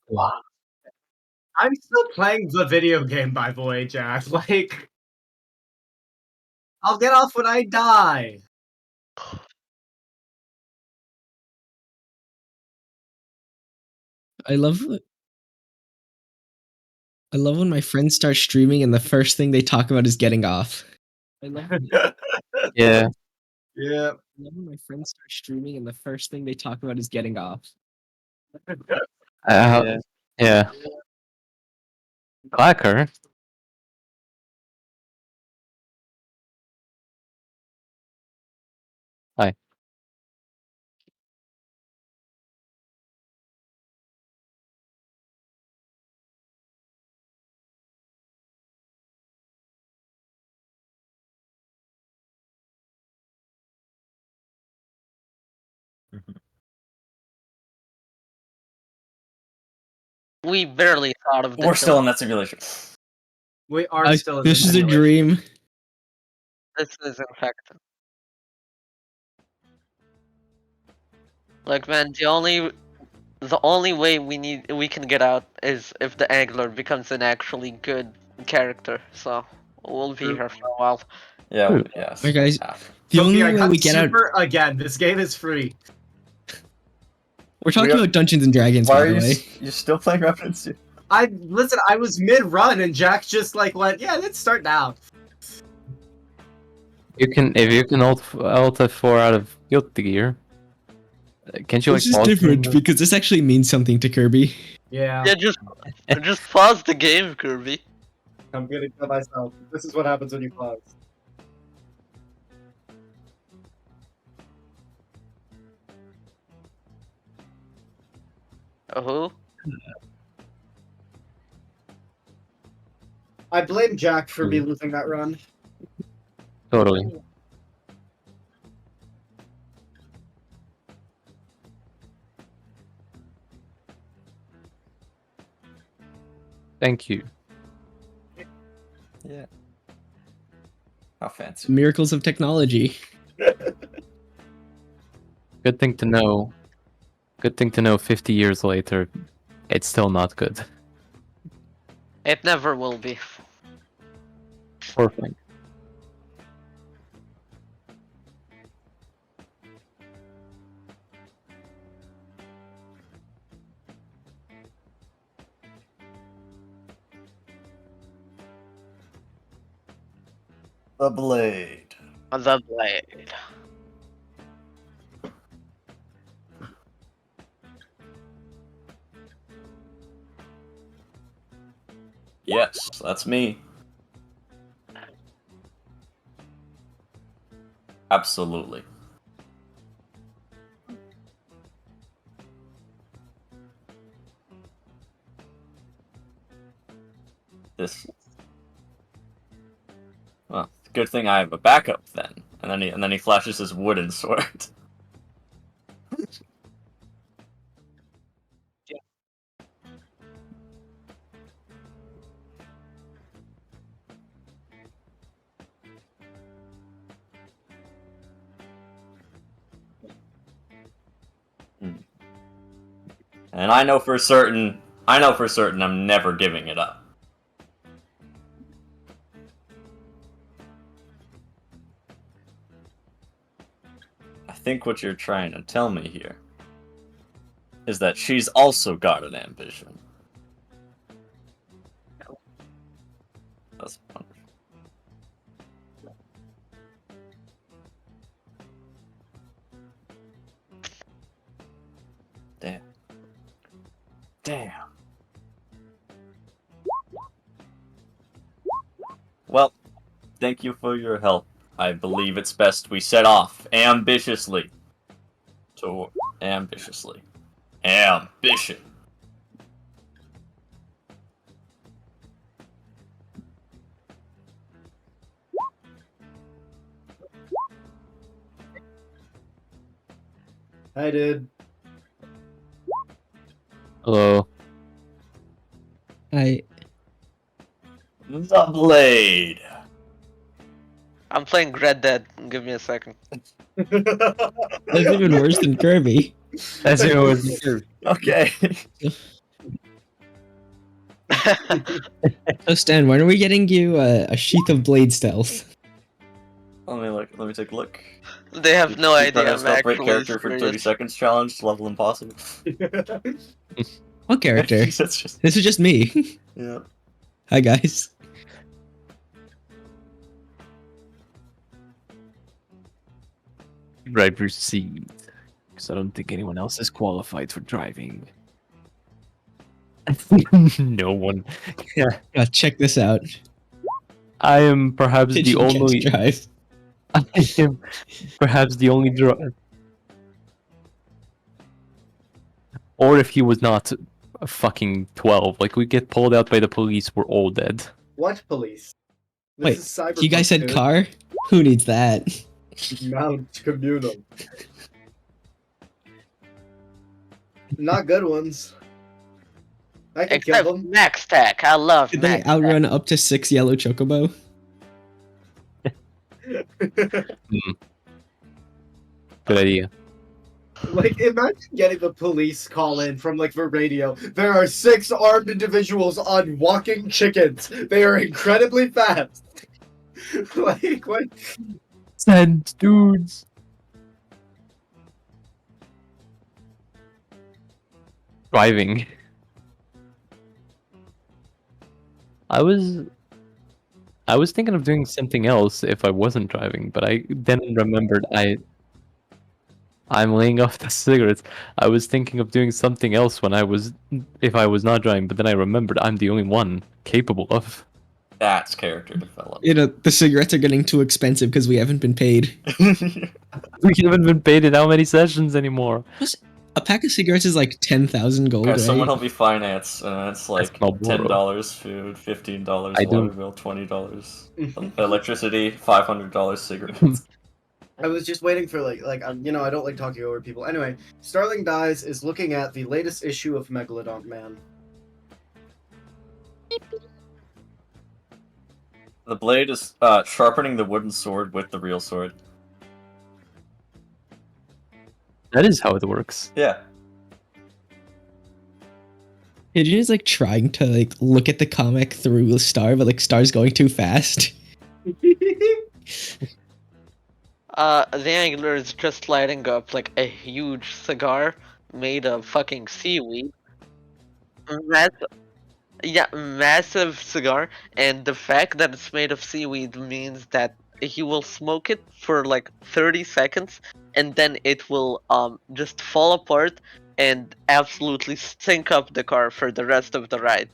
Wow. I'm still playing the video game, by the way, Jack. Like, I'll get off when I die. I love when my friends start streaming and the first thing they talk about is getting off. I love Yeah. Yeah. when my friends start streaming and the first thing they talk about is getting off. Yeah. Clacker. Hi. We barely thought of this. We're still in that simulation. We are still in This is a simulation. dream. This is in fact. Like, man, the only way we can get out is if the angler becomes an actually good character. So we'll be here for a while. Yeah, yes. Alright, guys. Yeah. The only Sophie, I way got we get out. super again. This game is free. We're talking about Dungeons and Dragons, Why by are the you? way. You're still playing Revenant 2? Listen. I was mid-run, and Jack just like went, "Yeah, let's start now." If you can alt F4 out of Guilty Gear. Can't you This like is different because this actually means something to Kirby. Yeah. Yeah, just pause the game, Kirby. I'm gonna kill myself. This is what happens when you pause. Oh. I blame Jack for me losing that run. Totally. Thank you. Yeah. How fancy. Miracles of technology. Good thing to know. Good thing to know 50 years later, it's still not good. It never will be. Poor thing. The blade. The blade. Yes, that's me. Absolutely. This. Well, good thing I have a backup then. And then he flashes his wooden sword. And I know for certain I'm never giving it up. I think what you're trying to tell me here is that she's also got an ambition. That's wonderful. Damn. Damn. Well, thank you for your help. I believe it's best we set off ambitiously. Ambitiously. Ambition. Hi, dude. Hello. I The blade. I'm playing Red Dead. Give me a second. that's even worse than Kirby. As it was. Okay. So Stan, when are we getting you a sheath of blade stealth? Let me look. Let me take a look. They have no idea I'm Break actually character for 30 serious. seconds challenge, level impossible. What character? That's just This is just me. yeah. Hi guys. Driver's seat. Because I don't think anyone else is qualified for driving. No one. Yeah. Check this out. I am perhaps the Pigeon Cats only. drive. I am perhaps the only Or if he was not a fucking 12, like we get pulled out by the police, we're all dead. What police? This Wait, is Cyberpunk, you guys said dude. car? Who needs that? Mount communal. Not good ones. I can Except kill them. Max Tech. I love Did they Max Tech. outrun up to 6 yellow chocobo? Good idea. Like, imagine getting the police call in from, like, the radio. There are 6 armed individuals on walking chickens. They are incredibly fast. Like, what? Send dudes. Driving. I was thinking of doing something else if I wasn't driving, but I then remembered I'm laying off the cigarettes. I was thinking of doing something else if I was not driving, but then I remembered I'm the only one capable of. That's character development. You know, the cigarettes are getting too expensive because we haven't been paid. We haven't been paid in how many sessions anymore. A pack of cigarettes is like 10,000 gold, Okay, right? someone help me finance. It's like not $10 borrow. food, $15 I water don't- bill, $20 electricity, $500 cigarettes. I was just waiting for, you know, I don't like talking over people. Anyway, Starling Dies is looking at the latest issue of Megalodon Man. The blade is sharpening the wooden sword with the real sword. That is how it works. Yeah. Pigeon is like trying to like look at the comic through Star, but like Star's going too fast. The angler is just lighting up like a huge cigar made of fucking seaweed. Massive cigar, and the fact that it's made of seaweed means that he will smoke it for like 30 seconds, and then it will just fall apart and absolutely stink up the car for the rest of the ride.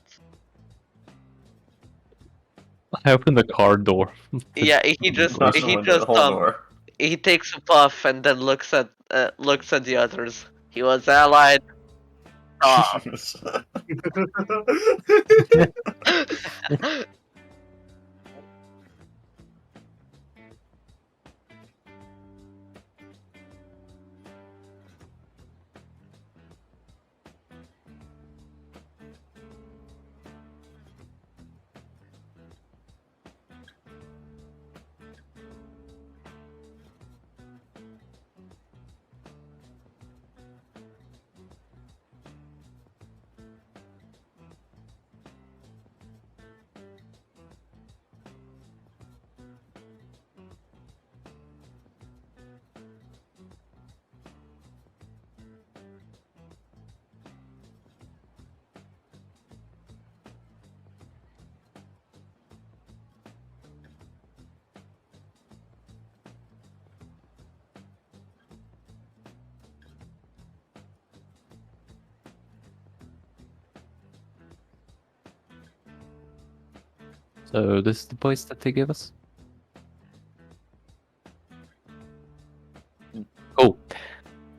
I opened the car door. Yeah, he just Smash the window, the whole door. he takes a puff and then looks at the others. He was allied. Oh. So this is the place that they give us. Oh,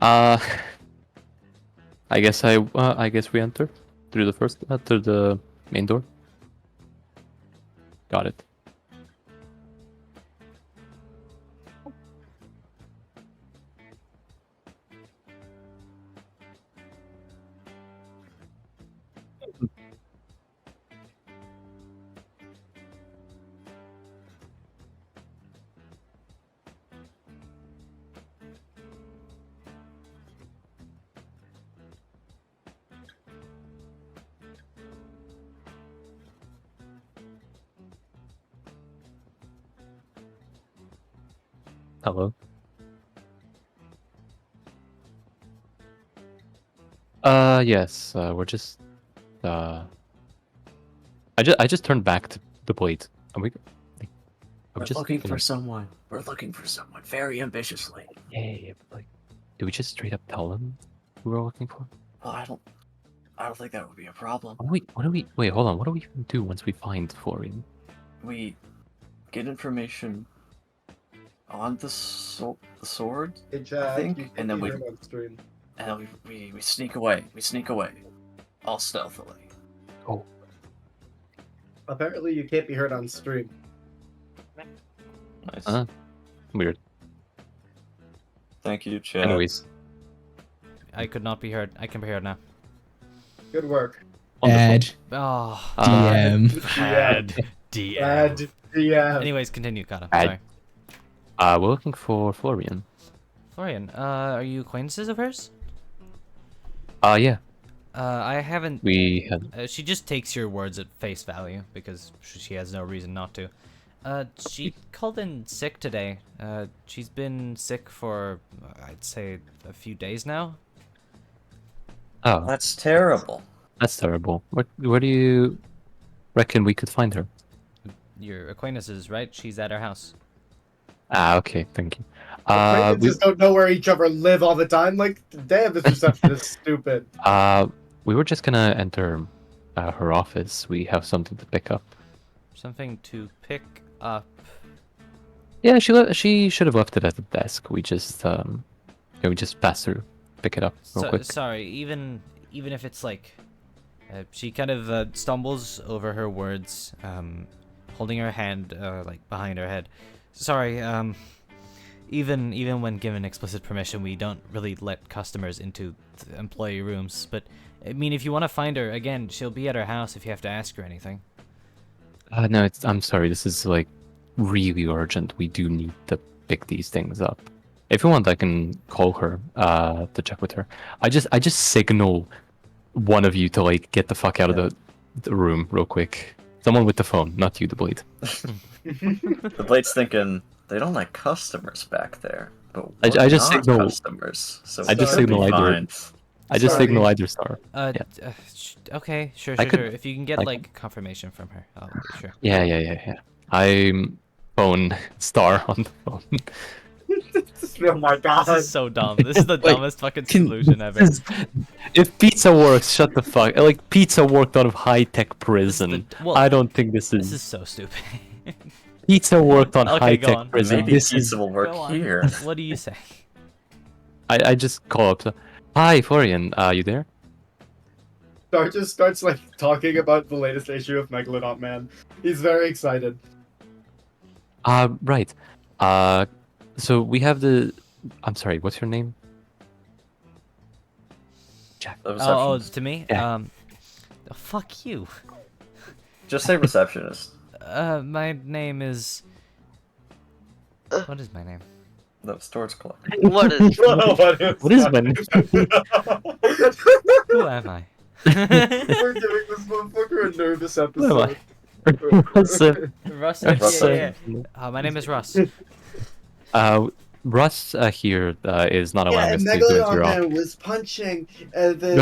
I guess I guess we enter through the main door. Got it. Hello. Yes. We're just. I just turned back to the blade. Are we? Like, are we We're just looking for gonna- someone. We're looking for someone very ambitiously. Yeah, but like, do we just straight up tell them who we're looking for? Well, I don't think that would be a problem. What do we? Wait, hold on. What do we even do once we find Florian? We get information on the sword, Hey, Jack, think, you and then we- heard on stream. and then we sneak away. We sneak away, all stealthily. Oh, Apparently, you can't be heard on stream. Nice. weird. Thank you, Chad. Anyways, I could not be heard. I can be heard now. Good work. wonderful. Bad Oh, DM. bad DM. Bad DM. Anyways, continue, Kata. Bad. Sorry. We're looking for Florian. Florian, are you acquaintances of hers? Yeah, I haven't. we had. She just takes your words at face value because she has no reason not to. She called in sick today. She's been sick for, I'd say, a few days now. Oh, That's terrible. that's terrible. Where do you reckon we could find her? Your acquaintances, right? She's at her house. Okay, thank you. Acquaintances don't know where each other live all the time. Like, damn, this reception is stupid. We were just gonna enter her office. We have something to pick up. Something to pick up. Yeah, she should have left it at the desk. We just we just pass through, pick it up real quick. Sorry, even if it's like, she kind of stumbles over her words, holding her hand like behind her head. Sorry, even when given explicit permission, we don't really let customers into the employee rooms. But I mean, if you want to find her again, she'll be at her house if you have to ask her anything. No, I'm sorry. This is like really urgent. We do need to pick these things up. If you want, I can call her to check with her. I just signal one of you to like get the fuck out of the room real quick. Someone with the phone, not you, the blade. The Blade's thinking they don't like customers back there, but I we're just not signal- customers. So I just we'll be signal either- fine. I just Sorry. signal either star. Okay, sure. I could- If you can get I like confirmation from her, I'll be sure. Yeah. I'm phone star on the phone. Oh my god. This is so dumb. This is the Wait, dumbest fucking solution ever. If pizza works, shut the fuck. Like pizza worked out of high-tech prison. well, I don't think this This is. is so stupid. Pizza worked on Okay, go on. high-tech prison. Maybe This pizza is. will work Go on. here. What do you say? I just call up. Hi, Florian. You there? Star just starts like talking about the latest issue of Megalodon Man. He's very excited. Right. So we have the. I'm sorry. What's your name? Jack. The Oh, receptionist. to me? Yeah. Fuck you. Just say receptionist. My name is. What is my name? The store's clock. What is? What is my name? Who am I? We're giving this motherfucker a nervous What am I? episode. What's it? Russ. Russ. Yeah. My name is Russ. Russ here is not allowing Yeah, us and to go into Megalodon your Man office. was punching the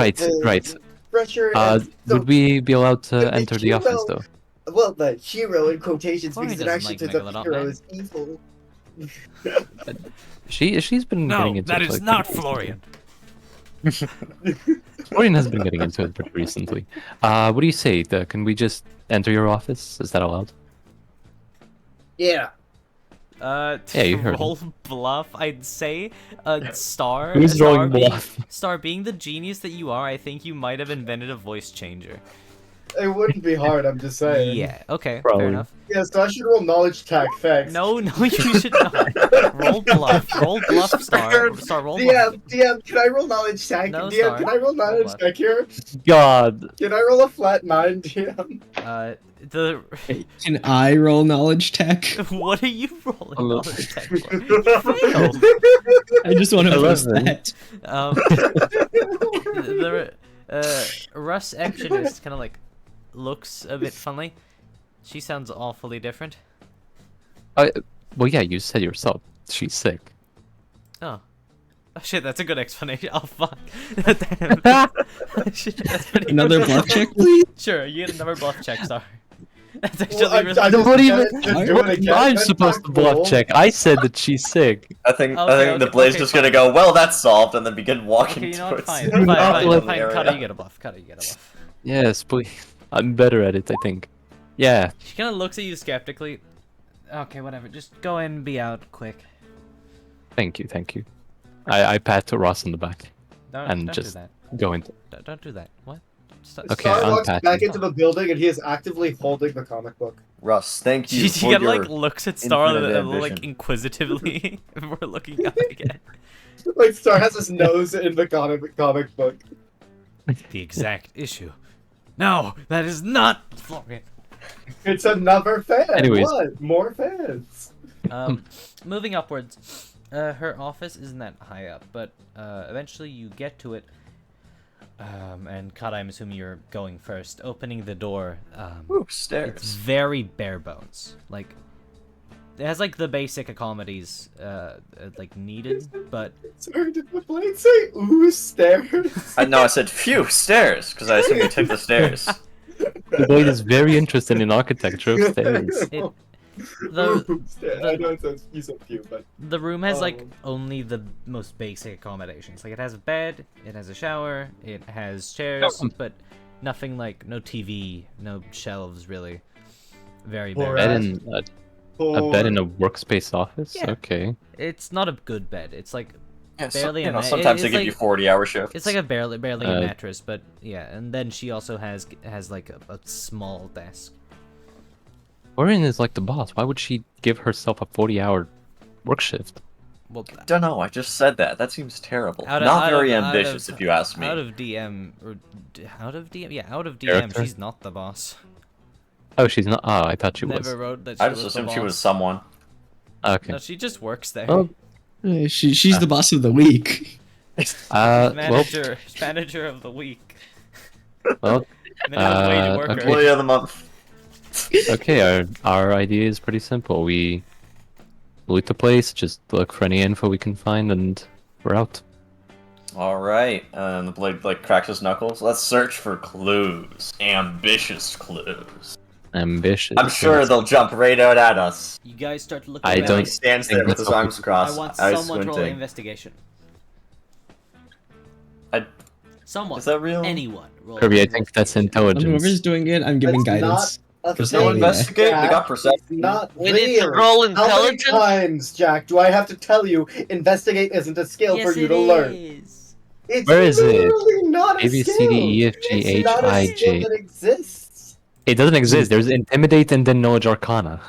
Right. pressure. And Would we be allowed to the enter the hero- office though? Well, the hero in quotations Florian because it doesn't actually like turns out the Megalodon hero Man. is evil. She's been getting into it, like, Florian. Florian has been getting into it pretty recently. What do you say? Can we just enter your office? Is that allowed? Yeah. To you heard roll bluff, I'd say. Star. Who's Star rolling being, bluff? Star, being the genius that you are, I think you might have invented a voice changer. It wouldn't be hard, I'm just saying. Yeah. Okay. Probably. Fair enough. Yeah, so I should roll knowledge tag, thanks. No, you should not. Roll bluff. Roll bluff, Star. Star, roll bluff. DM, can I roll knowledge tag? No, DM, Star. can I roll knowledge bluff. tag here? God. Can I roll a flat 9, DM? The Can I roll knowledge tech? what are you rolling Hello. knowledge tech for? Fail. I just want to post 11. that. The Russ Ectionist kind of like looks a bit funny. She sounds awfully different. Well, yeah, you said yourself. she's sick. Oh. Oh shit, that's a good explanation. Oh fuck. Damn. Shit, that's pretty Another good. bluff check, please. Sure, you get another bluff check, sorry. That's actually Well, I really just What do you did it, mean? just do it again. I'm That's supposed not to bluff cool. check. I said that she's sick. I think Okay, the okay, Blade's okay, just fine. gonna go, well, that's solved, and then begin walking Okay, you know what? towards Fine, the fine, fine, let fine. area. Cutter, you get a buff. Cutter, you get a buff. Yes, please. I'm better at it, I think. Yeah. She kind of looks at you skeptically. Okay, whatever. Just go in and be out quick. Thank you, thank you. I pat Ross on the back Don't, and don't just do that. go into. Don't do that. What? Stop. Okay, Star I'm walks patching. back into the building and he is actively holding the comic book. Russ, thank you She for kind of your... like looks at Star infinite like ambition. inquisitively. We're looking up again. Like Star has his nose in the comic book. The exact issue. No, that is not Florian. It's another fan. Anyways. What? More fans. Moving upwards, her office isn't that high up, but eventually you get to it. And Kat, I'm assuming you're going first. Opening the door, Ooh, it's stairs. very bare bones. Like, it has like the basic accommodaties, like needed, but Sorry, did the blade say ooh stairs? No, I said phew, stairs, because I assume you took the stairs. The Blade is very interested in architecture of stairs. it, Ooh, the stairs. I know it says you said few, but the room has like Um. only the most basic accommodations. Like it has a bed, it has a shower, it has chairs, but nothing like no TV, no shelves really. Very bare. Alright. Bed in a bed in a workspace office. Yeah. Okay. It's not a good bed. It's like Yeah, Barely a ma- sometimes they it's give like- you 40-hour shifts. it's like a barely a Uh, mattress, but yeah. And then she also has like a small desk. Orion is like the boss. Why would she give herself a 40-hour work shift? Well, Don't know, I just said that. That seems terrible. Out of- Not out very of- out ambitious, of- if you ask me. out of DM or out of DM, yeah, out of DM. Character? She's not the boss. Oh, she's not. Oh, I thought she Never was. wrote that. She I just was the assumed she was boss. someone. Okay. No, she just works there. Oh, She's the boss of the week. well, Manager of the week. well, Minimum wage okay. worker. Employee of the month. okay. Our idea is pretty simple. We loot the place, just look for any info we can find, and we're out. Alright, and the Blade like cracks his knuckles. Let's search for clues. Ambitious clues. Ambitious. I'm sure they'll jump right out at us. You guys start to look I around. don't He stands think there with that's his what arms we- crossed. I want eyes someone to roll squinting. investigation. I- Someone. Is that real? Anyone. Roll Kirby, I think that's investigation. intelligence. Whoever's doing it, I'm giving That's guidance. A There's thing, no yeah. investigate. We got It's perception. not We need to real. roll How many intelligence. times, Jack, do I have to tell you investigate isn't a skill Yes, for you it to learn? is. It's Where is it? literally not a A, B, skill. C, D, E, F, G, It's H, not a I, skill J. that exists. It doesn't exist. There's intimidate and then knowledge arcana.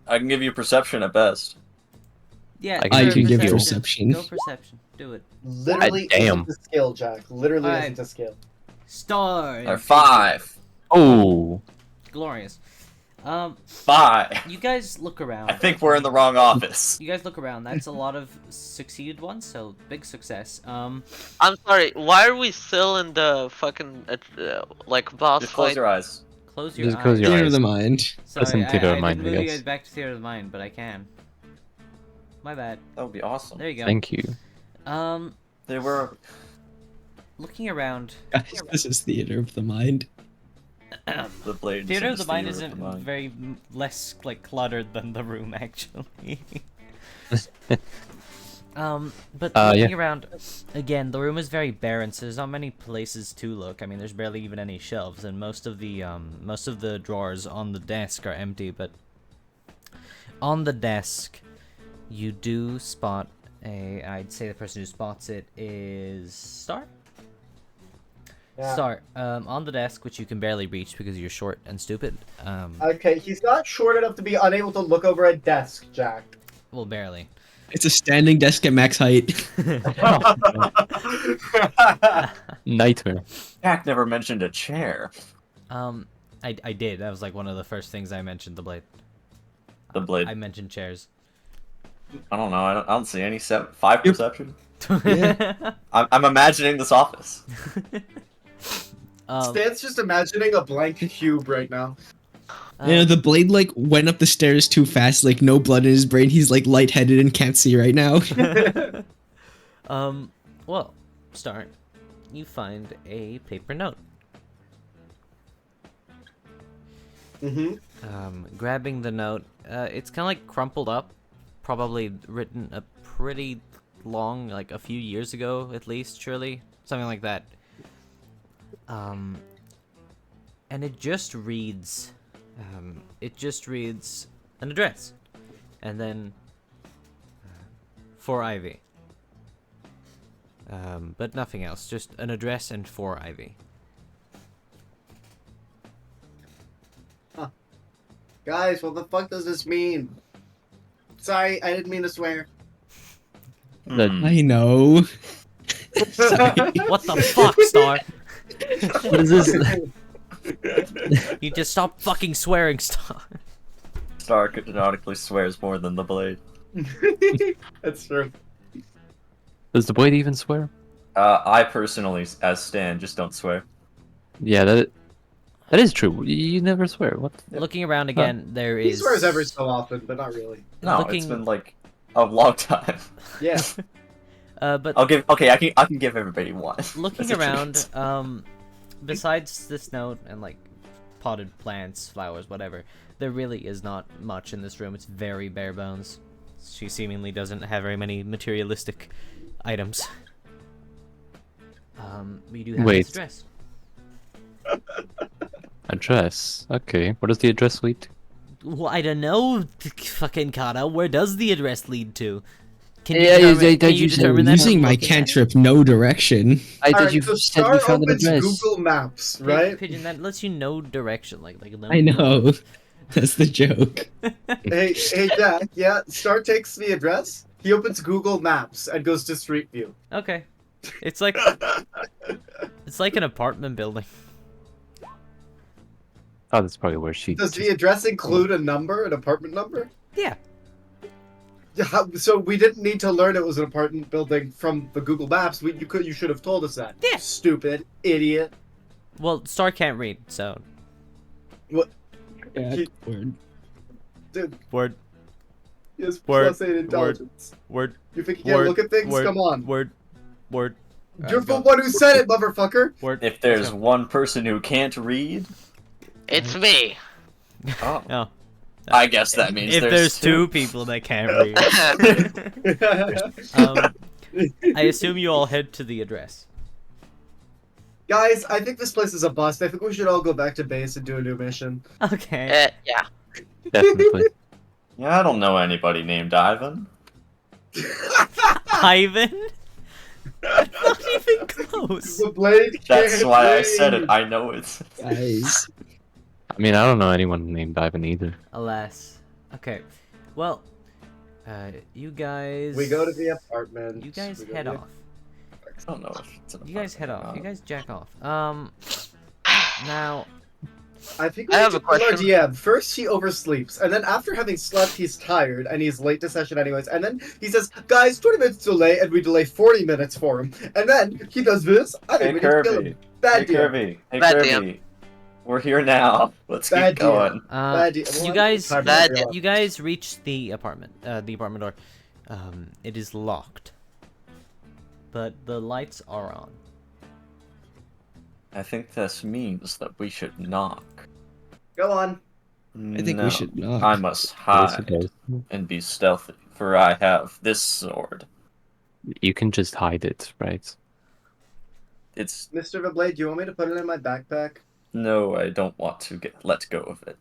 I can give you perception at best. Yeah, I sure, can give you perception. perception. Go perception. Do it. Literally damn. isn't a skill, Jack. Literally Alright. isn't a skill. Star. Or 5. Oh, Glorious. 5. You guys look around. I think we're in the wrong office. You guys look around. That's a lot of succeeded ones, so big success. I'm sorry. Why are we still in the fucking like boss Just close fight? your eyes. Close your Just eyes. close your Theater of eyes. the mind. Sorry, Listen, Theater of I Mind, didn't I move you guess. guys back to Theater of the Mind, but I can. My bad. That would be awesome. There you go. thank you. They were. Looking around. Guys, this is theater of the mind. The Blade. Theater of the Mind Theater isn't of the Mind. very less like cluttered than the room actually. But Yeah. looking around, again, the room is very barren, so there's not many places to look. I mean, there's barely even any shelves, and most of the drawers on the desk are empty. But on the desk, you do spot I'd say the person who spots it is Star. Yeah. Star, on the desk, which you can barely reach because you're short and stupid. Okay, he's not short enough to be unable to look over a desk, Jack. Well, barely. It's a standing desk at max height. Nightmare. Jack never mentioned a chair. I did. That was like one of the first things I mentioned. The Blade. The Blade. I mentioned chairs. I don't know. I don't see any 5 perception. Yeah. I'm imagining this office. Stan's just imagining a blank cube right now. You know, the blade like went up the stairs too fast, like no blood in his brain. He's like lightheaded and can't see right now. Well, Star, you find a paper note. Grabbing the note, it's kind of like crumpled up, probably written a pretty long, like a few years ago at least, surely, something like that. And it just reads, an address, and then for Ivy. But nothing else, just an address and for Ivy. Guys, what the fuck does this mean? Sorry, I didn't mean to swear. I know. Sorry. What the fuck, Star? What is this? You just stop fucking swearing, Star. Star canonically swears more than the blade. That's true. Does the blade even swear? I personally, as Stan, just don't swear. Yeah, that is true. You never swear. What? Looking around again, there He is. swears every so often, but not really. No, it's Looking- been like a long time. Yeah. But I'll give. Okay, I can give everybody one. looking As a around, treat. besides this note and like potted plants, flowers, whatever, there really is not much in this room. It's very bare bones. She seemingly doesn't have very many materialistic items. We do have Wait. this address. Address. Okay. Where does the address lead to? Well, I don't know, fucking Kata. Where does the address lead to? Can Yeah, you yeah, determine, yeah, can that you you said determine that? Using from my looking at it? cantrip, no direction. Alright, so Star opens Google Maps, right? Pigeon, that lets you know direction, like no. I know. That's the joke. Hey, Jack, yeah, Star takes the address, he opens Google Maps and goes to Street View. Okay, it's like an apartment building. Oh, that's probably where she. Does the address include a number, an apartment number? Yeah. So we didn't need to learn it was an apartment building from the Google Maps. You should have told us that. Yeah. Stupid idiot. Well, Star can't read, so. What? Yeah, He- word. Dude, Word. he has Word, +8 intelligence. Word. You think you can't look at things? Word, Come on. Word. Word. You're Alright, the go. one who said it, motherfucker. Word. If there's go. one person who can't read, It's me. oh, Oh. I guess that means If there's two people that can't read. I assume you all head to the address. Guys, I think this place is a bust. I think we should all go back to base and do a new mission. Okay. Yeah. Definitely. Yeah, I don't know anybody named Ivan. Ivan? Not even close. The blade That's can't why I read. said it. I know it. Guys. I mean, I don't know anyone named Ivan either. Alas. Okay. Well, you guys. We go to the apartment. You guys We go head to the- off. I don't know if it's an You guys head off. apartment You or guys jack off. Now. I think we I need have to a tell our question. DM. First, he oversleeps, and then after having slept, he's tired and he's late to session anyways. And then he says, "Guys, 20 minutes delay," and we delay 40 minutes for him. And then he does this. I not. think Hey we need to kill Kirby. him. Bad Hey DM. Kirby. Hey Bad Kirby. We're here now. Let's Bad keep going. Bad DM. You Well, guys. time Bad to realize. You guys reach the apartment. The apartment door. It is locked. But the lights are on. I think this means that we should knock. Go on. I think we should not. I must Yes, it hide does. and be stealthy, for I have this sword. You can just hide it, right? It's Mr. Vablade, do you want me to put it in my backpack? no, I don't want to let go of it.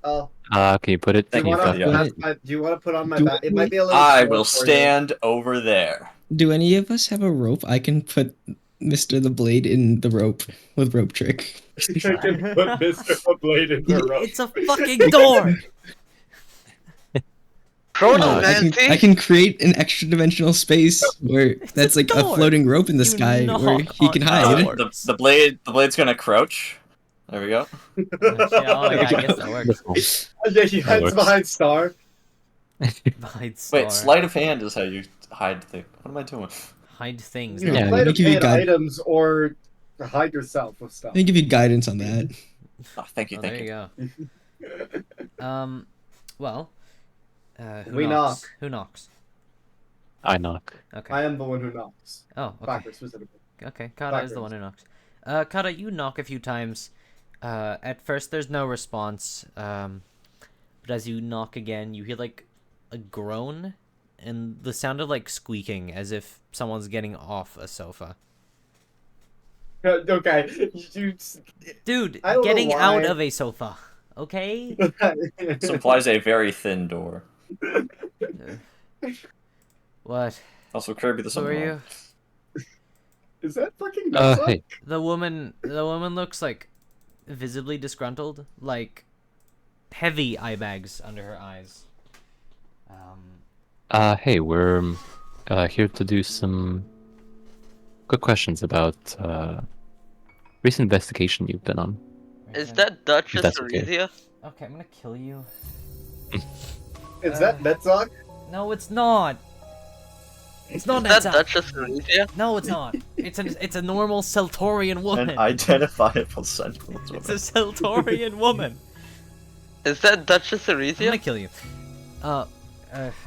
Oh, Can you put it do in Thank you your you for the want backpack? offer. to? Do you want to put on my Do back? It we- might be a little. I short will for you. stand over there. Do any of us have a rope? I can put Mr. the Blade in the rope with rope trick. I can put Mr. Vablade in the rope. It's a fucking door! Chronomancy? I can create an extra dimensional space where that's like a door. floating rope in the You sky knock where he can on hide. doors. The blade's gonna crouch. There we go. Oh, yeah, I guess that works. Yeah, he hides works. behind Star. Hide star. Wait, sleight of hand is how you hide things. What am I doing? Hide things. You Yeah, can let play me to give you paint guide- items or hide yourself with stuff. Let me give you guidance on that. Oh, thank you, Oh, thank there you you. go. Well, who We knocks? knock. Who knocks? I knock. Okay. I am the one who knocks. Oh, okay. Backwards specifically. Okay, Kata is the one who knocks. Kata, you knock a few times. At first, there's no response. But as you knock again, you hear like a groan, and the sound of like squeaking, as if someone's getting off a sofa. Okay. Dude, I don't know getting out why. of a sofa. Okay. This implies a very thin door. What? Also, Kirby, there's Who are something you? wrong. Is that fucking nuts? Hey. The woman looks like visibly disgruntled, like heavy eye bags under her eyes. Hey, we're here to do some good questions about recent investigation you've been on. Is that Duchess That's okay. Arisia? Okay, I'm gonna kill you. Is that Metzog? No, it's not. It's not Is that Netza. Duchess Arisia? No, it's not. It's a normal Seltorian An woman. identifiable semblance It's of a Seltorian woman. Is that Duchess I'm gonna Arisia? kill you.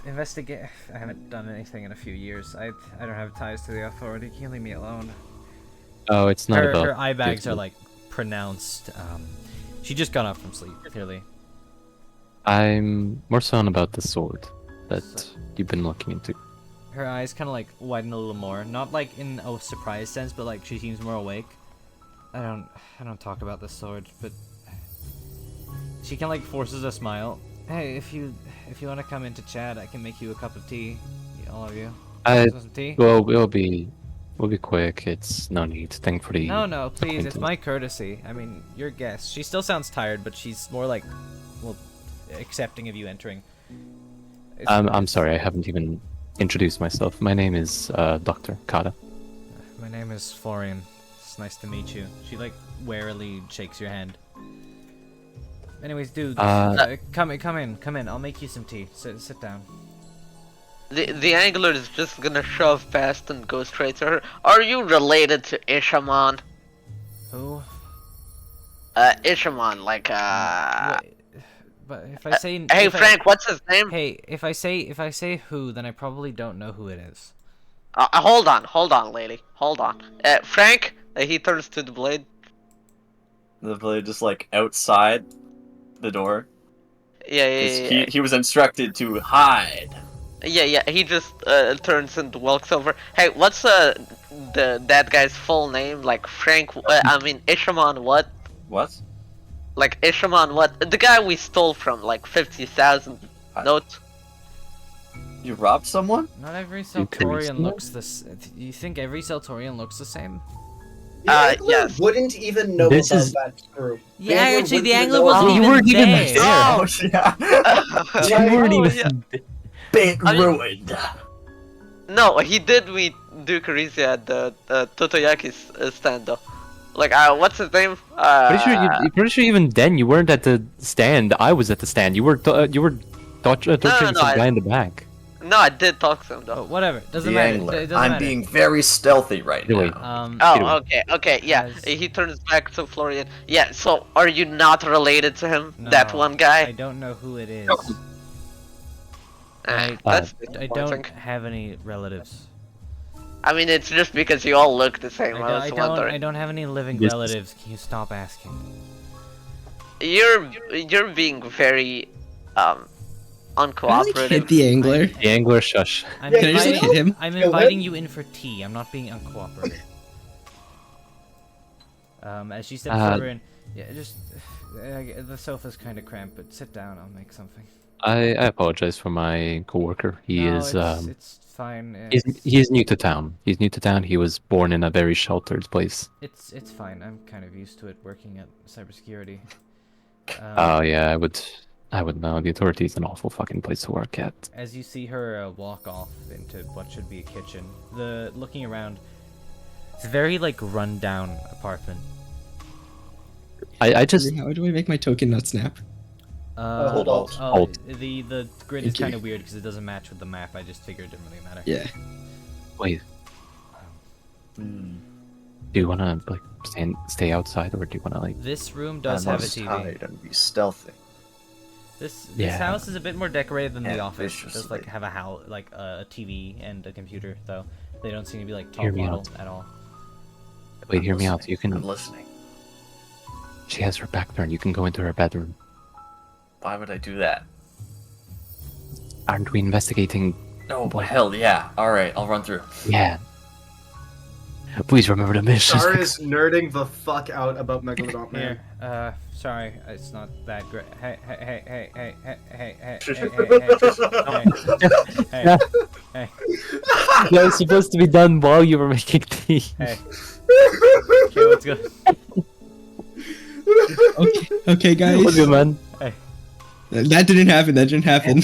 Investigate. I haven't done anything in a few years. I don't have ties to the authority. Can you leave me alone? Oh, it's not about. Her eye bags you. are like pronounced. She just got up from sleep. Clearly. I'm more so on about the sword that you've been looking into. Her eyes kind of like widen a little more. Not like in a surprise sense, but like she seems more awake. I don't talk about the sword, but she kind of like forces a smile. Hey, if you want to come into chat, I can make you a cup of tea. All of you. Want some tea? Well, we'll be quick. It's no need. Thankfully. No, please. It's acquaintance. my courtesy. I mean, your guest. She still sounds tired, but she's more like, well, accepting of you entering. I'm sorry. I haven't even introduced myself. My name is Dr. Kata. My name is Florian. It's nice to meet you. She like warily shakes your hand. Anyways, dude, come in. I'll make you some tea. Sit down. The angler is just gonna shove past and go straight to her. Are you related to Ishamon? Who? Ishamon, like Wait, but if I say Hey if I- Frank, what's his name? Hey, if I say who, then I probably don't know who it is. Hold on, lady. Hold on. Frank, he turns to the blade. the blade, just like outside the door. Yeah. He was instructed to hide. Yeah, he just turns and walks over. Hey, what's that guy's full name? Like Frank, I mean Ishamon what? What? Like Ishamon what? The guy we stole from, like 50,000 notes. You robbed someone? Not every You can Seltorian read looks this. You think every Seltorian looks the same? The angler yes. wouldn't even know This about is- that screw. Yeah, actually, wouldn't the even angler know wasn't about you even weren't even there. there. Oh, yeah. You weren't even. yeah. Bit I mean- ruined. No, he did meet Duke Arisia at the Totoyaki's stand though. Like, what's his name? Pretty sure even then you weren't at the stand. I was at the stand. You were torturing some guy in the back. No, I did talk to him Oh, though. whatever. Doesn't The matter. angler. It doesn't I'm matter. being very stealthy right Anyway. now. Oh, okay, yeah. As- He turns back to Florian. Yeah, so are you not related to him? No, That one I guy? don't know who it is. That's I don't have any relatives. I mean, it's just because you all look the same. I was wondering. don't have any living This is- relatives. Can you stop asking? You're being very Can I like uncooperative. hit the angler? The angler shush. I'm Yeah, Can I just like inviting, hit him? I'm Kill inviting him? you in for tea. I'm not being uncooperative. As she steps Uh, over and yeah, just the sofa's kind of cramped, but sit down. I'll make something. I apologize for my coworker. He No, is it's fine. he's new to town. He's new to town. He was born in a very sheltered place. It's fine. I'm kind of used to it working at cybersecurity. Oh yeah, I would know. The authority is an awful fucking place to work at. As you see her walk off into what should be a kitchen, looking around, it's a very like run down apartment. I just How do I make my token not snap? Hold Alt. Oh, Alt. the grid Thank is kind you. of weird because it doesn't match with the map. I just figured it didn't really matter. Yeah. wait. Hmm. Do you wanna like stay outside or do you wanna like? This room I does have a must TV. hide and be stealthy. This Yeah. house is a bit more decorated than the office. It does Ambitiously. like have a TV and a computer, though they don't seem to be like top Hear me model out. at all. Wait, I'm hear me out. listening. You can. I'm listening. She has her back turned. You can go into her bedroom. Why would I do that? Aren't we investigating? Oh, hell yeah. Alright, I'll run through. Yeah. Please remember the mission. Star is nerding the fuck out about Megalodon Man. Here, sorry, it's not that great. Hey, hey. That was supposed to be done while you were making tea. Hey. Okay, let's go. Okay, guys. What's good, man? Hey, That didn't happen. That didn't happen.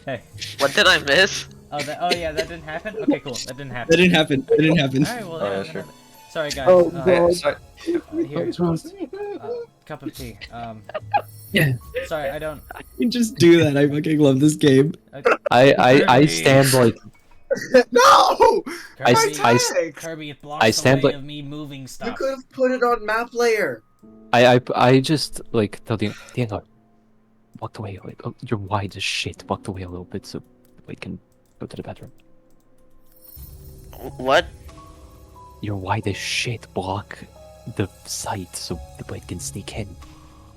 hey. What did I miss? Oh yeah, that didn't happen. Okay, cool. That didn't happen. That didn't happen. That didn't happen. All right, well, Oh, yeah, yeah, that sure. happened. Sorry, guys. Oh, Hey, sorry. Here, cup of tea. Yeah. Sorry, I don't. You just do that. I fucking love this game. I stand like No! I- My I- tag! Kirby, it blocks I the stand way like- of me moving You stuff. could have put it on map layer. I just like tell Diego, walk away. Like, oh, you're wide as shit. Walk away a little bit so we can go to the bedroom. What? You're wide as shit. Block the sight so the blade can sneak in.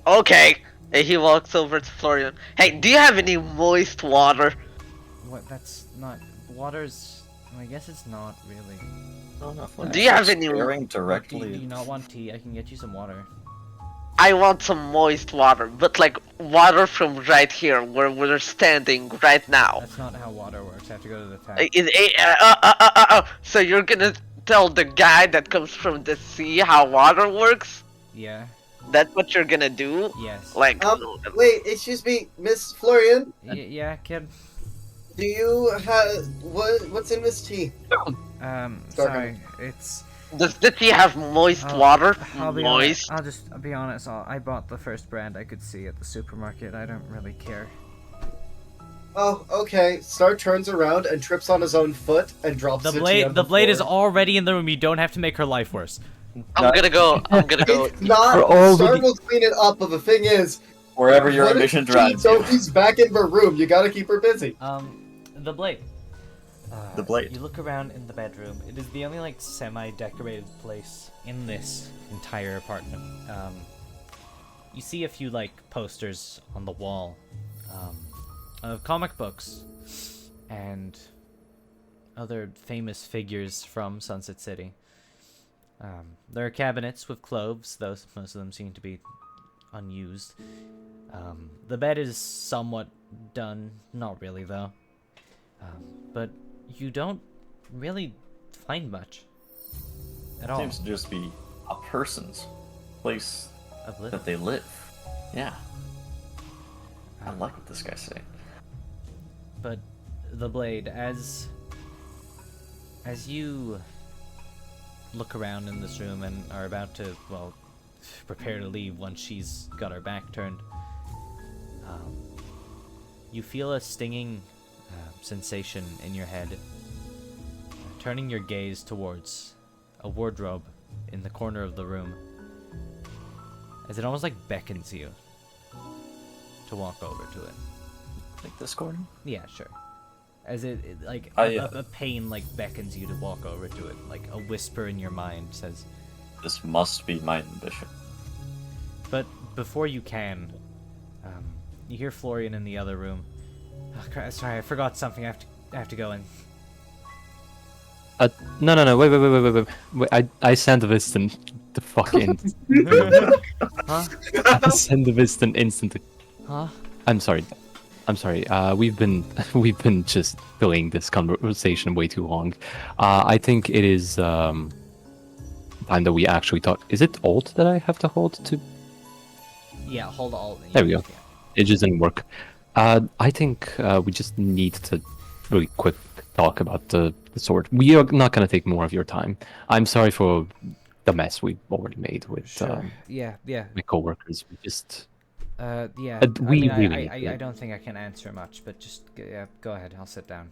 Okay. And he walks over to Florian. Hey, do you have any moist water? What? That's not. Water's. I guess it's not really. Oh, no, Do you have any- staring Do directly? you not want tea? I can get you some water. I want some moist water, but like water from right here, where we're standing right now. That's not how water works. I have to go to the tap. So you're gonna tell the guy that comes from the sea how water works? Yeah. That's what you're gonna do? Yes. Like, Wait, excuse me, Miss Florian. Yeah, kid. Do you have what's in this tea? Sorry. It's. does the tea have moist I'll- water? I'll be Moist? honest. I'll just be honest. I bought the first brand I could see at the supermarket. I don't really care. Oh, okay. Star turns around and trips on his own foot and drops The tea blade. on The blade is floor. already in the room. You don't have to make her life worse. I'm gonna go. It's not. We're all Star really- will clean it up, but the thing is, Wherever your what if ambition she drives you. Sophie's back in her room. You gotta keep her busy. The blade. The blade. You look around in the bedroom. It is the only like semi-decorated place in this entire apartment. You see a few like posters on the wall of comic books and other famous figures from Sunset City. There are cabinets with clothes, though most of them seem to be unused. The bed is somewhat done, not really though. But you don't really find much at all Seems to just be a person's place of living. that they live. Yeah. I like what this guy's saying. But the blade, as you look around in this room and are about to, well, prepare to leave once she's got her back turned, you feel a stinging sensation in your head, turning your gaze towards a wardrobe in the corner of the room, as it almost like beckons you to walk over to it. Like this corner? Yeah, sure. As it like a pain like beckons you to walk over to it, like a whisper in your mind says. This must be my ambition. But before you can, you hear Florian in the other room. Oh, sorry, I forgot something. I have to go in. No, wait, I send the Viston the fuck in. Huh? I send the Viston instantly. Huh? I'm sorry. We've been just filling this conversation way too long. I think it is time that we actually talk. Is it alt that I have to hold to? Yeah, hold all. There we go. It just didn't work. I think we just need to really quick talk about the sword. We are not going to take more of your time. I'm sorry for the mess we've already made with Sure. Yeah. my coworkers. We just Yeah. we I really I don't think I can answer much, but just yeah, go ahead. I'll sit down.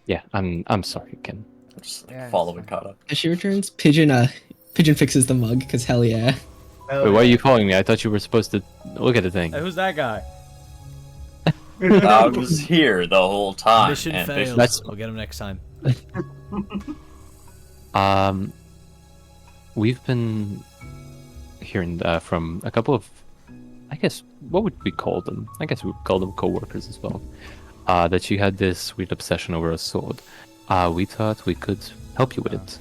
yeah. I'm sorry, Ken. Just Yeah, following it's caught up. As she returns, Pigeon fixes the mug because hell yeah. Hell Wait, why are yeah. you following me? I thought you were supposed to look at the thing. Hey, who's that guy? I was here the whole time. Mission and failed. That's- We'll get him next time. We've been hearing from a couple of, I guess, what would we call them? I guess we would call them co-workers as well. That you had this weird obsession over a sword. We thought we could help you with it.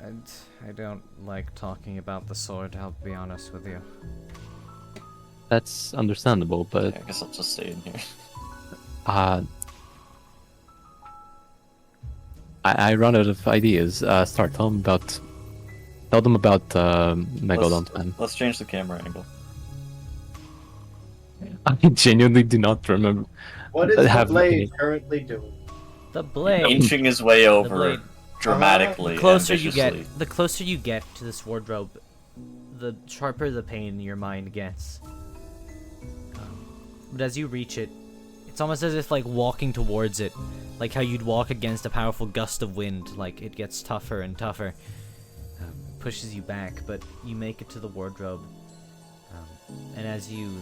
And I don't like talking about the sword, I'll be honest with you. That's understandable, but I guess I'll just stay in here. I run out of ideas. Start tell them about Megalodon Man. Let's change the camera angle. I genuinely do not remember. What is the Have blade currently doing? The blade. Inching his way over blade. dramatically. The closer and you get, viciously. the closer you get to this wardrobe, the sharper the pain your mind gets. But as you reach it, it's almost as if like walking towards it, like how you'd walk against a powerful gust of wind. Like it gets tougher and tougher, pushes you back, but you make it to the wardrobe. And as you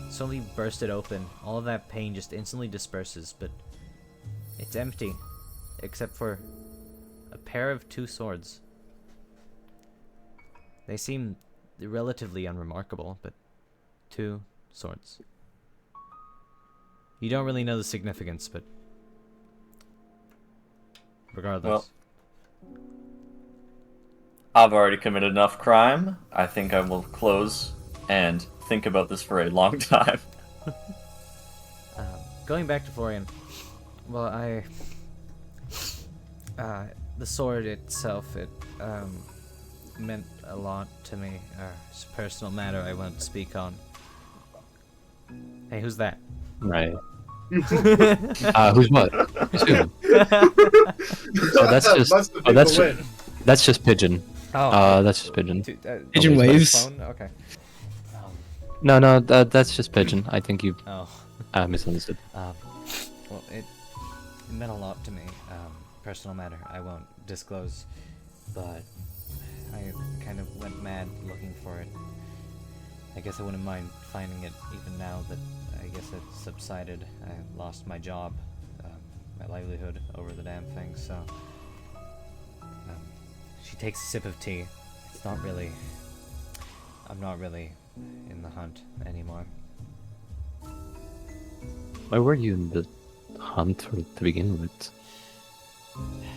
slowly burst it open, all of that pain just instantly disperses. But it's empty, except for a pair of two swords. They seem relatively unremarkable, but two swords. You don't really know the significance, but regardless. Well, I've already committed enough crime. I think I will close and think about this for a long time. Going back to Florian, well, the sword itself, it meant a lot to me. It's a personal matter I won't speak on. Hey, who's that? Right. Who's what? Who's who? Oh, that's just pigeon. That's just pigeon. Pigeon waves. Okay. No, that's just pigeon. I think you Oh. misunderstood. Well, it meant a lot to me. Personal matter I won't disclose, but I kind of went mad looking for it. I guess I wouldn't mind finding it even now that I guess it subsided. I lost my job, my livelihood over the damn thing, so... she takes a sip of tea. It's not really... I'm not really in the hunt anymore. Why were you in the hunt to begin with?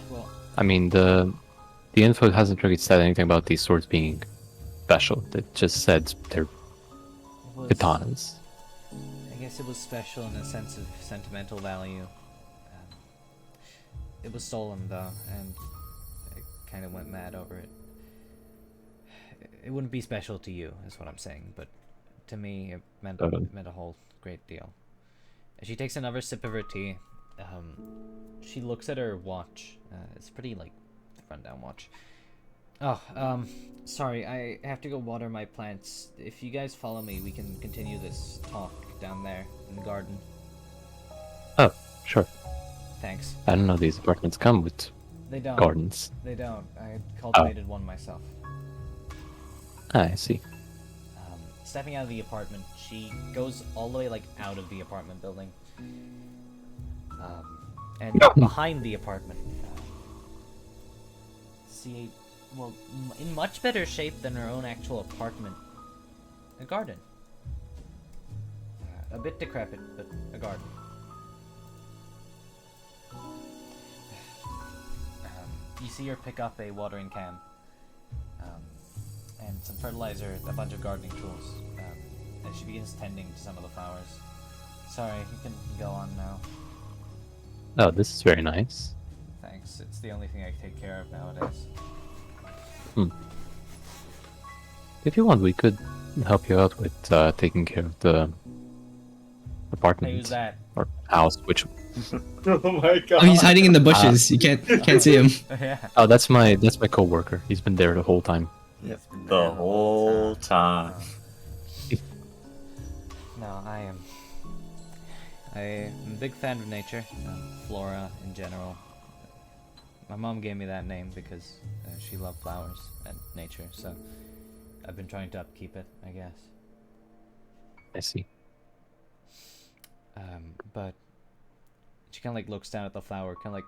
Well, I mean, the info hasn't really said anything about these swords being special. It just said they're it was, katanas. I guess it was special in a sense of sentimental value. It was stolen though, and I kind of went mad over it. It wouldn't be special to you, is what I'm saying, but to me, it meant a whole great deal. As she takes another sip of her tea, she looks at her watch. It's pretty like rundown watch. Oh, sorry, I have to go water my plants. If you guys follow me, we can continue this talk down there in the garden. Oh, sure. Thanks. I don't know, these apartments come with They don't. gardens. They don't. I cultivated one myself. I see. Stepping out of the apartment, she goes all the way like out of the apartment building. And behind the apartment, see, well, in much better shape than her own actual apartment, a garden. A bit decrepit, but a garden. You see her pick up a watering can, and some fertilizer, a bunch of gardening tools, and she begins tending to some of the flowers. Sorry, you can go on now. Oh, this is very nice. Thanks, it's the only thing I take care of nowadays. If you want, we could help you out with taking care of the apartment. Hey, who's that? Or house, which... Oh my god. Oh, he's hiding in the bushes. You can't see him. Yeah. Oh, that's my co-worker. He's been there the whole time. The whole time. No, I am a big fan of nature, flora in general. My mom gave me that name because she loved flowers and nature, so I've been trying to upkeep it, I guess. I see. But she kind of like looks down at the flower, kind of like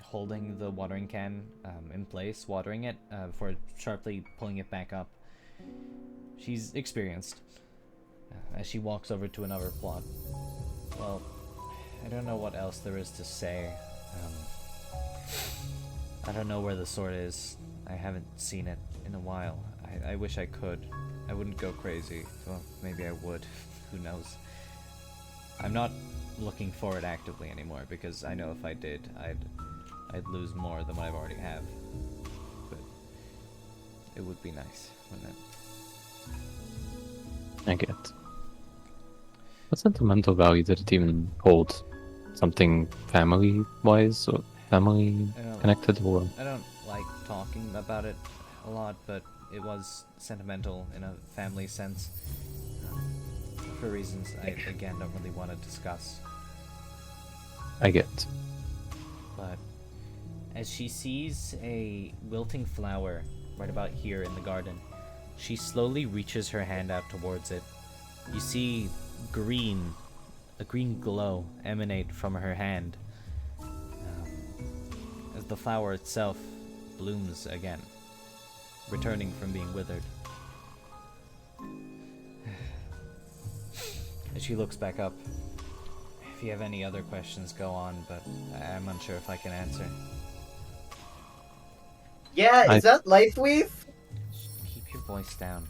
holding the watering can in place, watering it before sharply pulling it back up. She's experienced. As she walks over to another plot. Well, I don't know what else there is to say. I don't know where the sword is. I haven't seen it in a while. I wish I could. I wouldn't go crazy. Well, maybe I would. Who knows? I'm not looking for it actively anymore because I know if I did, I'd lose more than what I've already have. But it would be nice, wouldn't it? I get. What sentimental value did it even hold? Something family-wise or family connected, or? I don't like talking about it a lot, but it was sentimental in a family sense. For reasons I, again, don't really want to discuss. I get. But as she sees a wilting flower right about here in the garden, she slowly reaches her hand out towards it. You see a green glow emanate from her hand as the flower itself blooms again, returning from being withered. As she looks back up, if you have any other questions, go on, but I'm unsure if I can answer. Yeah, is that Lifeweave? Keep your voice down.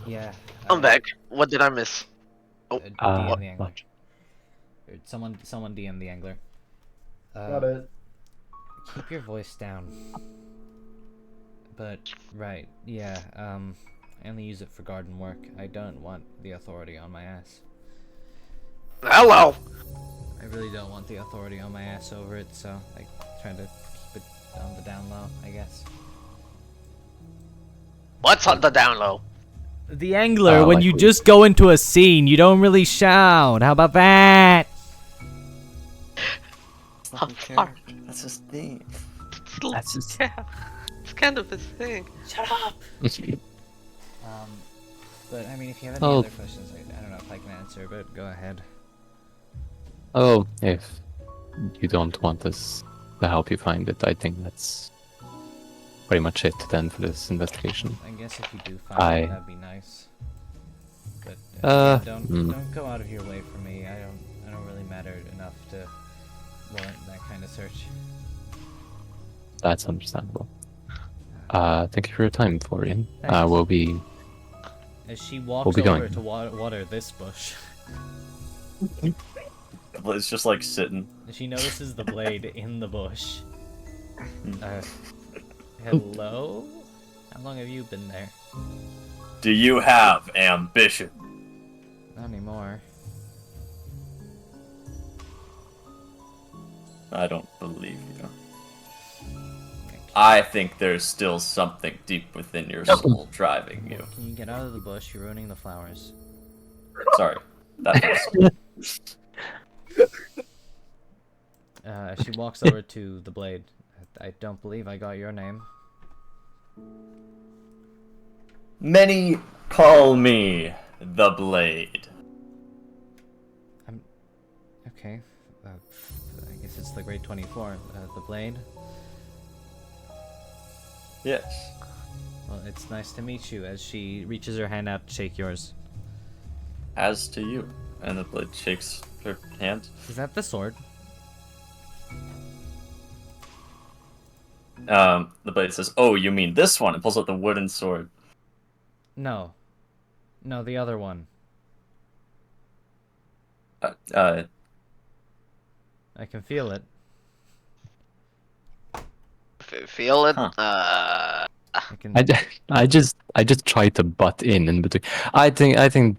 Yeah. I'm back. What did I miss? DM the angler. Much. Someone DM the angler. Got it. Keep your voice down. But, right, yeah, I only use it for garden work. I don't want the authority on my ass. Hello! I really don't want the authority on my ass over it, so I try to keep it on the down low, I guess. What's on the down low? The angler, when like you we- just go into a scene, you don't really shout. How about that? I'm sorry. That's his thing. That's just. Yeah, it's kind of his thing. Shut up! But I mean, if you have any Oh. other questions, I don't know if I can answer, but go ahead. Oh, if you don't want us to help you find it, I think that's pretty much it then for this investigation. I guess if you do find I- it, that'd be nice. But yeah, don't go out of your way for me. I don't really matter enough to warrant that kind of search. That's understandable. Thank you for your time, Florian. Thanks. We'll be. As she walks be over going. to water this bush, It's just like sitting. she notices the blade in the bush. Hello? How long have you been there? Do you have ambition? Not anymore. I don't believe you. I think there's still something deep within your soul driving you. Can you get out of the bush? You're ruining the flowers. Sorry. That was... As she walks over to the blade, I don't believe I got your name. Many call me the Blade. Okay. I guess it's the grade 24. The blade. Yes. Well, it's nice to meet you. As she reaches her hand out to shake yours. As to you. And the Blade shakes her hand. Is that the sword? The Blade says, "Oh, you mean this one?" And pulls out the wooden sword. No. No, the other one. Uh, I can feel it. Feel it? Huh. I can. I just try to butt in between. I think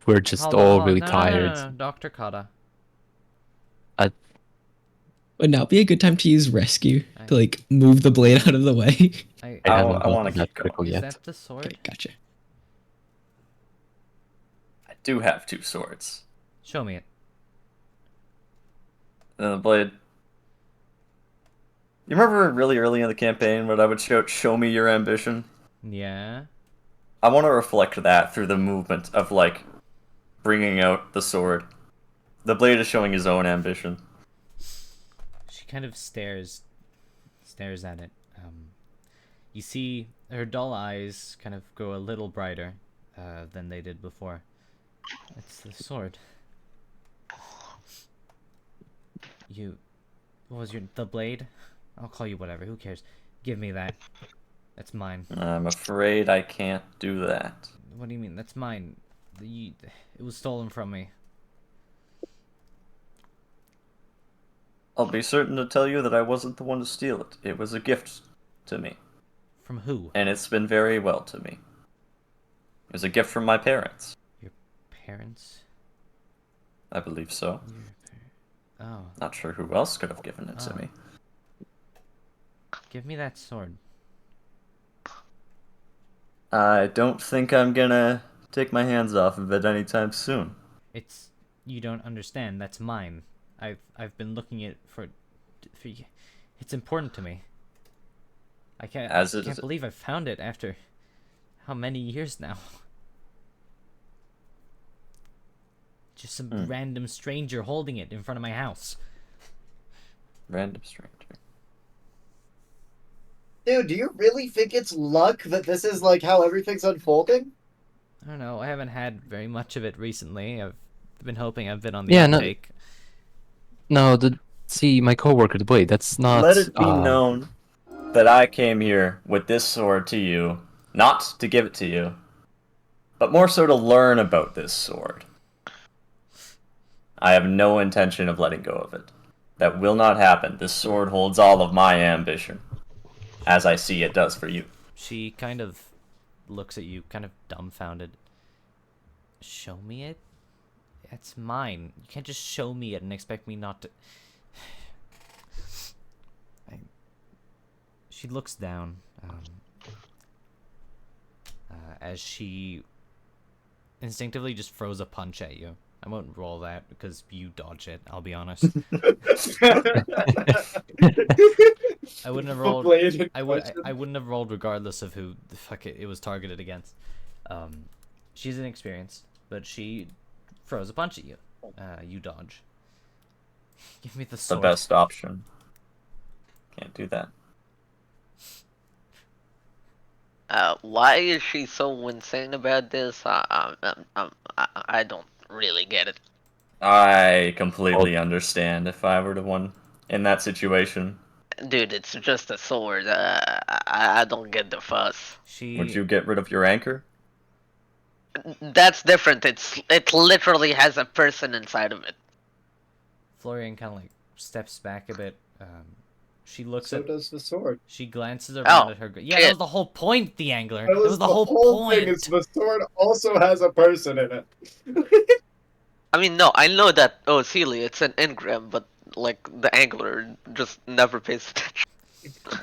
we're just Hold all on, really no, tired. No, Dr. Kata. Would now be a good time to use rescue to like move the blade out of the way. It I hasn't I wanna gotten that keep going. critical is yet. that the sword? Okay, gotcha. I do have two swords. Show me it. And the Blade. You remember really early in the campaign when I would shout, "Show me your ambition"? Yeah. I want to reflect that through the movement of, like, bringing out the sword. The blade is showing his own ambition. She kind of stares at it. You see her dull eyes kind of grow a little brighter than they did before. It's the sword. What was the blade? I'll call you whatever. Who cares? Give me that. That's mine. I'm afraid I can't do that. What do you mean? That's mine. It was stolen from me. I'll be certain to tell you that I wasn't the one to steal it. It was a gift to me, From who? and it's been very well to me. It was a gift from my parents. Your parents? I believe so. Oh. Not sure who else could have given it to me. Give me that sword. I don't think I'm gonna take my hands off of it anytime soon. You don't understand. That's mine. I've been looking at for it's important to me. I can't believe I found it after how many years now. Just some random stranger holding it in front of my house. Random stranger. Dude, do you really think it's luck that this is like how everything's unfolding? I don't know. I haven't had very much of it recently. I've been hoping I've been on the Yeah, uptake. No, see, my coworker, the blade. That's not. Let it be known that I came here with this sword to you, not to give it to you, but more so to learn about this sword. I have no intention of letting go of it. That will not happen. This sword holds all of my ambition, as I see it does for you. She kind of looks at you, kind of dumbfounded. Show me it? It's mine. You can't just show me it and expect me not to... She looks down as she instinctively just throws a punch at you. I won't roll that because you dodge it, I'll be honest. I wouldn't have rolled. I wouldn't have rolled regardless of who the fuck it was targeted against. She's inexperienced, but she throws a punch at you. You dodge. Give me the sword. The best option. Can't do that. Why is she so insane about this? I don't really get it. I completely understand if I were the one in that situation. Dude, it's just a sword. I don't get the fuss. Would you get rid of your anchor? That's different. It literally has a person inside of it. Florian kind of like steps back a bit. She looks So at. does the sword. She glances around at her. Yeah, that was the whole point, the angler. That was the whole point. Thing is the sword also has a person in it. I mean, no, I know that. Oh, Sealy, it's an engram, but like the angler just never pays attention.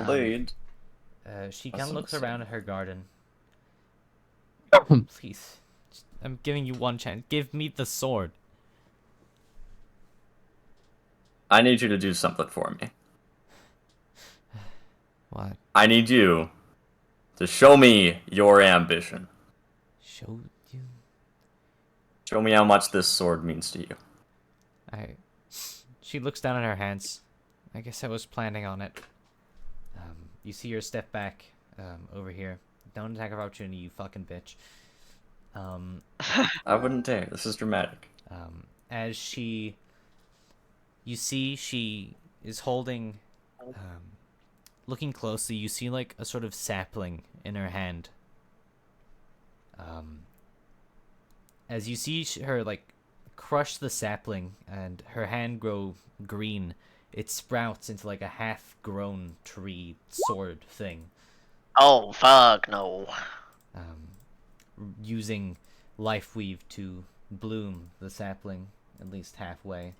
Blade. She kind of looks around at her garden. Please, I'm giving you one chance. Give me the sword. I need you to do something for me. What? I need you to show me your ambition. Show you? Show me how much this sword means to you. She looks down at her hands. I guess I was planning on it. You see her step back over here. Don't attack of opportunity, you fucking bitch. I wouldn't dare. This is dramatic. As she... You see she is holding... looking closely, you see like a sort of sapling in her hand. As you see her like crush the sapling and her hand grow green, it sprouts into like a half-grown tree sword thing. Oh fuck no! Using life weave to bloom the sapling at least halfway.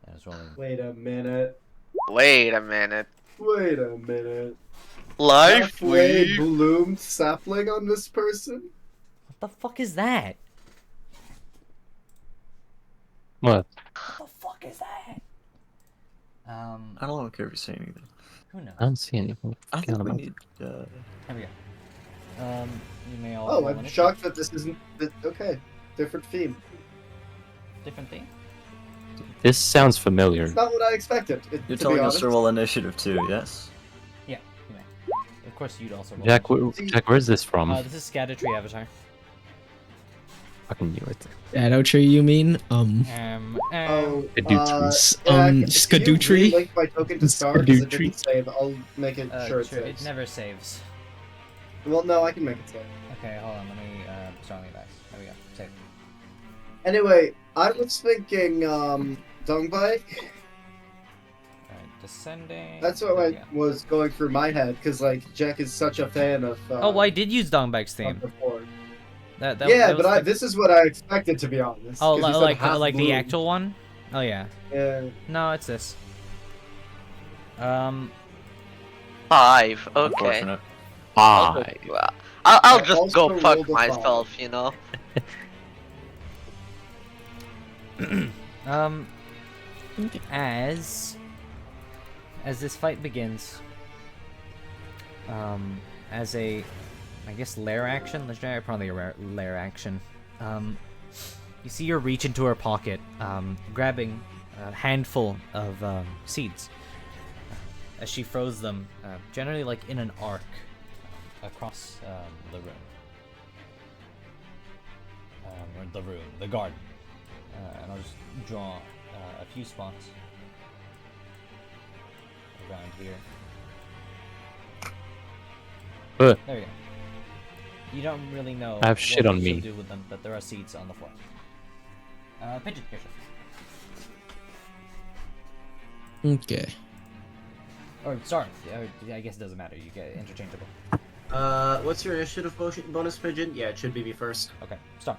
I was rolling. Wait a minute. Wait a minute. Wait a minute. Life Halfway weave. bloomed sapling on this person? What the fuck is that? What? What the fuck is that? I don't care if you say anything. Who knows? I don't see anything. I think we need. Here we go. You may all. Oh, roll I'm initiative. shocked that this isn't. Okay, different theme. Different thing. This sounds familiar. It's not what I expected. You're to be telling us honest. to roll initiative too, yes? Yeah, you may. Of course, you'd also roll. Jack, initiative. Jack, where's this from? This is Scatter-Tree Avatar. Fucking knew it. Shadow tree, you mean? Oh, Skadootree. can you Skadootree? relink my token to Star because it Skadootree. didn't save. I'll make it sure it Sure, it saves. never saves. Well, no, I can make it save. Okay, hold on. Let me start me back. There we go. Save. Anyway, I was thinking, Dongbike. Alright, descending. That's what There I we go. was going through my head, because, like, Jack is such a fan of. Oh, well, I did use Dongbike's of theme. the Ford. That Yeah, that but was the- this is what I expected, to be honest. Oh, 'cause you said like half the bloom. actual one? Oh yeah. Yeah. No, it's this. 5. Okay. Unfortunate. Five. I'll I just go also fuck rolled a 5. myself, you know. As this fight begins, as a, I guess, lair action, legendary, probably a lair action, you see her reach into her pocket, grabbing a handful of seeds, as she throws them, generally like in an arc, across the room. Or the garden. And I'll just draw a few spots around here. There we go. You don't really know I have shit on you me. should do with them, but there are seeds on the floor. Pigeon, your turn. Okay. Or sorry, I guess it doesn't matter. You get interchangeable. What's your initiative bonus, Pigeon? Yeah, it should be me first. Okay, start.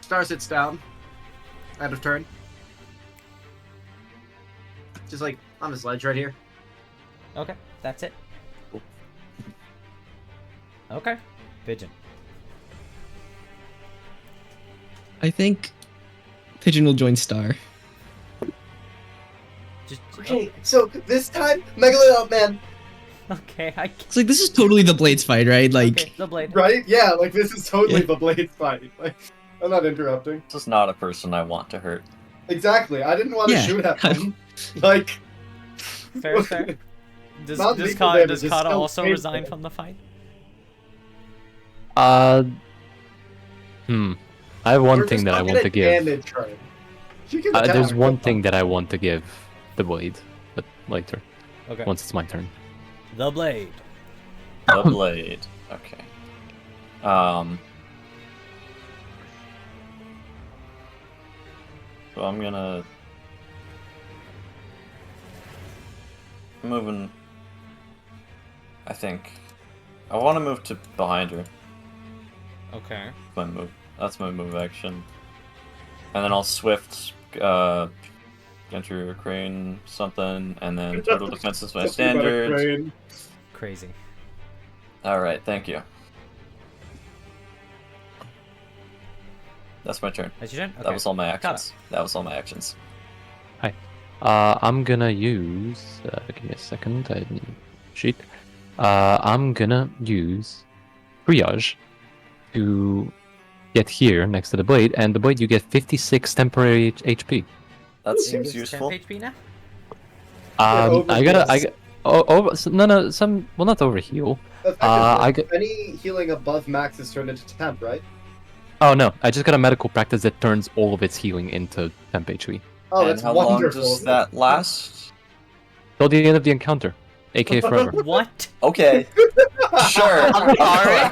Star sits down. End of turn. Just like on this ledge right here. Okay, that's it. Okay, pigeon. I think Pigeon will join Star. Just Okay, so this time, Megalodon Man, okay, It's like, this is totally the Blades fight, right? Like, okay, the blade. right? Yeah, like this is totally Yeah. the Blades fight. Like, I'm not interrupting. This is not a person I want to hurt. Exactly. I didn't want to Yeah. shoot at them. Like, Fair, fair. Does Not does lethal Kata, damage, does it's Kata still also painful. resign from the fight? I have one we're thing just that I not want gonna to give. damage her. She can There's attack. one thing that I want to give the blade, but later, Okay. once it's my turn. The blade. The blade. Okay. So I'm gonna moving. I think I want to move to behind her. Okay. My move. That's my move action. And then I'll swift enter crane something, and then total defense is my standard. Crazy. All right, thank you. That's my turn. That's your turn? Okay. That was all my actions. That was all my actions. I'm gonna use. Give me a second. I need sheet. I'm gonna use triage to get here next to the blade, and the blade you get 56 temporary HP. That Is seems it useful. 10 HP now? I got. Some. Well, not over heal. I got. Any healing above max is turned into temp, right? Oh no! I just got a medical practice that turns all of its healing into temp HP. Oh, And that's how wonderful. long does that last? Till the end of the encounter, aka forever. What? Okay. Sure. I'm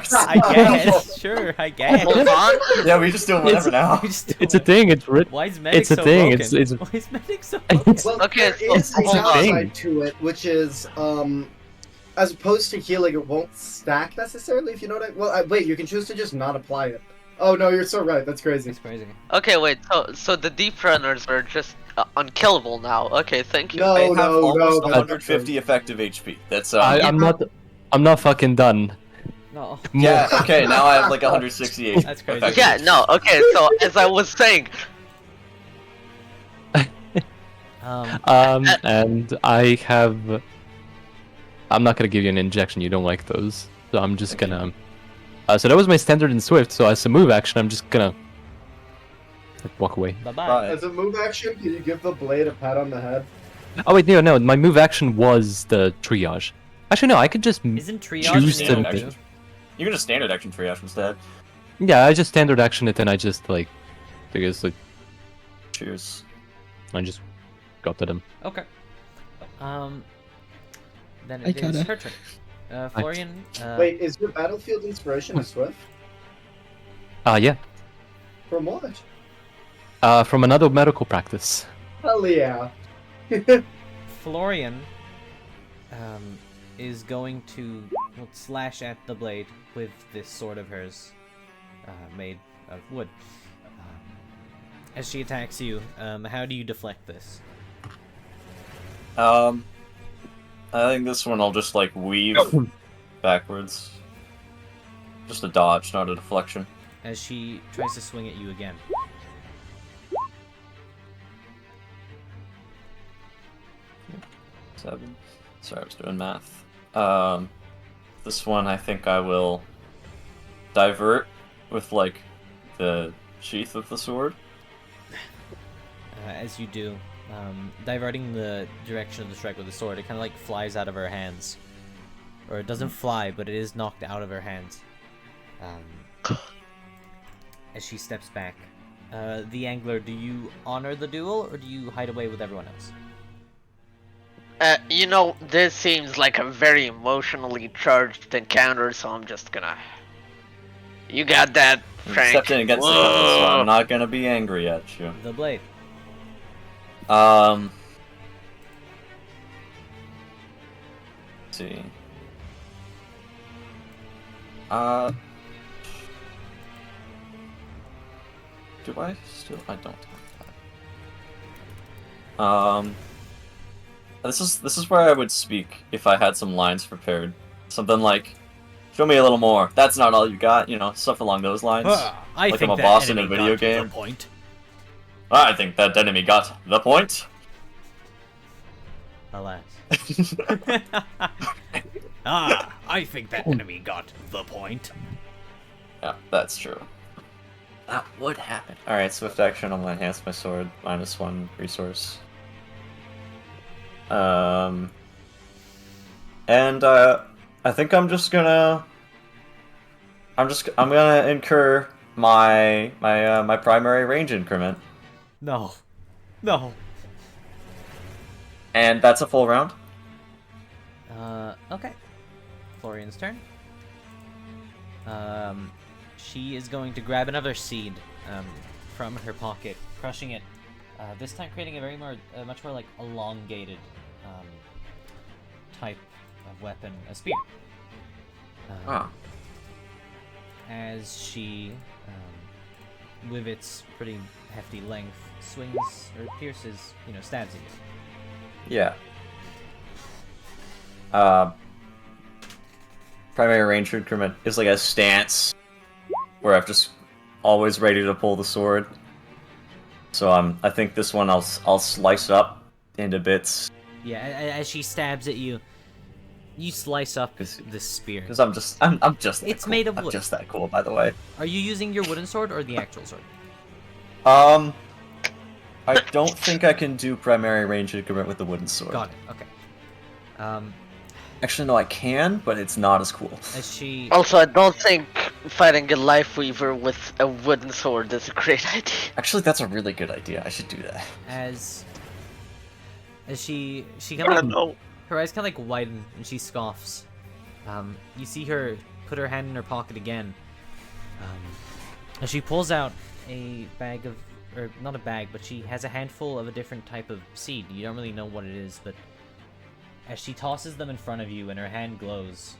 sorry. I guess. Sure, I guess. Hold on. Yeah, we just do it whenever now. We just do It's a it. thing. It's written. Why is medic It's a so thing, broken? it's- Why is medic so broken? Well, Okay, there is so a hold on. downside to it, which is, as opposed to healing, it won't stack necessarily, if you know what I... Well, wait, you can choose to just not apply it. Oh, no, you're so right, that's crazy. It's crazy. Okay, wait. So the Deeprunners are just unkillable now. Okay, thank you. No, They have no, almost no, that's 150 effective HP. That's I'm not fucking done. No. Yeah. Okay. Now I have like 168. That's crazy. effective Yeah, HP. no, okay, so as I was saying, And I have I'm not gonna give you an injection. You don't like those, so I'm just gonna. So that was my standard in Swift. So as a move action, I'm just gonna walk away. Bye-bye. Bye. As a move action, can you give the blade a pat on the head? Oh wait, no. My move action was the triage. Actually, no. I could just. Isn't triage Choose an to- able action. to? You can just standard action triage instead. Yeah, I just standard action it, and I just like, because like Cheers. I just got to them. Okay. Then I it is gotta- her turn. Florian. Wait, is your battlefield inspiration a Swift? Yeah. From what? From another medical practice. Hell yeah. Florian is going to slash at the blade with this sword of hers, made of wood. As she attacks you, how do you deflect this? I think this one I'll just like weave backwards. Just a dodge, not a deflection. As she tries to swing at you again. 7. Sorry, I was doing math. This one I think I will divert with like the sheath of the sword. As you do, diverting the direction of the strike with the sword, it kind of like flies out of her hands. Or it doesn't fly, but it is knocked out of her hands. As she steps back. The angler, do you honor the duel, or do you hide away with everyone else? You know, this seems like a very emotionally charged encounter, so I'm just gonna... You got that, You Frank. stepped in against it, so I'm not gonna be angry at you. The blade. Let's see. Do I still? I don't have that. This is where I would speak if I had some lines prepared. Something like, "Show me a little more. That's not all you got." You know, stuff along those lines. I Like think I'm a that boss in a enemy video got game. The point. I think that enemy got the point. Alas. I think that enemy got the point. Yeah, that's true. That would happen. Alright, swift action, I'm gonna enhance my sword, -1 resource. And I think I'm just gonna I'm gonna incur my my primary range increment. No. No. And that's a full round. Okay. Florian's turn. She is going to grab another seed from her pocket, crushing it. This time creating a much more like elongated type of weapon, a spear. As she, with its pretty hefty length, swings or pierces, stabs at you. Yeah. Primary range increment is like a stance where I'm just always ready to pull the sword. So I think this one I'll slice up into bits. Yeah, as she stabs at you, you slice up this spear. Because I'm just that It's cool. made of I'm wood. just that cool, by the way. Are you using your wooden sword or the actual sword? I don't think I can do primary range increment with the wooden sword. Got it. Okay. Actually, no, I can, but it's not as cool. As she Also, I don't think fighting a Life Weaver with a wooden sword is a great idea. Actually, that's a really good idea. I should do that. as she I kind don't of know. her eyes kind of like widen and she scoffs. You see her put her hand in her pocket again. As she pulls out a bag of, or not a bag, but she has a handful of a different type of seed. You don't really know what it is, but as she tosses them in front of you and her hand glows,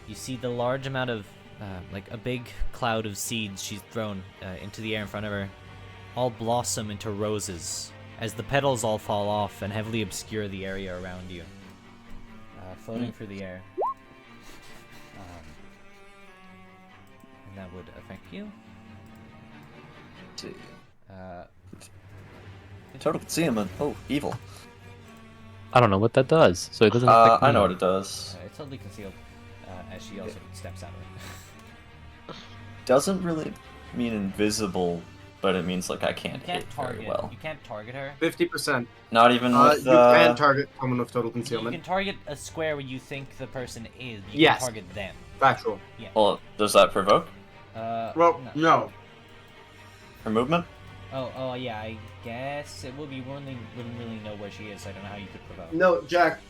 you see the large amount of, like a big cloud of seeds she's thrown into the air in front of her, all blossom into roses as the petals all fall off and heavily obscure the area around you, floating through the air. And that would affect you. Let's see. Uh, Total can see him. Oh, evil. I don't know what that does, so it doesn't affect me. I know what it does. It's totally concealed, as she also steps out of it. Doesn't really mean invisible, but it means like I can't You can't hit target. very well. You can't target her. 50%. Not even with You can target someone with total You concealment. can target a square where you think the person is. But you Yes. can target them. Factual. Well, does that provoke Well, no. no. her movement? Oh yeah. I guess it would be. Wouldn't really know where she is. So I don't know how you could provoke. No, Jack.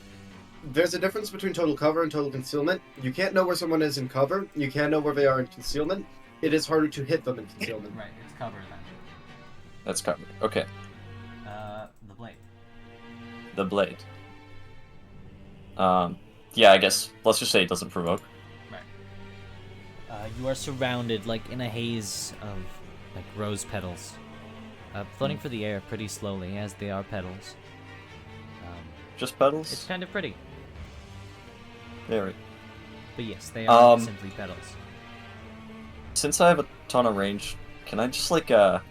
There's a difference between total cover and total concealment. You can't know where someone is in cover. You can know where they are in concealment. It is harder to hit them in concealment. Right. It's cover then. That's covered. Okay. The blade. The blade. Yeah, I guess let's just say it doesn't provoke. You are surrounded like in a haze of like rose petals, floating through the air pretty slowly as they are petals. Just petals? It's kind of pretty, Very. but yes, they are Um, simply petals. Since I have a ton of range, can I just like cut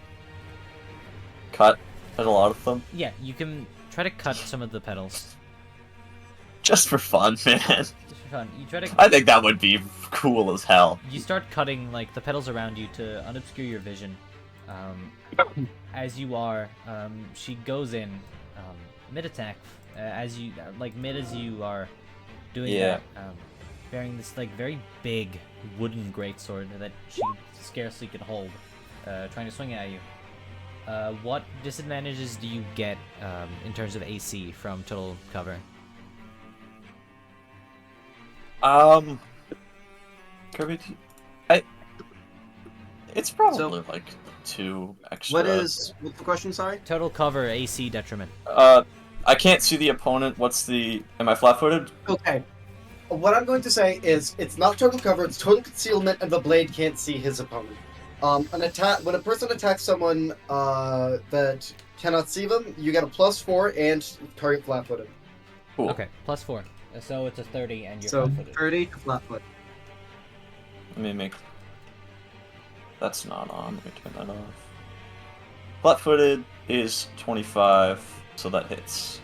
a lot of them? Yeah, you can try to cut some of the petals. Just for fun, man. Just for fun. You try to. I think that would be cool as hell. You start cutting like the petals around you to unobscure your vision. As you are, she goes in mid attack, as you are doing Yeah. that, bearing this like very big wooden greatsword that she scarcely can hold, trying to swing at you. What disadvantages do you get in terms of AC from total cover? Kirby, it's probably like 2 extra. What's the question, sorry? Total cover AC detriment. I can't see the opponent. Am I flat-footed? Okay. What I'm going to say is it's not total cover, it's total concealment, and the blade can't see his opponent. When a person attacks someone that cannot see them, you get a +4 and target flat-footed. Cool. Okay, +4. So it's a 30 and you're So flat-footed. 30 to flat-foot. Let me make... That's not on. Let me turn that off. Flat-footed is 25, so that hits.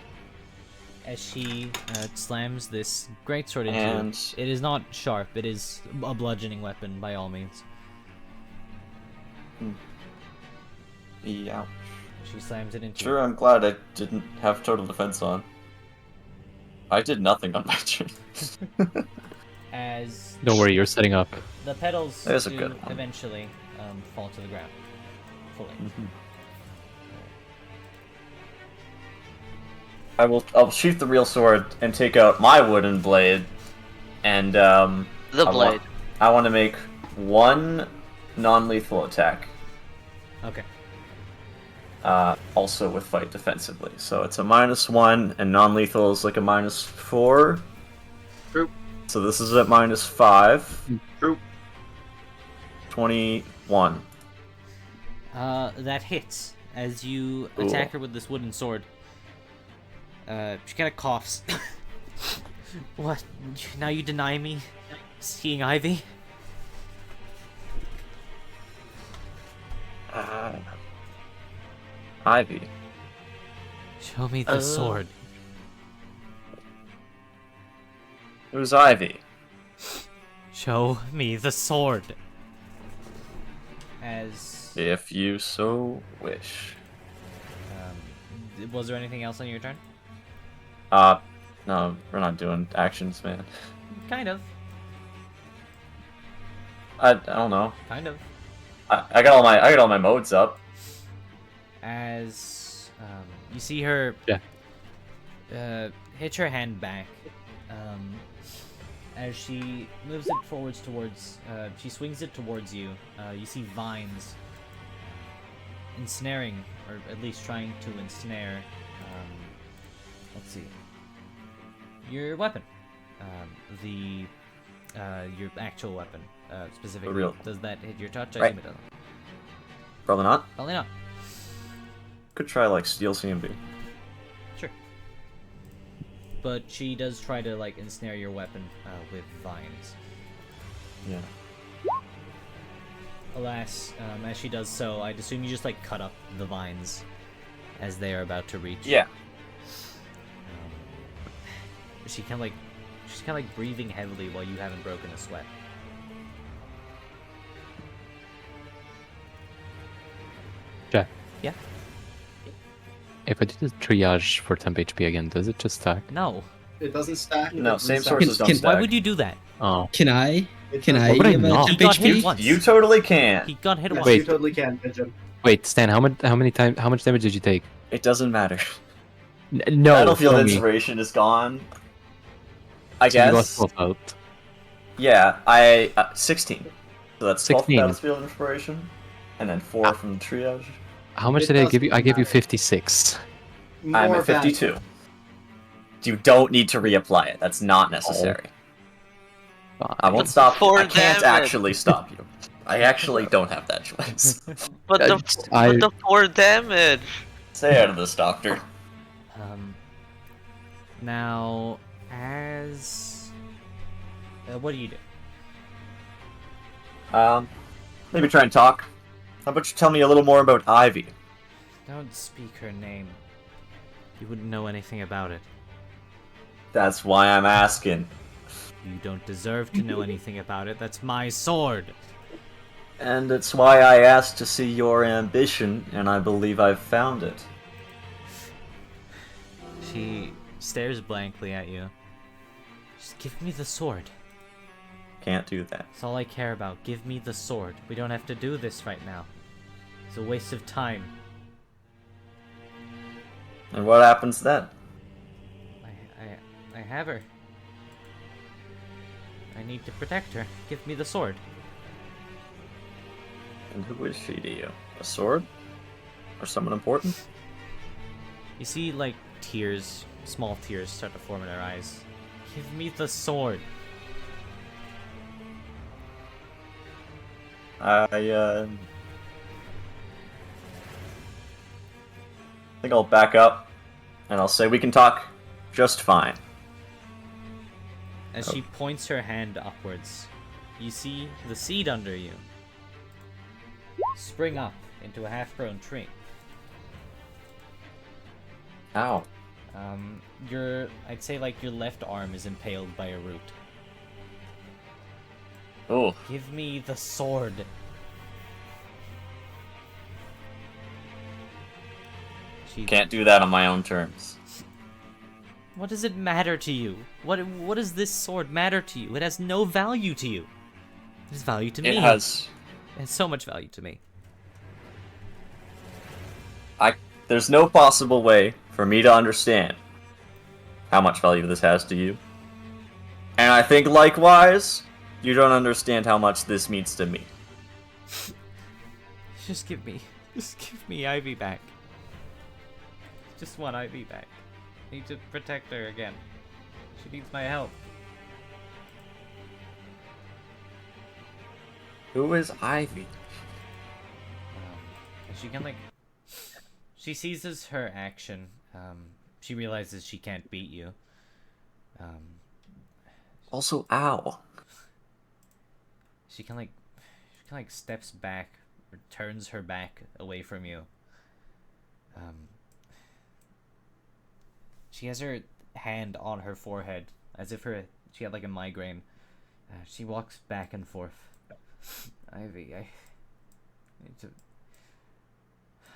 As she slams this greatsword into And... you. It is not sharp, it is a bludgeoning weapon by all means. Yeah. She slams it into Sure, I'm glad I didn't have total defense on. I did nothing on my turn. as Don't worry, you're setting up. the petals There's a do good one. eventually fall to the ground. Fully. I'll shoot the real sword and take out my wooden blade, and The blade. I want to make one non-lethal attack. Okay. Also with fight defensively. So it's a -1, and non-lethal is like a -4. True. So this is at -5. True. 21. That hits as you attack her with this wooden sword. She kind of coughs. What? Now you deny me seeing Ivy? Ivy. Show me the sword. Who's Ivy? Show me the sword. As If you so wish. was there anything else on your turn? No, we're not doing actions, man. Kind of. I don't know. Kind of. I got all my modes up. As you see her hitch her hand back as she moves it forwards towards she swings it towards you. You see vines ensnaring, or at least trying to ensnare let's see, your weapon, your actual weapon, specifically. real- Does that hit your touch? I Right. assume it doesn't. Probably not. Probably not. Could try like steal CMB. Sure. But she does try to like ensnare your weapon with vines. Yeah. Alas, as she does so, I'd assume you just like cut up the vines as they are about to reach. Yeah. she's kind of like breathing heavily while you haven't broken a sweat. Jack. Yeah. If I do the triage for temp HP again, does it just stack? No. It doesn't stack. No, it same resets. sources don't Can- stack. Why would you do that? Oh. Can I? It Can does- I What would I give a not? temp He got hit HP? once. You totally can. He got hit Yes, once. Wait. you totally can, Pigeon. Wait, Stan, how much damage did you take? It doesn't matter. No, Battlefield tell me. inspiration is gone. I So you guess. lost 12 out. Yeah, I 16. So that's 12 16. Battlefield inspiration, and then 4 from the triage. How much It did I give you? I doesn't gave you matter. 56. I'm More at 52. value. You don't need to reapply it. That's not necessary. I won't But stop you. for I can't damage. actually stop you. I actually don't have that choice. But Uh, but the 4 damage. Stay out of this, Doctor. Now, as what do you do? Maybe try and talk. How about you tell me a little more about Ivy? Don't speak her name. You wouldn't know anything about it. That's why I'm asking. You don't deserve to know anything about it. That's my sword. And it's why I asked to see your ambition, and I believe I've found it. She stares blankly at you. Just give me the sword. Can't do that. That's all I care about. Give me the sword. We don't have to do this right now. It's a waste of time. And what happens then? I have her. I need to protect her. Give me the sword. And who is she to you? A sword? Or someone important? You see, like, tears, small tears start to form in her eyes. Give me the sword. I think I'll back up, and I'll say we can talk just fine. As she points her hand upwards, you see the seed under you spring up into a half-grown tree. Ow. I'd say like your left arm is impaled by a root. Oh. Give me the sword. She, Can't do that on my own terms. What does it matter to you? What does this sword matter to you? It has no value to you. It has value to me. It has... It has so much value to me. There's no possible way for me to understand how much value this has to you. And I think likewise, you don't understand how much this means to me. Just give me Ivy back. Just want Ivy back. I need to protect her again. She needs my help. Who is Ivy? And she can like... She seizes her action. She realizes she can't beat you. Also, ow. She can like steps back, or turns her back away from you. She has her hand on her forehead, as if she had like a migraine. She walks back and forth. Ivy, I need to.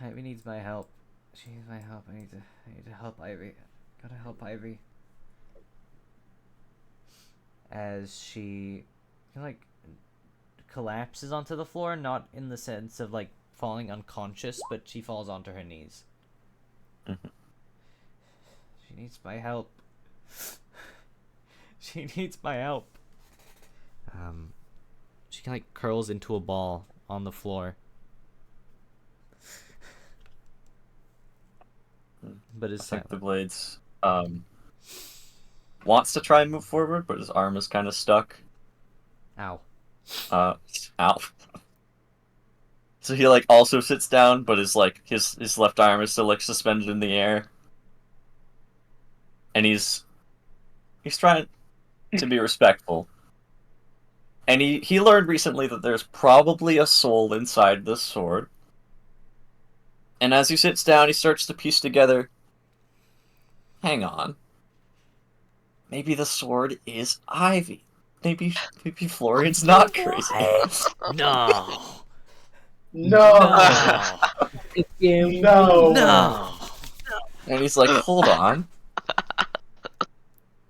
Ivy needs my help. She needs my help. I need to help Ivy. Gotta help Ivy. As she like collapses onto the floor, not in the sense of like falling unconscious, but she falls onto her knees. Mhm. She needs my help. She needs my help. She kind of like curls into a ball on the floor. But is I think silent. the Blades wants to try and move forward, but his arm is kind of stuck. Ow. Ow. So he like also sits down, but his left arm is still like suspended in the air. And he's trying to be respectful. And he learned recently that there's probably a soul inside this sword. And as he sits down, he starts to piece together, hang on. maybe the sword is Ivy. Maybe Florian's not crazy. No. No. No. No. And he's like, hold on.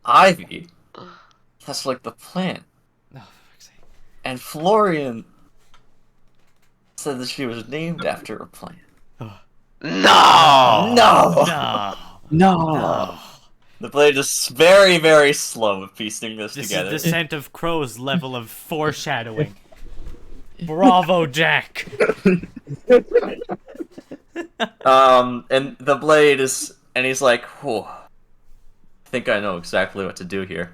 Ivy? That's like the plant. No, for fuck's sake. And Florian said that she was named after a plant. No! No! No. No. The blade is very, very slow at piecing this This together. is the Scent of Crow's level of foreshadowing. Bravo, Jack. And the blade is, and he's like, whew, I think I know exactly what to do here.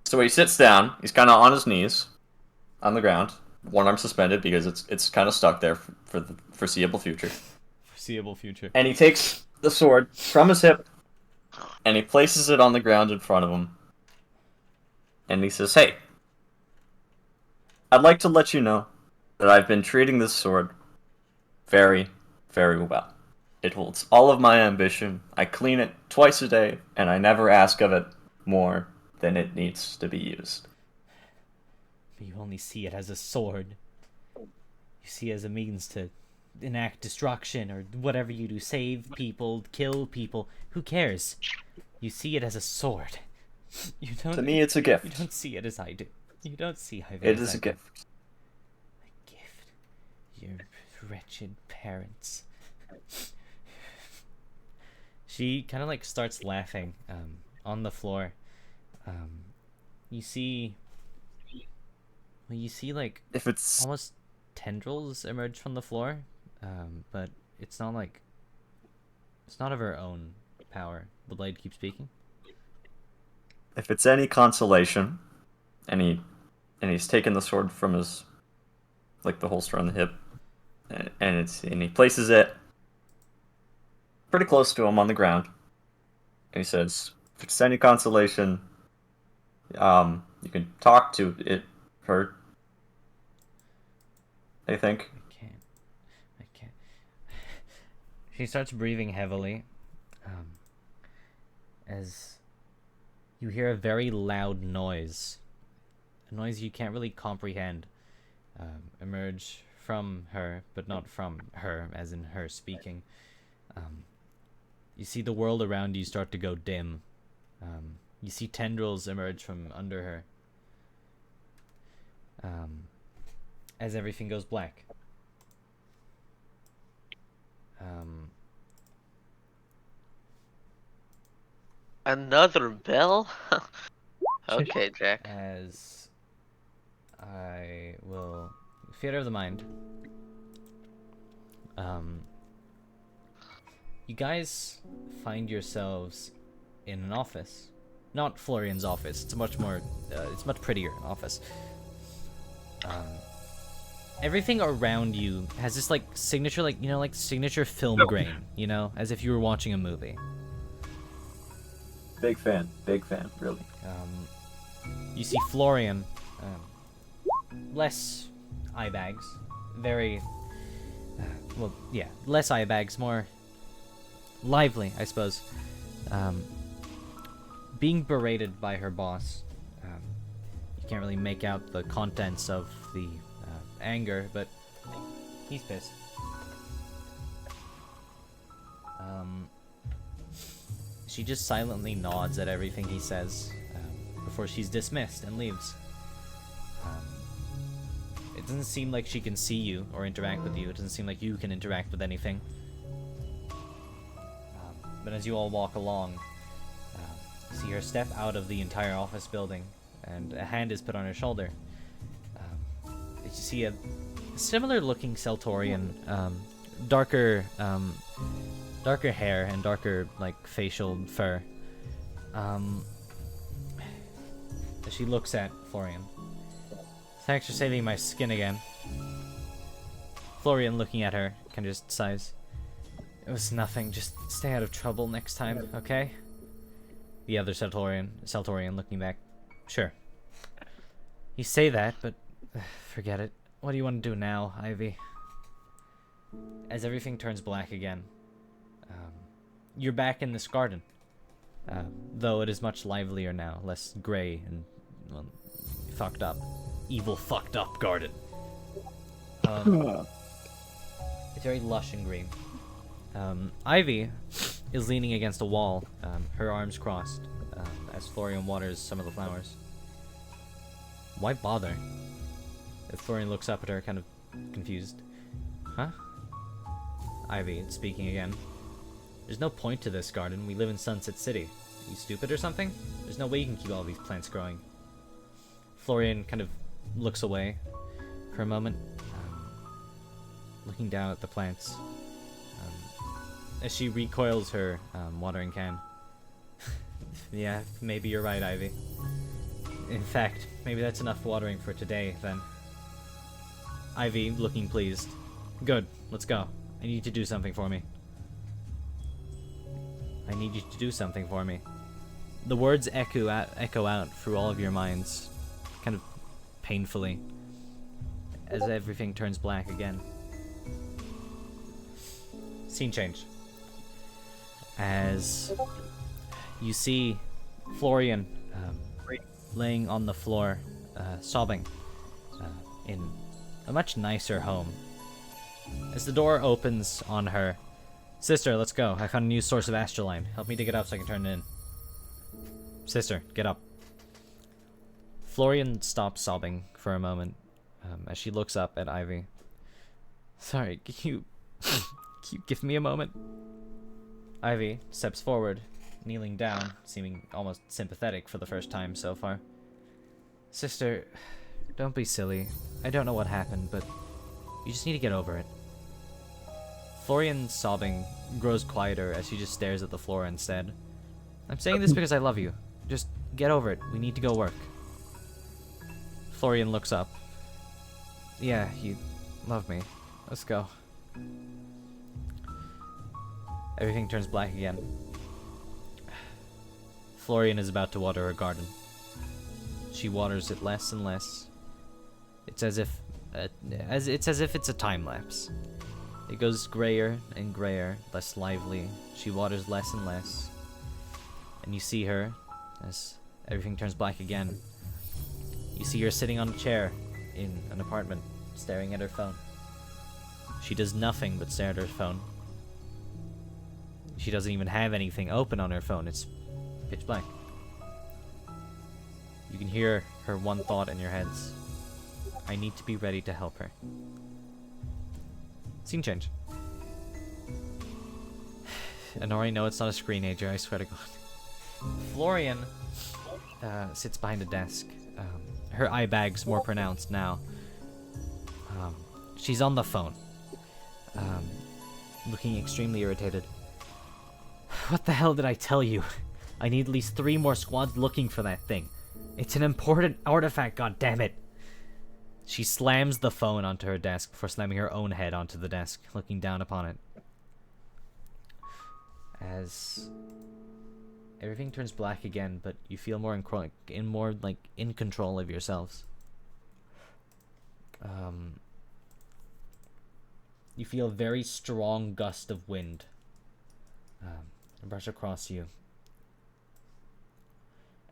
So he sits down, he's kind of on his knees, on the ground, one arm suspended because it's kind of stuck there for the foreseeable future. Foreseeable future. And he takes the sword from his hip, and he places it on the ground in front of him. And he says, hey, I'd like to let you know that I've been treating this sword very, very well. It holds all of my ambition. I clean it twice a day, and I never ask of it more than it needs to be used. But you only see it as a sword. You see it as a means to enact destruction or whatever you do. Save people, kill people. Who cares? You see it as a sword. You don't. To me, it's a gift. You don't see it as I do. You don't see how It is a gift. A gift. Your wretched parents. She kind of like starts laughing on the floor. You see like If it's almost tendrils emerge from the floor, but it's not of her own power. The blade keeps speaking. if it's any consolation, and he's taken the sword from his, like, the holster on the hip, and he places it pretty close to him on the ground, and he says, if it's any consolation, you can talk to her, I think. I can't. She starts breathing heavily, as you hear a very loud noise, a noise you can't really comprehend, emerge from her, but not from her, as in her speaking. You see the world around you start to go dim. You see tendrils emerge from under her, as everything goes black. Another bell? Okay, Jack. As I will theater of the mind. You guys find yourselves in an office. Not Florian's office. It's much more it's much prettier office. Everything around you has this like signature, like, you know, like signature film grain, you know, as if you were watching a movie. Big fan, really. You see Florian, less eye bags, very, well, yeah, less eye bags, more lively, I suppose. Being berated by her boss. You can't really make out the contents of the anger, but he's pissed. She just silently nods at everything he says before she's dismissed and leaves. It doesn't seem like she can see you or interact with you. It doesn't seem like you can interact with anything. But as you all walk along, you see her step out of the entire office building, and a hand is put on her shoulder. You see a similar-looking Seltorian, darker hair and darker, like, facial fur. As she looks at Florian. Thanks for saving my skin again. Florian, looking at her, kind of just sighs. It was nothing. Just stay out of trouble next time, okay? The other Seltorian looking back. Sure. You say that, but forget it. What do you want to do now, Ivy? As everything turns black again, you're back in this garden. though it is much livelier now, less gray and, well, fucked up. Evil fucked up garden. It's very lush and green. Ivy is leaning against a wall, her arms crossed, as Florian waters some of the flowers. Why bother? If Florian looks up at her, kind of confused. Huh? Ivy, speaking again. There's no point to this garden. We live in Sunset City. Are you stupid or something? There's no way you can keep all these plants growing. Florian kind of looks away for a moment, looking down at the plants. As she recoils her watering can. Yeah, maybe you're right, Ivy. In fact, maybe that's enough watering for today, then. Ivy, looking pleased. Good, let's go. I need you to do something for me. I need you to do something for me. The words echo out through all of your minds, kind of painfully, as everything turns black again. Scene change. As you see Florian laying on the floor, sobbing, in a much nicer home. As the door opens on her, Sister, let's go. I found a new source of astroline. Help me dig it up so I can turn it in. Sister, get up. Florian stops sobbing for a moment, as she looks up at Ivy. Sorry, can you give me a moment? Ivy steps forward, kneeling down, seeming almost sympathetic for the first time so far. Sister, don't be silly. I don't know what happened, but you just need to get over it. Florian's sobbing grows quieter as she just stares at the floor instead. I'm saying this because I love you. Just get over it. We need to go work. Florian looks up. Yeah, you love me. Let's go. Everything turns black again. Florian is about to water her garden. She waters it less and less. It's as if it's a time lapse. It goes grayer and grayer, less lively. She waters less and less. And you see her, as everything turns black again. You see her sitting on a chair in an apartment, staring at her phone. She does nothing but stare at her phone. She doesn't even have anything open on her phone. It's pitch black. You can hear her one thought in your heads. I need to be ready to help her. Scene change. Honori, no, it's not a screenager, I swear to God. Florian sits behind a desk. Her eye bag's more pronounced now. She's on the phone. Looking extremely irritated. What the hell did I tell you? I need at least 3 more squads looking for that thing. It's an important artifact, goddammit. She slams the phone onto her desk before slamming her own head onto the desk, looking down upon it. As everything turns black again, but you feel more in control of yourselves. You feel a very strong gust of wind brush across you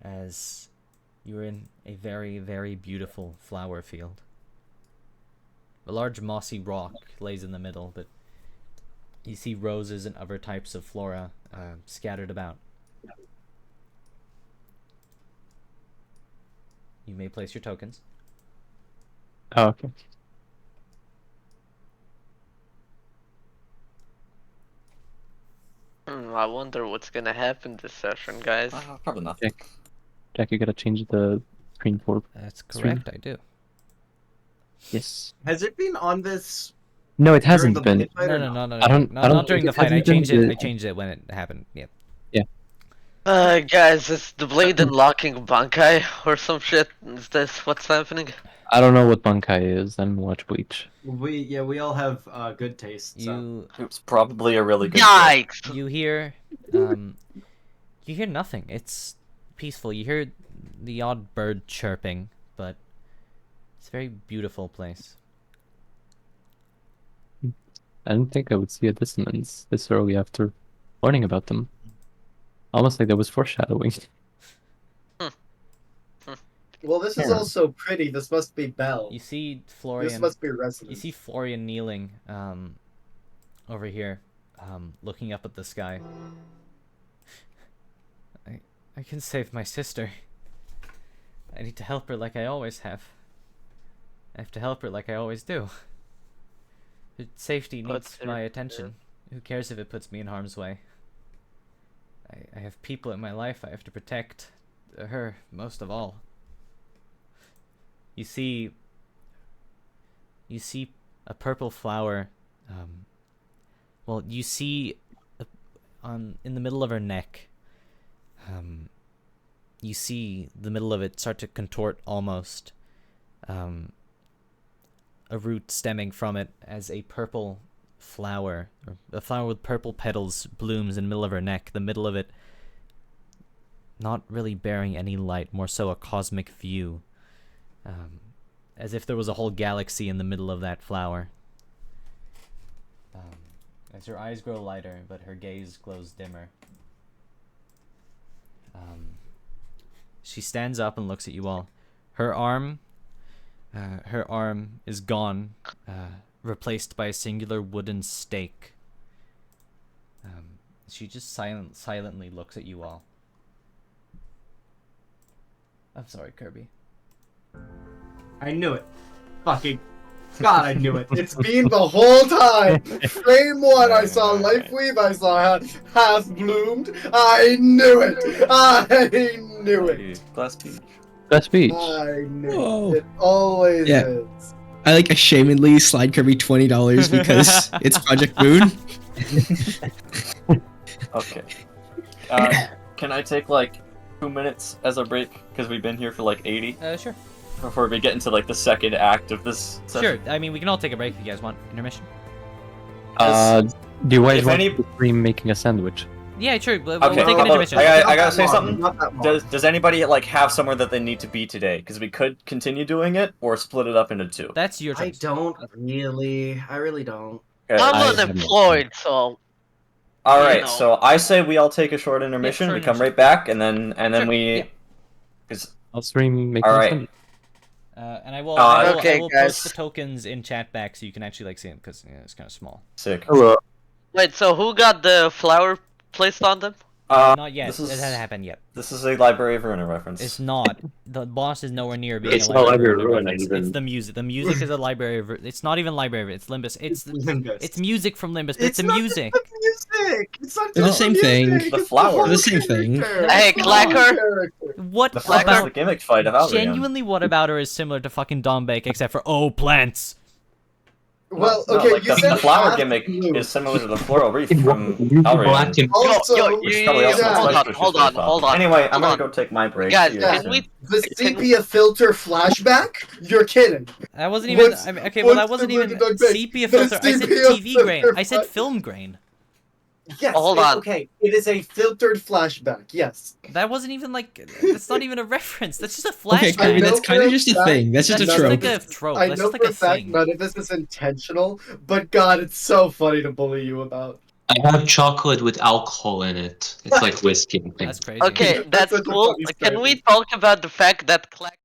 as you're in a very, very beautiful flower field. A large mossy rock lays in the middle, but you see roses and other types of flora scattered about. You may place your tokens. Oh, okay. I wonder what's gonna happen this session, guys. Probably nothing. Jack, you gotta change the screen for. That's correct, I do. Yes. Has it been on this? No, it during hasn't the been. blade fight or No, not? not during the fight. I hasn't been changed it. the- I changed it when it happened. Yeah. Guys, is the blade unlocking Bankai or some shit? Is this what's happening? I don't know what Bankai is. I don't watch Bleach. We all have good taste. So. You It's probably a really good. Yikes! you hear nothing. It's peaceful. You hear the odd bird chirping, but it's a very beautiful place. I didn't think I would see a dissonance this early after learning about them. Almost like that was foreshadowing. Well, this is Yeah. also pretty. This must be Belle. You see This Florian. must be You resident. see Florian kneeling over here, looking up at the sky. I can save my sister. I need to help her like I always have. I have to help her like I always do. Her safety needs What's her- my attention. Who cares if it puts me in harm's way? I have people in my life I have to protect. Her, most of all. You see a purple flower. Well, you see in the middle of her neck. You see the middle of it start to contort almost. A root stemming from it as a purple flower, or a flower with purple petals, blooms in the middle of her neck. The middle of it not really bearing any light, more so a cosmic view. As if there was a whole galaxy in the middle of that flower. As her eyes grow lighter, but her gaze glows dimmer. She stands up and looks at you all. Her arm is gone, replaced by a singular wooden stake. She just silently looks at you all. I'm sorry, Kirby. I knew it. Fucking God, I knew it. It's been the whole time. Frame 1, I saw Life Weave. I saw Half Bloomed. I knew it. I knew it. Glass Beach. Best speech. I knew Whoa. it. It always Yeah. is. I like ashamedly slide Kirby $20 because it's Project Moon. Okay. Can I take like 2 minutes as a break because we've been here for like 80 Sure. before we get into like the second act of this session? Sure. I mean, we can all take a break if you guys want. Intermission. Do you guys if want any- to stream making a sandwich? Yeah, sure. We'll Okay, take an hold on. intermission. I Not gotta that say long, something. not that long. Does anybody like have somewhere that they need to be today? Because we could continue doing it or split it up into two. That's your I choice. don't really. I really don't. Okay. I I'm have no unemployed, so All you right, know. so I say we all take a short intermission. short We come intermission. right back, and then Sure, we. yeah. 'Cause- I'll stream making All a right. sandwich. And I will, Okay, I will guys. post the tokens in chat back so you can actually like see them because it's kind of small. Sick. Hello. Wait, so who got the flower placed on them? Not yet. This is It hasn't happened yet. this is a Library of Ruiner reference. It's not. The boss is nowhere near being It's a not library Library of Ruin, reference. even. It's the music. The music is a library. It's not even library. It's Limbus. Limbus. It's music from Limbus. But it's the not music. just the music. It's not They're the just same music. thing. It's The flower. whole They're the same thing. character. Hey, It's the whole Clacker. character. What the flower is about the gimmick fight of Albion. genuinely? What about her is similar to fucking Dombek except for plants. Well, No, okay, like you the said flower half gimmick blue. is similar to the floral wreath from Black Albion. and Also, Which probably also yeah. has light Hold switches on, based off. hold on. Anyway, I'm hold gonna on. go take my break. Guys, See you yeah. soon. The sepia filter flashback? You're kidding. That wasn't even. What's- I mean, okay, well, that what's wasn't the even look like? sepia The filter. I said sepia TV grain. filter I said flash- film grain. Yes. Hold on. Okay, it is a filtered flashback. Yes. That wasn't even like. That's not even a reference. That's just a flashback. Okay, Kirby, know that's kind of for a just a fact thing. That's just a That's trope. like a trope. I That's know just like for a a fact thing. none of this is intentional, but God, it's so funny to bully you about. I have chocolate with alcohol in it. It's like whiskey. I think. That's crazy. Okay, That's that's such a cool. funny Can we statement. talk about the fact that Clack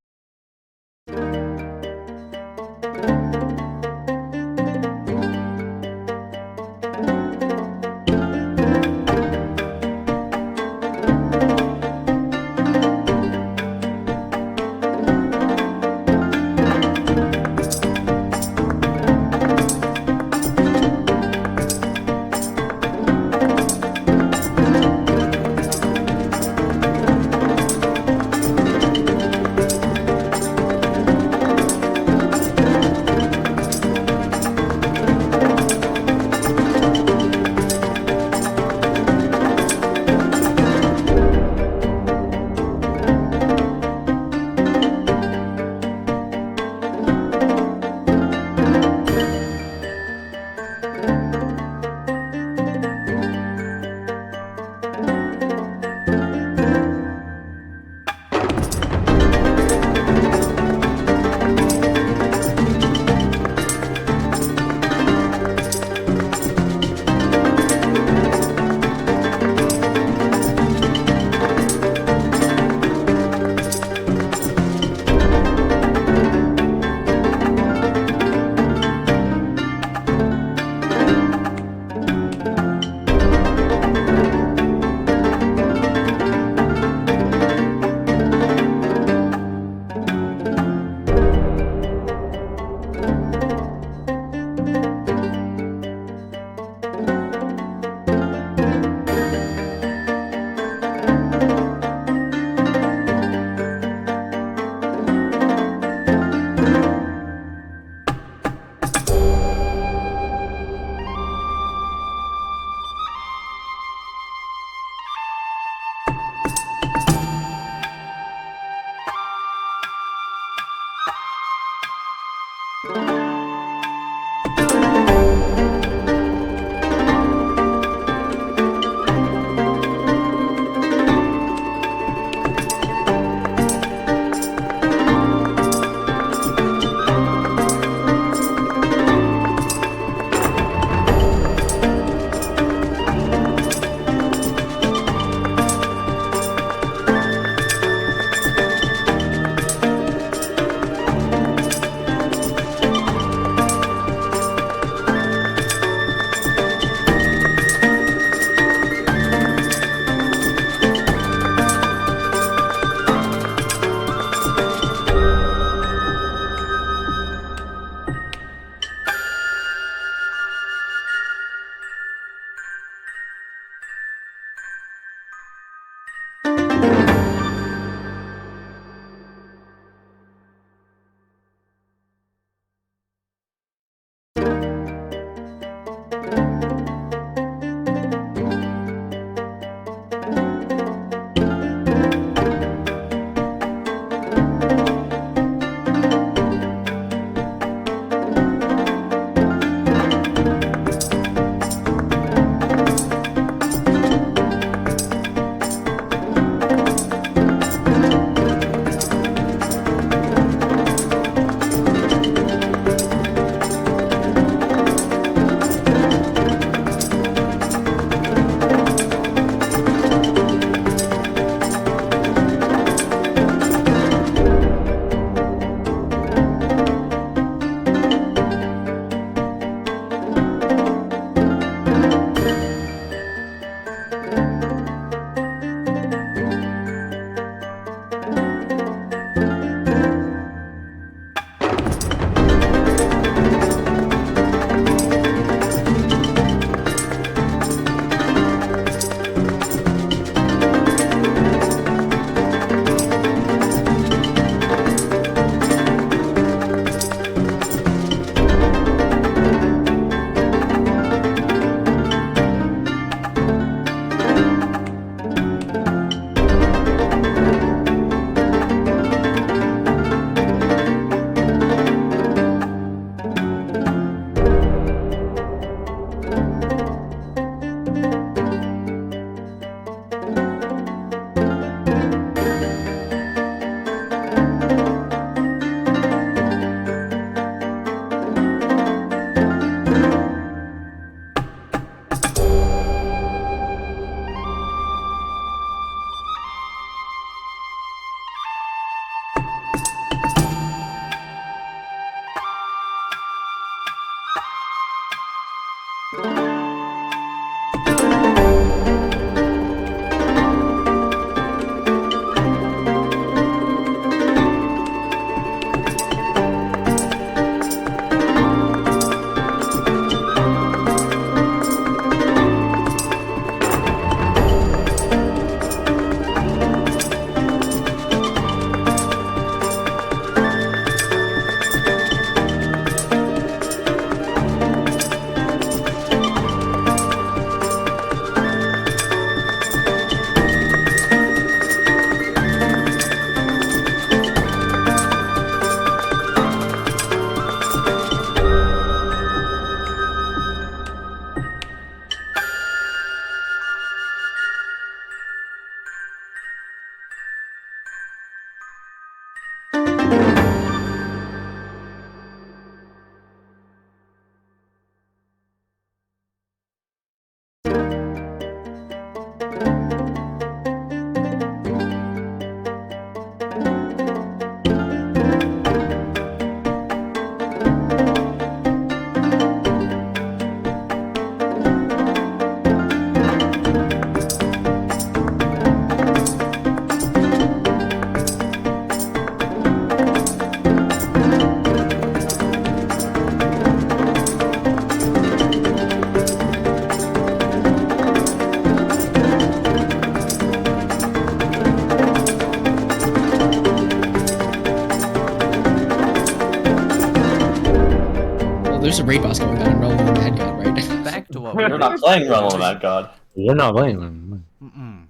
There's a raid boss going on in Realm of the Mad God, right? Back to what You're not playing Realm of the Mad God. We're not playing. Mm-mm.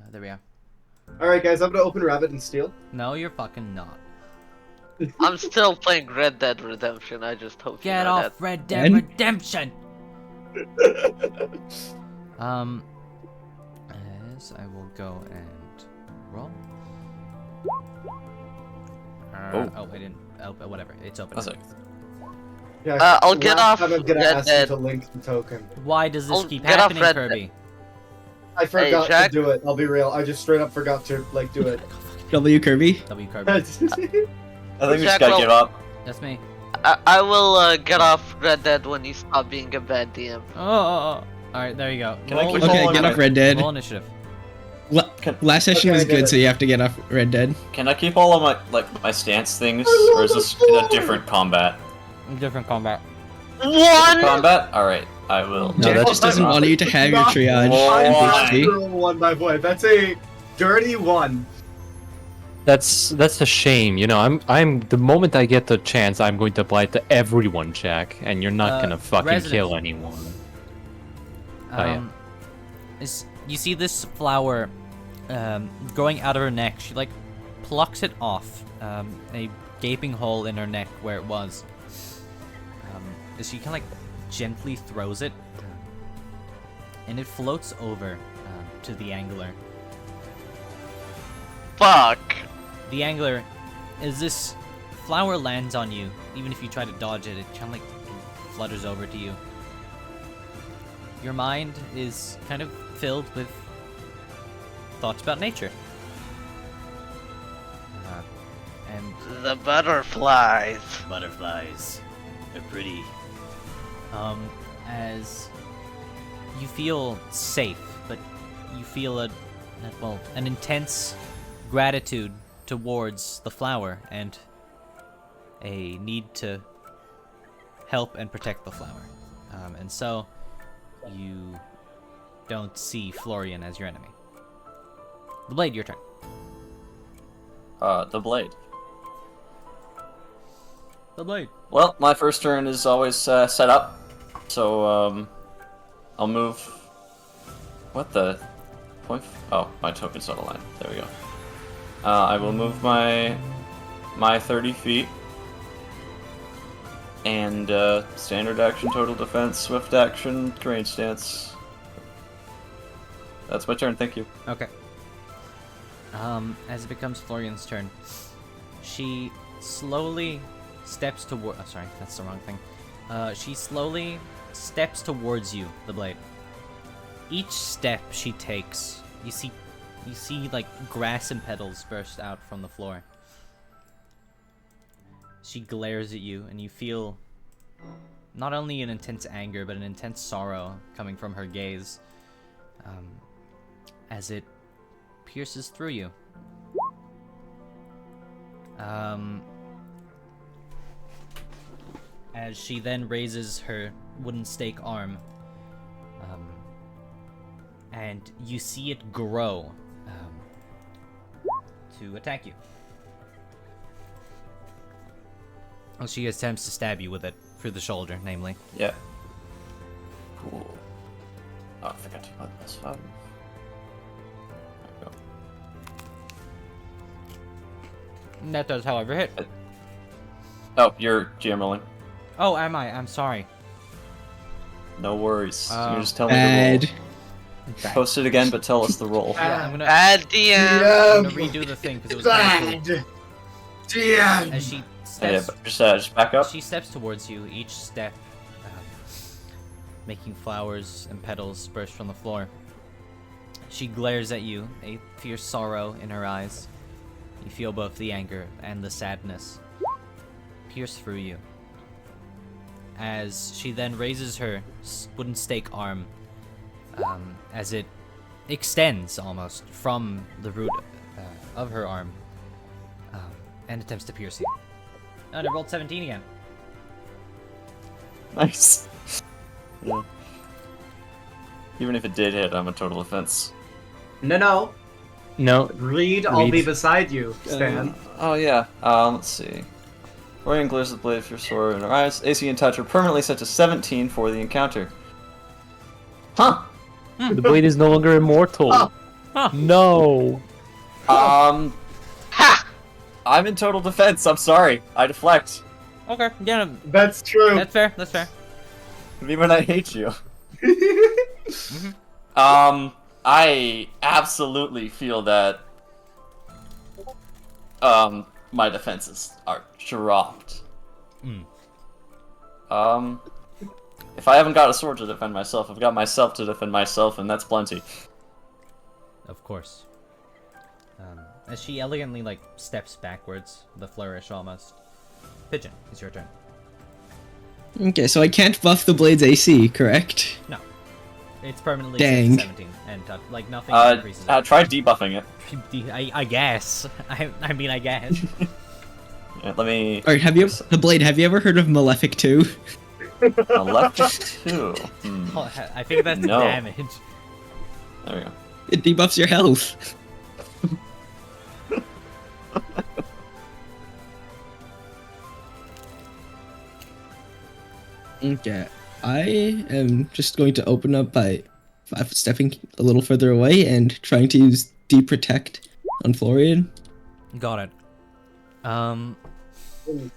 There we are. Alright, guys, I'm gonna open Rabbit and Steal. No, you're fucking not. I'm still playing Red Dead Redemption. I just hope you Get know off Red Dead And- Redemption! As I will go and roll. Oh, I didn't. Oh, whatever. It's open. That's it. Yeah, I'll get last off time I'm gonna Red ask Dead. you to link the token. Why does this I'll keep get off happening, Red Kirby? I forgot Jack? to do it. I'll be real. I just straight up forgot to like do it. W Kirby. W Kirby. I think we just Jack, gotta well- give up. That's me. I will get off Red Dead when you stop being a bad DM. Oh. Alright, there you go. Can I Roll keep initiative. Okay, rolling get my- off Red Dead. Roll initiative. Last session Okay, was I get good, it. so you have to get off Red Dead. Can I keep all of my stance things, or is this in a different combat? Different combat. One. Combat? Alright, I will. No, Jack that's just doesn't not- want you to have your triage. Whoa. I'm Why? not sure one, my boy. That's a dirty one. That's a shame. You know, I'm the moment I get the chance, I'm going to apply it to everyone, Jack, and you're not gonna fucking Resident. kill anyone. yeah. You see this flower growing out of her neck. She like plucks it off a gaping hole in her neck where it was. As she kind of like gently throws it, and it floats over to the angler. Fuck. The angler, as this flower lands on you, even if you try to dodge it, it kind of like flutters over to you. Your mind is kind of filled with thoughts about nature. And The butterflies. butterflies are pretty. As you feel safe, but you feel an intense gratitude towards the flower and a need to help and protect the flower. And so you don't see Florian as your enemy. The Blade, your turn. The blade. The Blade. Well, my first turn is always set up, so I'll move. What the? Oh, my token's not aligned. There we go. I will move my 30 feet, and standard action, total defense, swift action, range stance. That's my turn. Thank you. Okay. As it becomes Florian's turn, she slowly steps toward. Oh, sorry, that's the wrong thing. She slowly steps towards you, the blade. Each step she takes, you see like grass and petals burst out from the floor. She glares at you, and you feel not only an intense anger, but an intense sorrow coming from her gaze, as it pierces through you. As she then raises her wooden stake arm, and you see it grow to attack you. Well, she attempts to stab you with it through the shoulder, namely. Yeah. Cool. Oh, I forgot to put this up. There we go. That does, however, hit. Oh, you're GM rolling. Oh, am I? I'm sorry. No worries. You can just tell me Bad. the roll. Post it again, but tell us the roll. Yeah, I'm gonna Bad DM. I'm gonna redo the thing because it was kind of Bad. cool. DM. As she Yeah, steps, but just back up. she steps towards you. Each step, making flowers and petals burst from the floor. She glares at you, a fierce sorrow in her eyes. You feel both the anger and the sadness pierce through you. As she then raises her wooden stake arm, as it extends almost from the root of her arm, and attempts to pierce you. Oh, and it rolled 17 again. Nice. Yeah. Even if it did hit, I'm a total offense. No. No, Read, I'll Read. be beside you, Stan. Oh yeah. Let's see. Florian glares at the blade of your sword in her eyes. AC and touch are permanently set to 17 for the encounter. Huh. the blade is no longer immortal. Oh. Huh. No. Ha! I'm in total defense. I'm sorry. I deflect. Okay, yeah, no, That's true. that's fair. That's fair. Even I hate you. I absolutely feel that my defenses are dropped. If I haven't got a sword to defend myself, I've got myself to defend myself, and that's plenty. Of course. As she elegantly, like, steps backwards, the flourish almost. Pigeon, it's your turn. Okay, so I can't buff the blade's AC, correct? No. It's permanently Dang. 17, and, like, nothing increases it. Try debuffing it. I guess. I mean, I guess. Yeah, let me... Alright, have you the blade, have you ever heard of Malefic 2? Left 2. Oh, I think that's No. damage. There we go. It debuffs your health. Okay, I am just going to open up by stepping a little further away and trying to use Deep Protect on Florian. Got it.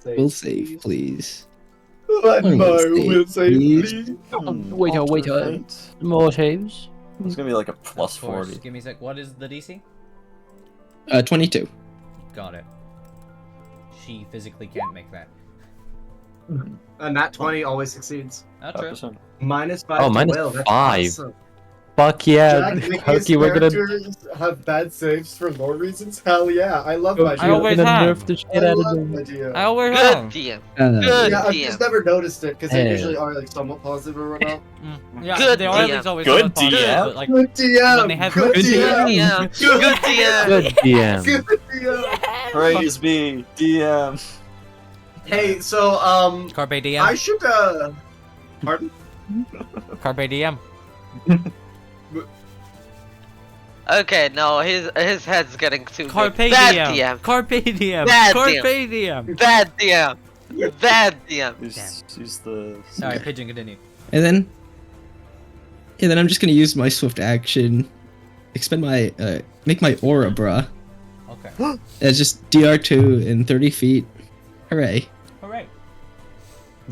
We'll save, please. One more will save, please. please. Wait, more saves. It's gonna be like a plus Of course. 40. Give me a sec. What is the DC? 22. Got it. She physically can't make that. A nat 20 always succeeds. Not true. -5 Oh, to minus will. That's 5. awesome. Fuck yeah, Jack, making Hokey, we're gonna. characters have bad saves for lore reasons? Hell yeah, I love my Hokey, I GM. always we're gonna have. nerf the shit I out of love them. my GM. I always Good have. DM. Uh, Good Yeah, I've DM. just never noticed it because they Hey. usually are like somewhat positive or whatnot. Yeah, Good they are DM. things always Good somewhat positive, DM. but, like, Good DM. when they have good good DM. DM. Good DM. Good DM. Good DM. Praise be, DM. Hey, so Carpe diem. I should pardon? Carpe diem. Okay, no, his head's getting too Carpe big. Bad diem. DM. Carpe diem. Bad Carpe diem. Bad DM. Bad DM. Use the... Sorry, Pigeon, continue. and then I'm just gonna use my swift action, expend my make my aura, bruh. Okay. It's just DR2 in 30 feet. Hooray! Alright.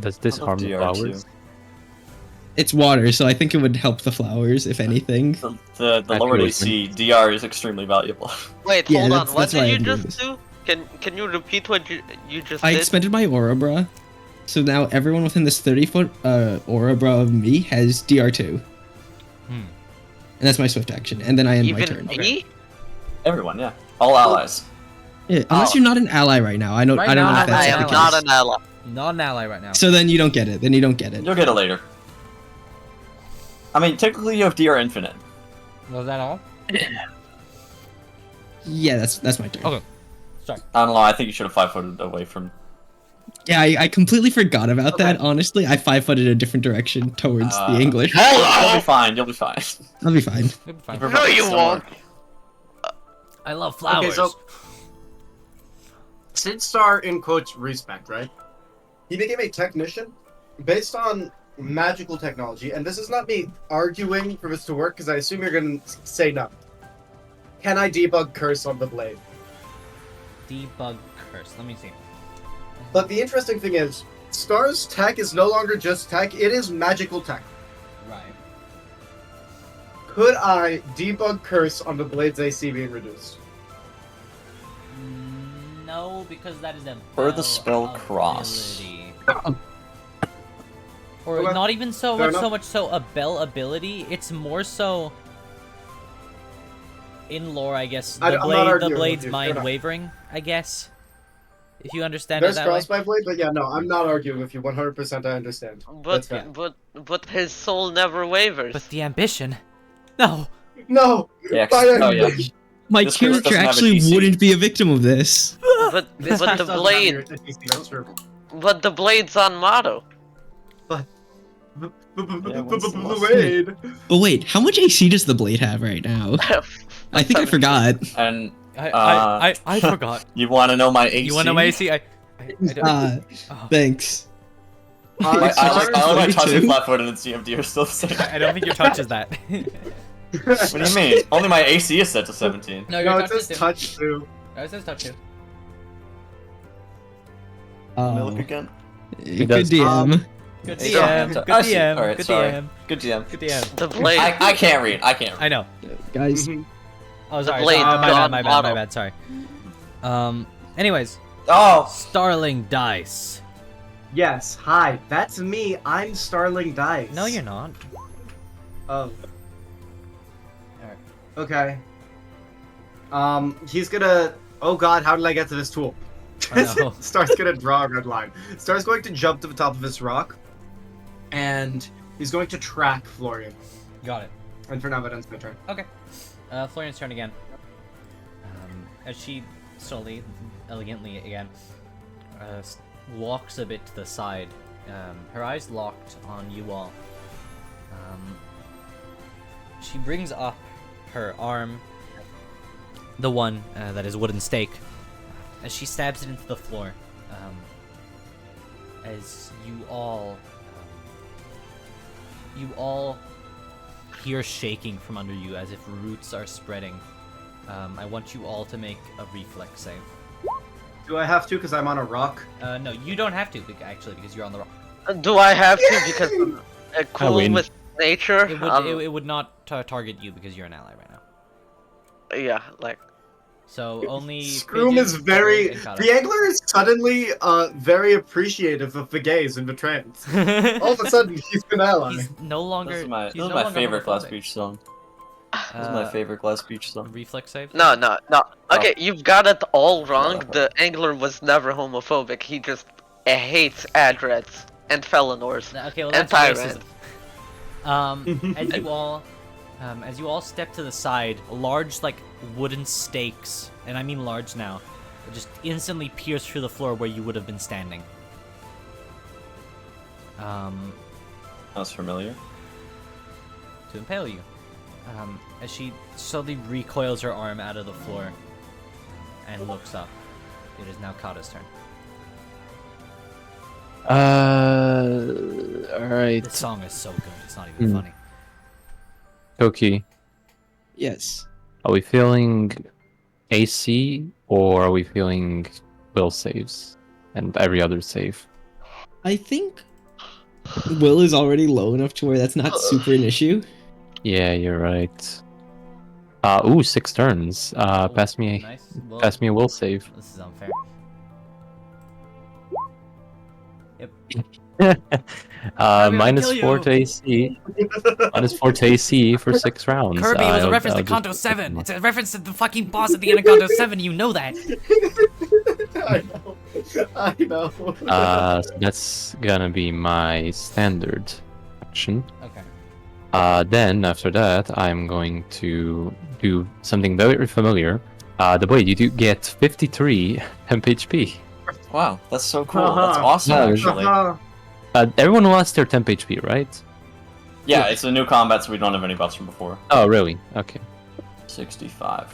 Does this I love harm the DR2. flowers? It's water, so I think it would help the flowers if anything. The lower AC, DR is extremely valuable. Wait, Yeah, hold on. that's What why did you I'm doing just do? Can you repeat what you just I did? expended my aura, bruh. So now everyone within this 30-foot aura, bruh, of me has DR2. And that's my swift action, and then I end my Even turn. me? Everyone, yeah. All allies. Yeah, unless you're not an ally right now. I don't Right know now, if that's I the am case. not an ally. Not an ally right now. So then you don't get it. Then you don't get it. You'll get it later. I mean, technically you have DR Infinite. Was that all? Yeah, that's my turn. Okay. Sorry. I don't know, I think you should have 5-footed away from... Yeah, I completely forgot about that. Honestly, I 5-footed a different direction towards the English. You'll be fine, you'll be fine. I'll be fine. It'll be fine. No, you won't. I love flowers. Okay, so Sid Star in quotes respect, right? He became a technician based on magical technology, and this is not me arguing for this to work because I assume you're gonna say no. Can I debug curse on the blade? Debug curse. Let me see. But the interesting thing is, Star's tech is no longer just tech; it is magical tech. Right. Could I debug curse on the blade's AC being reduced? No, because that is a For the spell cross. ability. Or Okay. not even so Fair much enough. a bell ability. It's more so in lore, I guess. I'm not arguing The with blade's you. Fair mind enough. wavering, I guess. If you understand There's it that way. cross by blade, but yeah, no, I'm not arguing with you. 100%, I understand. That's fair. But his soul never wavers. But the ambition. No. No. Yeah, My oh yeah. ambition. My This curse character doesn't have a actually DC. wouldn't be a victim of this. But This but the doesn't have blade your DC, that's true. but the blade's on motto. Blade. But wait, how much AC does the blade have right now? I think I forgot. And I forgot. you want to know my AC? You wanna know my AC? I don't. Oh. Thanks. I like touching 32. flat-footed and CMD are still the same. I don't think your touch is that. What do you mean? Only my AC is set to 17. No, your No, it touch says is too. touch too. No, it says touch too. Milk again? Good does- DM. Good Hey, DM. sorry. Good I see. DM. Alright, Good sorry. DM. Good DM. Good DM. The blade. I can't read. I can't read. I know. Guys, Oh, sorry. blade sorry. My gone bad. My bottle. bad. Sorry. Anyways, Oh! Starling Dice. Yes, hi, that's me. I'm Starling Dice. No, you're not. Oh. Okay. He's gonna. Oh God, how did I get to this tool? Oh, no. Star's gonna draw a red line. Star's going to jump to the top of this rock, and he's going to track Florian. Got it. And for now, that ends my turn. Okay. Florian's turn again. As she slowly, elegantly again, walks a bit to the side. Her eyes locked on you all. She brings up her arm, the one that is wooden stake, as she stabs it into the floor. As you all hear shaking from under you as if roots are spreading. I want you all to make a reflex save. Do I have to? Because I'm on a rock. No, you don't have to, actually, because you're on the rock. Do I have to because I'm cool win. with nature? It would not target you because you're an ally right now. Yeah, like So only. Scroom Pigeon, is very. Florian, and Kata. The angler is suddenly very appreciative of the gays in the trans. All of a sudden, he's an ally. He's no longer. This is my, he's this is no my longer favorite Glass homophobic. Beach song. This is my favorite Glass Beach song. Reflex save. no. Okay, you've got it all wrong. The angler was never homophobic. He just hates adrets and Felinors. Okay, well And that's Tyrant. racism. As you all step to the side, large like wooden stakes, and I mean large now, just instantly pierce through the floor where you would have been standing. That's familiar. To impale you. As she slowly recoils her arm out of the floor and looks up. It is now Kata's turn. Alright. This song is so good, it's not even funny. Toki, yes. are we feeling AC or are we feeling will saves and every other save? I think Will is already low enough to where that's not super an issue. Yeah, you're right. Ooh, 6 turns. Pass me Nice. Well, a will save. this is unfair. Minus kill 4 you. to AC. Minus 4 to AC for 6 rounds. Kirby was a I'll- reference I'll to just- Kanto 7. It's a reference to the fucking boss at the end of Kanto 7. You know that. I know. I know. So that's gonna be my standard action. Okay. Then after that, I'm going to do something very familiar. The blade, you do get 53 temp HP. Wow, that's so cool. That's awesome, No, actually. Everyone lost their temp HP, right? Yeah, it's a new combat, so we don't have any buffs from before. Oh, really? Okay. 65.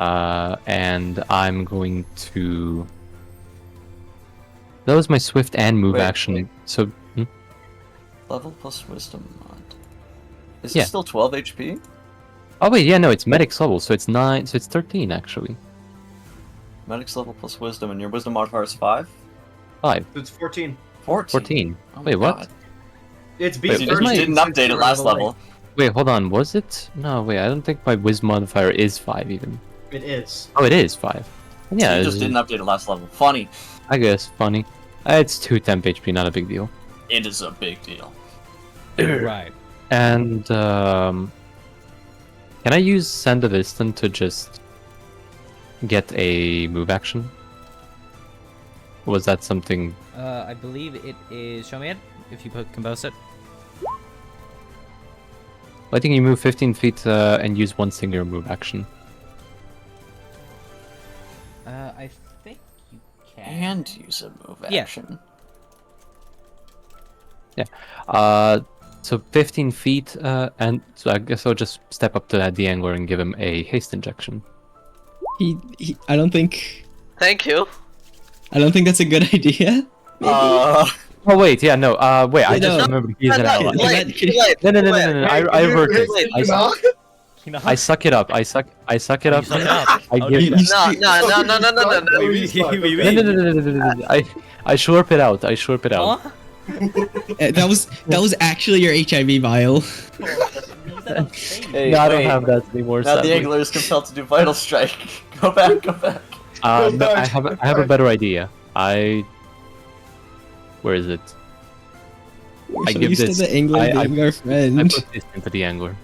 And I'm going to. That was my swift and move Wait, action. wait. So, Level plus wisdom mod. Is Yeah. it still 12 HP? oh wait, yeah, no, it's medic's level, so it's 9, so it's 13 actually. Medic's level plus wisdom, and your wisdom modifier is 5? 5, It's 14. 14. Oh my Wait, what? God. It's Wait, beast You where's just my- didn't update it last level. Wait, hold on, was it? No, wait, I don't think my wisdom modifier is 5 even. It is. Oh, it is 5. Yeah, You it's- just didn't update it last level. Funny. I guess, funny. It's 2 temp HP, not a big deal. It is a big deal. Right. And, can I use Send a Distant to just get a move action? Was that something? I believe it is. Show me it. If you compose it. I think you move 15 feet and use one singular move action. I think you can. And use a move Yeah. action. So 15 feet, and so I guess I'll just step up to the angler and give him a haste injection. I don't think Thank you. that's a good idea. Oh wait, yeah, no, wait, I No. just remembered he's an No, ally. wait, That- No, I reversed Hey, it. you know? You know? I suck it up. I suck it You up. suck it up. I How give do you it. do that? No. Wait, I slurp it out. I slurp it out. Huh? That was actually your HIV vial. Use that on stage. Hey, No, I don't wait. have that anymore. Now the sadly. angler is compelled to do vital strike. Go back, go back. No, I have a better idea. Where is it? We're I so give used this- to the angler I- being our I friend. put this into the angler.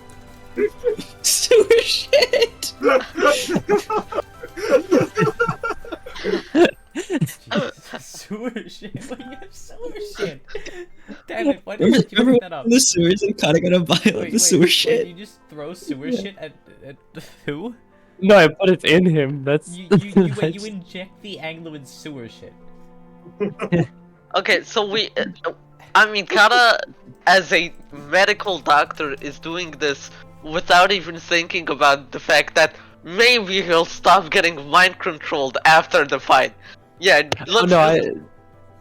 Sewer shit! Sewer shit. What do you have sewer shit? Damn it! Why did you Remember pick that up? in the sewers and Kata got a vial of the sewer shit? You just throw sewer shit at who? No, I put it in him. That's. You inject the angler with sewer shit. Okay, so I mean, Kata, as a medical doctor, is doing this without even thinking about the fact that maybe he'll stop getting mind controlled after the fight. Yeah,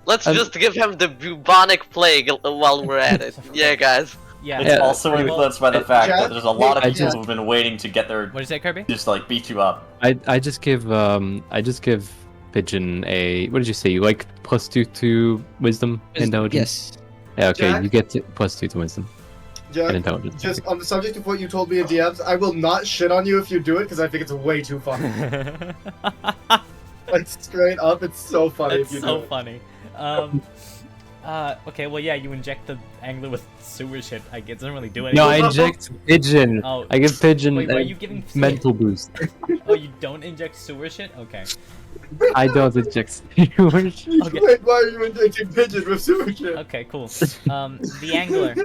let's I'm- just give him the bubonic plague while we're at it. Yeah, guys. Yeah. It's Yeah, also influenced by the fact Jack, that there's a lot of I people just- who've been waiting to get their What is that, Kirby? just like beat you up. I just give Pigeon a. What did you say? You like +2 to wisdom, intelligence. Yes. Yeah, okay, Jack? you get +2 to wisdom and Jack, intelligence. just on the subject of what you told me in DMs, I will not shit on you if you do it because I think it's way too funny. Like straight up, it's so funny That's if you so do it. funny. Okay, well, yeah, you inject the angler with sewer shit. I guess it doesn't really do anything. No, I inject Pigeon. Oh. I give Pigeon Wait, why are a you giving mental boost. Oh, you don't inject sewer shit? Okay. I don't inject sewer. Okay. Wait, why are you injecting Pigeon with sewer shit? Okay, cool. The angler.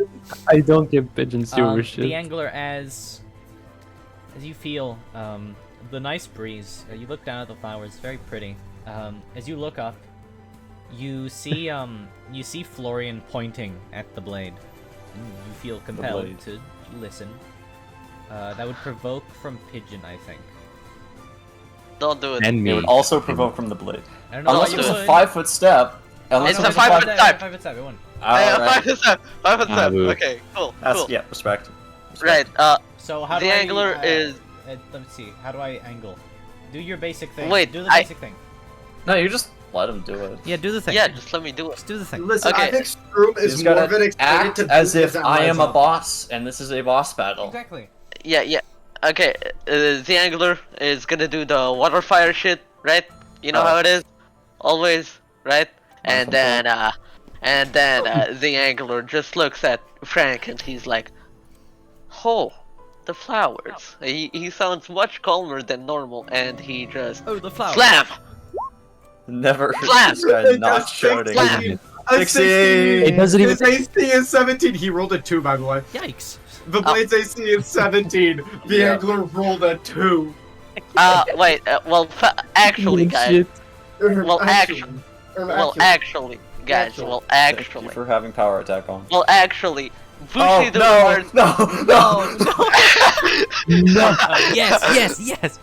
I don't give Pigeon sewer shit. The angler, as you feel the nice breeze, you look down at the flowers, very pretty. As you look up, you see Florian pointing at the blade, and you feel compelled blade. to listen. That would provoke from Pigeon, I think. Don't do it. And It me. would also provoke from the blade. I don't know. Unless why it you was a would. 5-foot step. Unless It's it a was 5-foot step. 5 foot step. It won. Alright. 5 and 7. would. Okay, cool. That's, Cool. yeah, respect. Right. So how The do angler I, is. Let's see. How do I angle? Do your basic thing. Wait, Do the I- basic thing. No, you just let him do it. Yeah, do the thing. Yeah, just let me do it. Just do the thing. Listen, I Okay. think Stroom You is just more gotta of an excited act to as beat if his I am a allies. boss, and this is a boss battle. Exactly. Yeah. Okay, the angler is gonna do the water fire shit, right? You know Oh. how it is, always, right? And Wonderful. then the angler just looks at Frank and he's like, "Oh, the flowers." He sounds much calmer than normal, and he just Oh, the flower. slam. Never heard Slam! this guy not Just shouting. slam! A 16. It doesn't even. His AC is 17. He rolled a 2, by the way. Yikes. The blade's AC is 17. The Yeah. angler rolled a 2. Wait. Actually, guys. Well, actually, guys. Well, Thank actually. you for having power attack on. Well, actually. Oh, Bushi the no, word. no, no! Yes.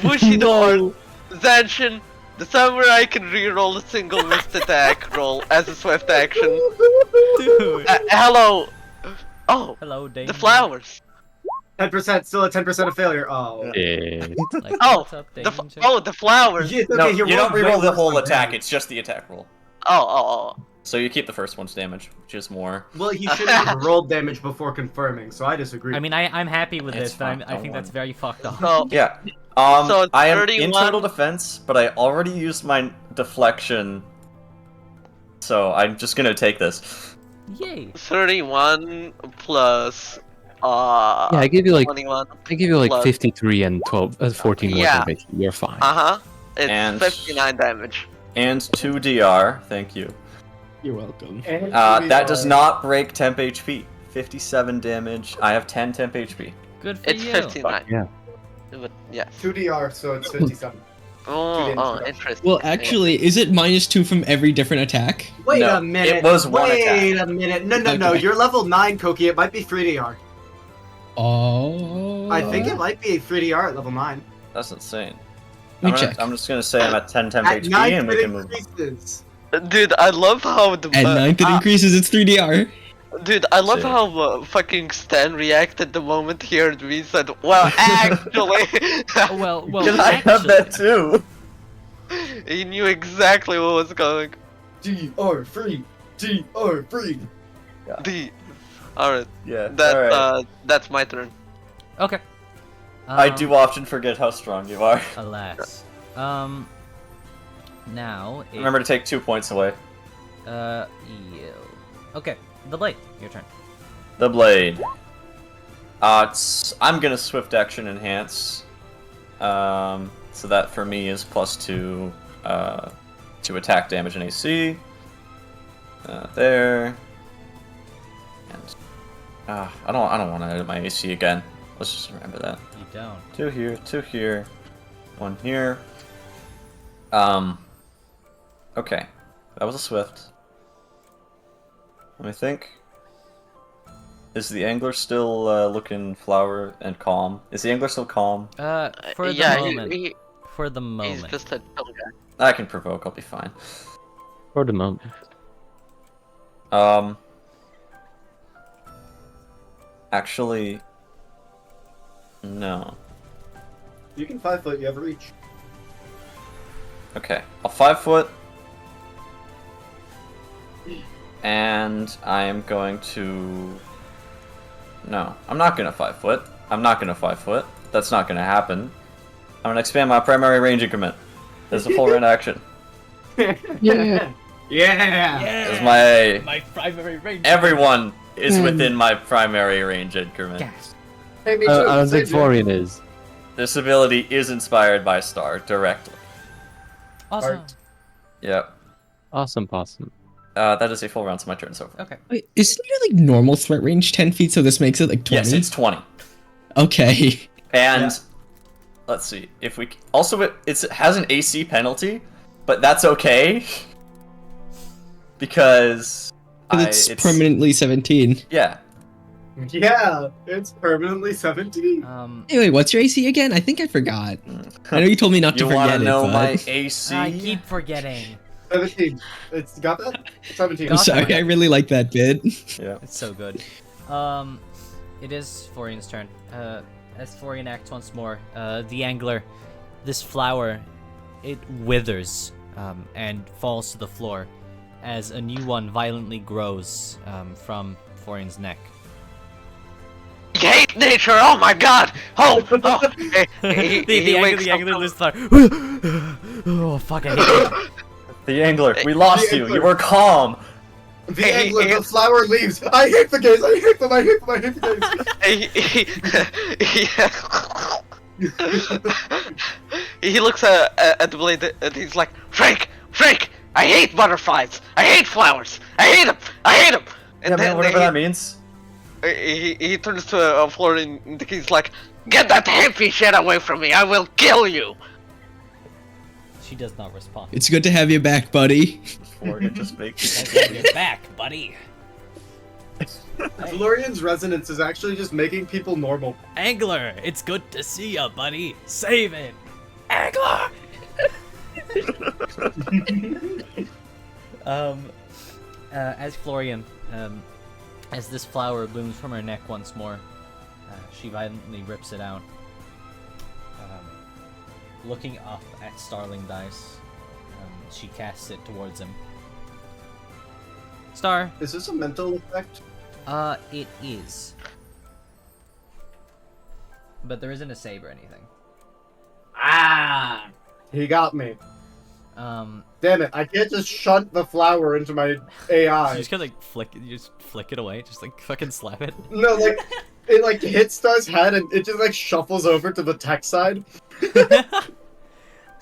Bushi the word. Zanshin, the samurai can reroll a single missed attack roll as a swift action. Dude. Hello. Oh, Hello, Dane. the flowers. 10%, still a 10% of failure. Oh. Yeah. Like, Oh, what's up, the Danger? the flowers. Yeah, No, okay, you don't way reroll the worse whole than attack, him. it's just the attack roll. Oh. So you keep the first one's damage, which is more. Well, he should have rolled damage before confirming, so I disagree. I mean, I'm happy with It's this, but fine, I think don't that's worry. very fucked up. So, Yeah. So I am 31 in total defense, but I already used my deflection. So I'm just gonna take this. Yay. 31 plus Yeah, I give you like 21. 53 and 14 more Yeah. damage. You're fine. It's And- 59 damage. And 2 DR, thank you. You're welcome. And That does not break temp HP. 57 damage. I have 10 temp HP. Good for It's you. 59. Yeah. But yeah. 2 DR, so it's 57. Oh, interesting. Well, actually, is it -2 from every different attack? Wait No, a minute. it was one Wait attack. a minute. No. Okay. You're level 9, Koki. It might be 3 DR. Oh. I think it might be 3 DR at level 9. That's insane. Let me check. I'm just gonna say I'm at 10 temp At HP 9, and we it can move. increases. Dude, I love how the At 9th it increases, it's 3 DR. Dude, I love Shit. how fucking Stan reacted the moment he heard me said, well, actually. Well, Can I have that too? He knew exactly what was going. DR free. DR free. D. Alright, Yeah. Alright. that's my turn. Okay. I do often forget how strong you are. Alas. Now. Remember to take 2 points away. Yeah. Okay, the blade. Your turn. The blade. I'm gonna swift action enhance. So that for me is +2 to attack damage and AC. There. And I don't want to edit my AC again. Let's just remember that. You don't. 2 here, 2 here, 1 here. Okay, that was a swift. Let me think. Is the angler still looking flower and calm? Is the angler still calm? For the yeah, moment. For the he's moment. just a chill guy. I can provoke, I'll be fine. For the moment. Actually, no. You can 5 foot. You have reach. Okay, I'll 5 foot. And I am going to... No, I'm not gonna 5 foot. I'm not gonna 5 foot. That's not gonna happen. I'm gonna expand my primary range increment. There's a full round action. Yeah. Yeah. As my... My primary range. Everyone is within my primary range increment. Gas. Hey, me too. I don't Same think here. Florian is. This ability is inspired by Star directly. Awesome. Art. Yep. Awesome possum. That is a full round, so my turn so far. Okay. Wait, isn't your like normal threat range 10 feet? So this makes it like 20. Yes, it's 20. Okay. And Yeah. let's see if we also it has an AC penalty, but that's okay because It's permanently 17. Yeah. Yeah, it's permanently 17. Anyway, what's your AC again? I think I forgot. I know you told me not to You want forget to it, know but my AC? I keep forgetting. 17. It's got that? 17. I'm sorry. I really like that bit. Yeah. It's so good. It is Florian's turn. As Florian acts once more, the angler, this flower, it withers and falls to the floor as a new one violently grows from Florian's neck. You hate nature, oh my god! Oh! The angler this flower. Oh fuck! I hate it. The angler, we lost The you. angler. You were calm. The angler, the flower leaves. I hate the gays. I hate them. I hate them. I hate the gays. He looks at the blade and he's like, Frank! I hate butterflies! I hate flowers! I hate them! I hate them! And Yeah, then man, whatever that means. he turns to Florian and he's like, get that hippie shit away from me! I will kill you! She does not respond. It's good to have you back, buddy. Florian just makes You're back, buddy. Florian's resonance is actually just making people normal. Angler, it's good to see ya, buddy. Save it. Angler. As Florian, as this flower blooms from her neck once more, she violently rips it out. Looking up at Starling Dice, she casts it towards him. Star. Is this a mental effect? It is. But there isn't a save or anything. Ah! He got me. Damn it, I can't just shunt the flower into my You AI. just gotta like flick it, you just flick it away, just like fucking slap it. No, like, it like hits Star's head and it just like shuffles over to the tech side.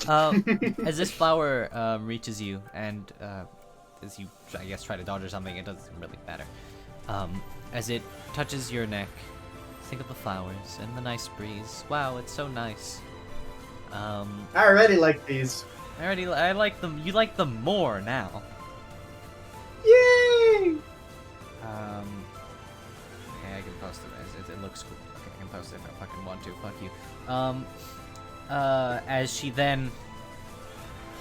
As this flower reaches you and as you, I guess, try to dodge or something, it doesn't really matter. As it touches your neck, think of the flowers and the nice breeze. Wow, it's so nice. I already like these. I like them. You like them more now. Yay! Okay, I can post it. It looks cool. Okay, I can post it if I fucking want to. Fuck you. As she then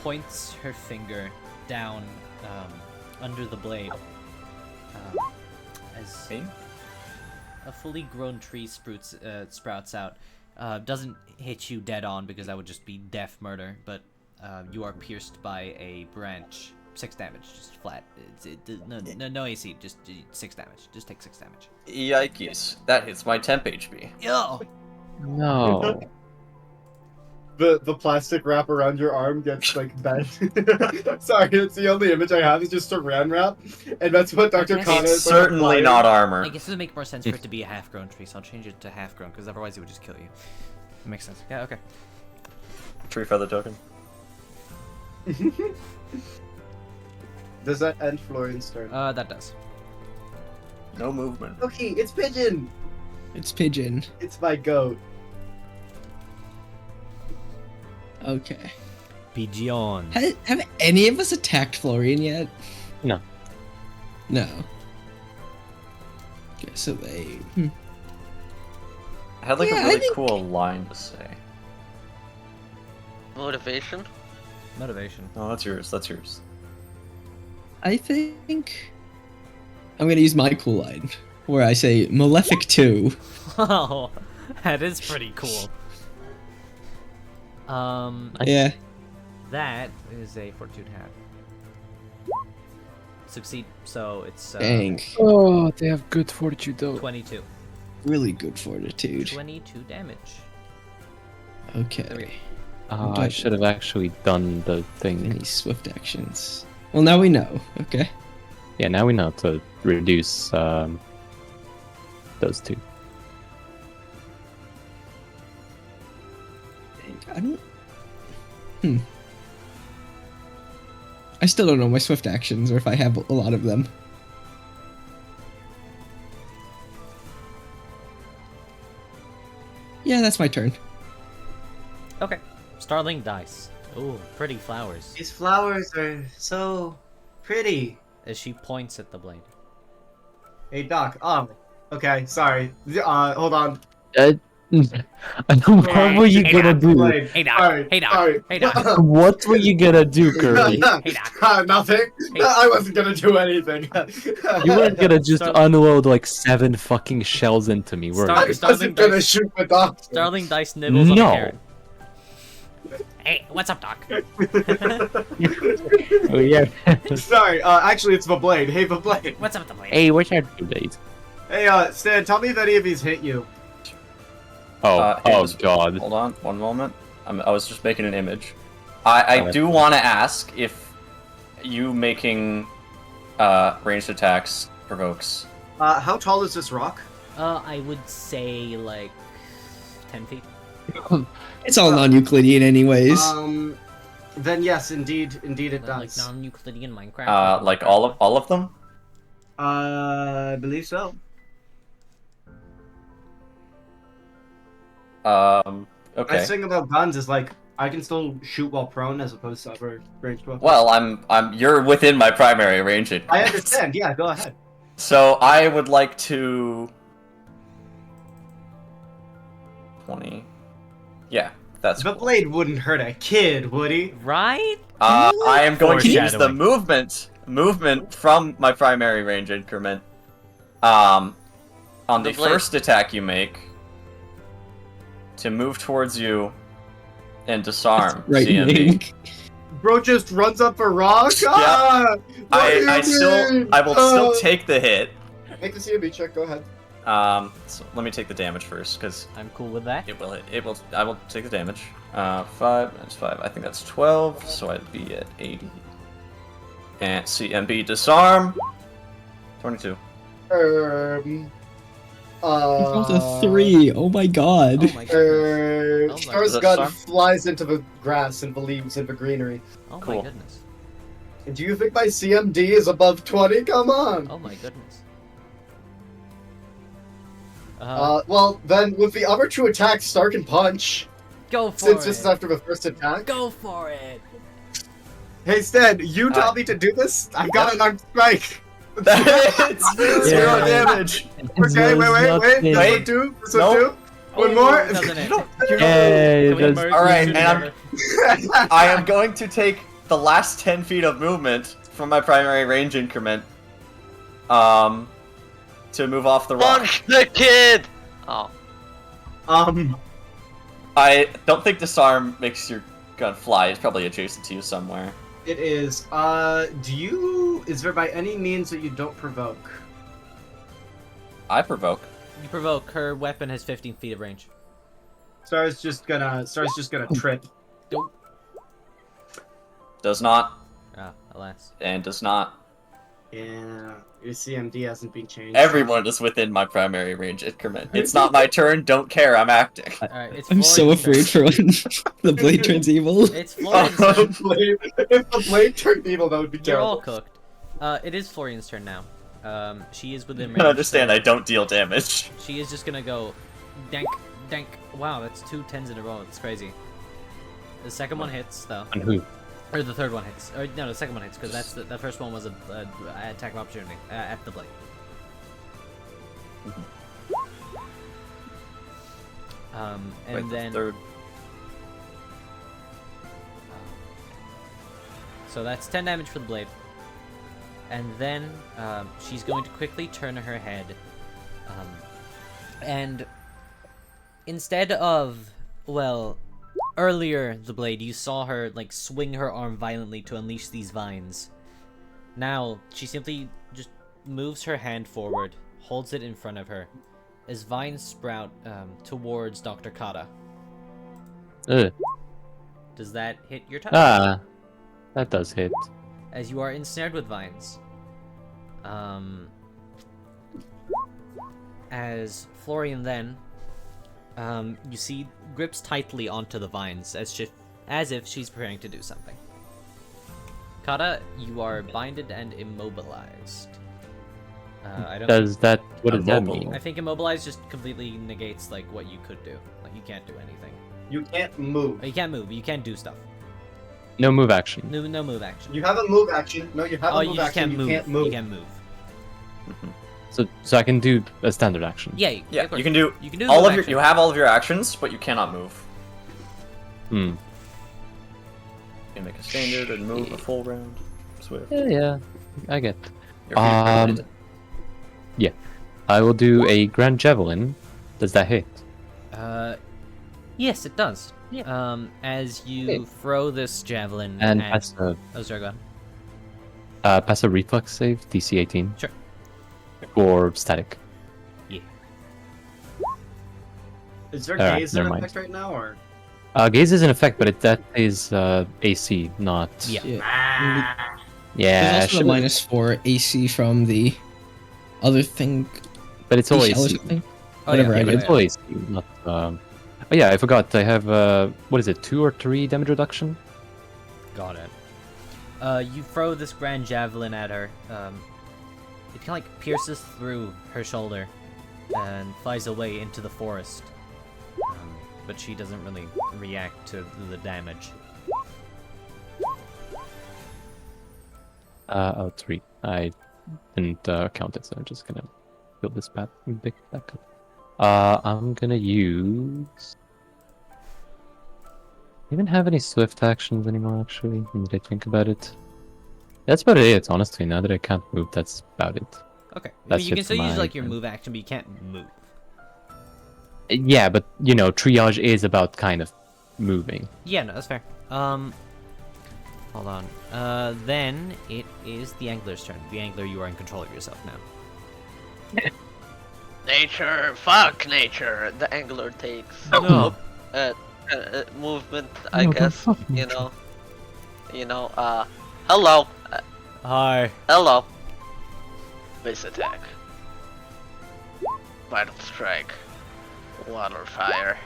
points her finger down under the blade, as Me? a fully grown tree sprouts out. Doesn't hit you dead on because that would just be death murder, but you are pierced by a branch. 6 damage, just flat. No AC, just 6 damage. Just take 6 damage. Yikes. That hits my temp HP. Yo! No. The plastic wrap around your arm gets like bent. Sorry, it's the only image I have is just saran wrap, and that's what Dr. guess Kana It's is like, certainly applying. not armor. I guess it would make more sense for it to be a half-grown tree, so I'll change it to half-grown, because otherwise it would just kill you. That makes sense. Yeah, okay. Tree feather token. Does that end Florian's turn? That does. No movement. Okay, it's Pigeon. It's Pigeon. It's my goat. Okay. Pigeon. Have any of us attacked Florian yet? No. No. Okay, so they. I had like Yeah, a I really think- cool line to say. Motivation? Motivation. Oh, that's yours. That's yours. I think I'm gonna use my cool line, where I say Malefic 2. Oh, that is pretty cool. Yeah. That is a fortitude hat. Succeed, so it's Dang. Oh, they have good fortitude though. 22. Really good fortitude. 22 damage. Okay. I should have actually done the thing. Any swift actions? Well, now we know. Okay. Yeah, now we know to reduce those two. I don't. I still don't know my swift actions or if I have a lot of them. Yeah, that's my turn. Okay. Starling dice. Ooh, pretty flowers. These flowers are so pretty. As she points at the blade. Hey, Doc. Oh, okay. Sorry. Hold on. What were you gonna do? Hey, Doc. Sorry, Hey, Doc. sorry. Hey, Doc. What were you gonna do, Kirby? Hey, Doc. Nothing. Hey. I wasn't gonna do anything. You weren't gonna just Star- unload like 7 fucking shells into me, were Star- you? I wasn't gonna shoot the doctor. Starling dice nibbles on the No. carrot. Hey, what's up, Doc? Oh yeah. Sorry. Actually, it's the blade. Hey, the blade. What's up with the blade? Hey, what's our due date? Hey, Stan. Tell me if any of these hit you. Oh, Hey, oh just- god. Hold on, one moment. I was just making an image. I do want to ask if you making ranged attacks provokes. How tall is this rock? I would say like 10 feet. It's all non-Euclidean, anyways. Then yes, indeed it Like does. non-Euclidean Minecraft. Like all of them. I believe so. Okay. Nice thing about guns is like I can still shoot while prone as opposed to other ranged weapons. Well, you're within my primary range. I understand. Yeah, go ahead. So I would like to 20. Yeah, that's The cool. blade wouldn't hurt a kid, would he? Right? I am going to use the Foreshadowing. movement from my primary range increment. On the The blade. first attack you make to move towards you and disarm Right, CMB. Bro just runs up a rock. Ah! What do I you mean? will still take the hit. Make the CMB check. Go ahead. So let me take the damage first because I'm cool with that. it will hit. I will take the damage. 5 minus 5. I think that's 12. So I'd be at 80. And CMB disarm. 22. You rolled a 3. Oh my god. Oh my goodness. my Star's goodness. gun Sorry. flies into the grass and believes in the greenery. Oh my Cool. goodness. And do you think my CMD is above 20? Come on. Oh my goodness. Well, then with the other two attacks, Star can punch. Go for Since it. this is after the first attack. Go for it. Hey, Stan, you taught me to do this? I've got an armed strike. It's 0 Yeah. damage. Okay, wait. This Wait. one too? This Nope. one too? One more? Doesn't it? Hey, Can we that's- merge All right, these two and together? I am going to take the last 10 feet of movement from my primary range increment. to move off the rock. Punch the kid! Oh. I don't think disarm makes your gun fly. It's probably adjacent to you somewhere. It is. Is there by any means that you don't provoke? I provoke. You provoke. Her weapon has 15 feet of range. Star's just gonna trip. Does not. Ah, alas. And does not. Yeah, your CMD hasn't been changed. Everyone is within my primary range increment. It's not my turn. Don't care. I'm acting. Alright, it's I'm so Florian's turn. afraid for when the blade turns evil. It's Florian's turn. If the blade turned evil, that would be You're all terrible. cooked. It is Florian's turn now. She is within I range. understand. I don't deal damage. She is just gonna go dank, dank. Wow, that's 2 10s in a row. That's crazy. The second one hits, though. On who? Or the third one hits. Or no, the second one hits, because the first one was a attack of opportunity at the blade. And Wait, then... the third. So that's 10 damage for the blade. And then she's going to quickly turn her head. And instead of, well, earlier the blade, you saw her like swing her arm violently to unleash these vines. Now she simply just moves her hand forward, holds it in front of her, as vines sprout towards Dr. Kata. Does that hit your touch? Ah, that does hit. As you are ensnared with vines. As Florian then, you see, grips tightly onto the vines as if she's preparing to do something. Kata, you are binded and immobilized. I don't. What does that Immobile. mean? I think immobilized just completely negates like what you could do. Like you can't do anything. You can't move. You can't move. You can't do stuff. No move action. No move action. You have a move action. No, you have Oh, a you move just action. can't move. You can't move. You can't move. So I can do a standard action. Yeah. Yeah, of course. you can do. You can do all move of your. action. You have all of your actions, but you cannot move. Hmm. You can make a standard and move a full round. Swift. Yeah, I get. You're permitted. Yeah. I will do a Grand Javelin. Does that hit? Yes, it does. Yeah. As you throw this javelin And at... pass a Oh, sorry, go on. pass a reflex save, DC 18. Sure. Or static. Yeah. Is there Alright, gaze in never mind. effect right now, or? Gaze is in effect, but that is AC, not. Yeah. Yeah. Yeah. There's also a should've- -4 AC from the other thing. But it's all the shell or AC. something. Oh, Whatever yeah, I Yeah, but did. it's all AC, not. Oh yeah, I forgot. I have what is it? 2 or 3 damage reduction. Got it. You throw this grand javelin at her. It kind of like pierces through her shoulder and flies away into the forest. But she doesn't really react to the damage. 3. I didn't count it, so I'm just gonna fill this back up. I'm gonna use. I even have any swift actions anymore? Actually, when did I think about it? That's about it. Honestly, now that I can't move, that's about it. Okay. That's You can it still for use my like your turn. move action, but you can't move. Yeah, but you know, triage is about kind of moving. Yeah, no, that's fair. Hold on. Then it is the angler's turn. The angler, you are in control of yourself now. Nature, fuck nature. The angler takes No. movement, I guess. You know. Hello. Hi. Hello. Base attack. Vital strike. Water fire.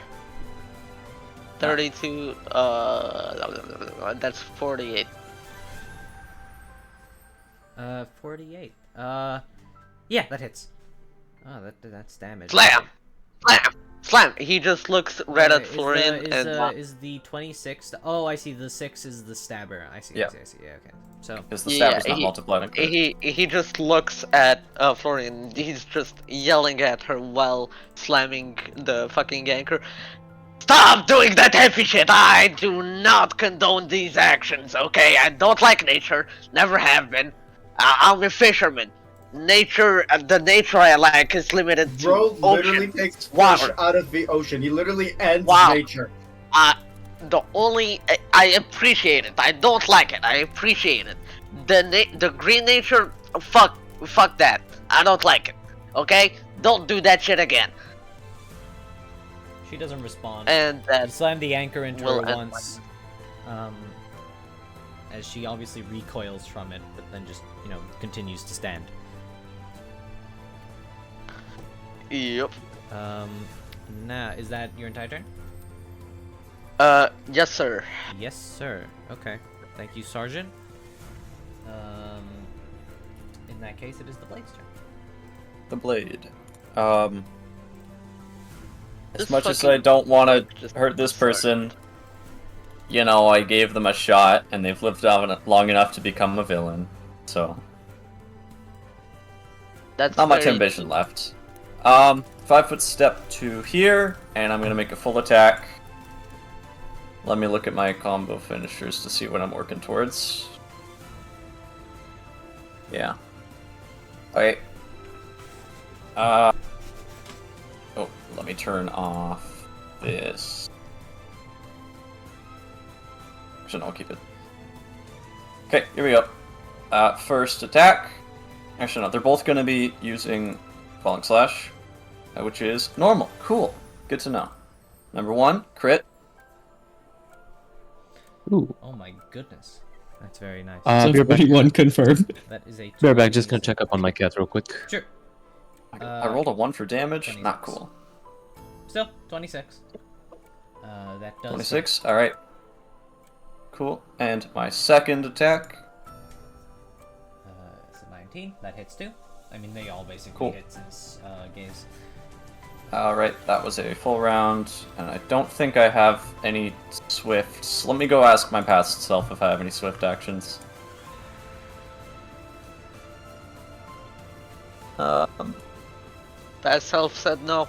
32. That's 48. 48. Yeah, that hits. Oh, that's damage. Slam! Slam! Slam! He just looks right at Is Florian the, and. is the 26? Oh, I see. The 6 is the stabber. I see. Yeah. I see. Yeah, okay. So. Because the stab is not he- multiplied. He just looks at Florian. He's just yelling at her while slamming the fucking anchor. Stop doing that heavy shit! I do not condone these actions, okay? I don't like nature. Never have been. I'm a fisherman. nature, the nature I like is limited to Bro literally ocean. takes fish water. out of the ocean. He literally ends Wow. nature. The only I appreciate it. I don't like it. I appreciate it. The green nature, fuck that. I don't like it. Okay, don't do that shit again. She doesn't respond. And You that slam the anchor into will her end once, as she obviously recoils from it, but then just, continues to stand. yep. Now, is that your entire turn? Yes, sir. Yes, sir. Okay. Thank you, Sergeant. In that case, it is the Blade's turn. The blade. As This much as fucking- I don't want to just hurt this sorry. person, I gave them a shot, and they've lived on long enough to become a villain. So, That's not much very- ambition left. 5-foot step to here, and I'm gonna make a full attack. Let me look at my combo finishers to see what I'm working towards. Yeah. Okay. Oh, let me turn off this. Actually, no, I'll keep it. Okay, here we go. First attack. Actually, no, they're both going to be using Falling Slash, which is normal. Cool. Good to know. Number 1, crit. Ooh. Oh my goodness. That's very nice. So Beerback, 41 confirmed. That is a Beerback, just gonna check up on my cat real quick. Sure. I rolled a 1 for damage. 26. Not cool. Still, 26. That does 26. All right. Cool. And my second attack. It's a 19. That hits too. I mean, they all basically Cool. hit since Gaze. All right, that was a full round, and I don't think I have any swifts. Let me go ask my past self if I have any swift actions. Past self said no.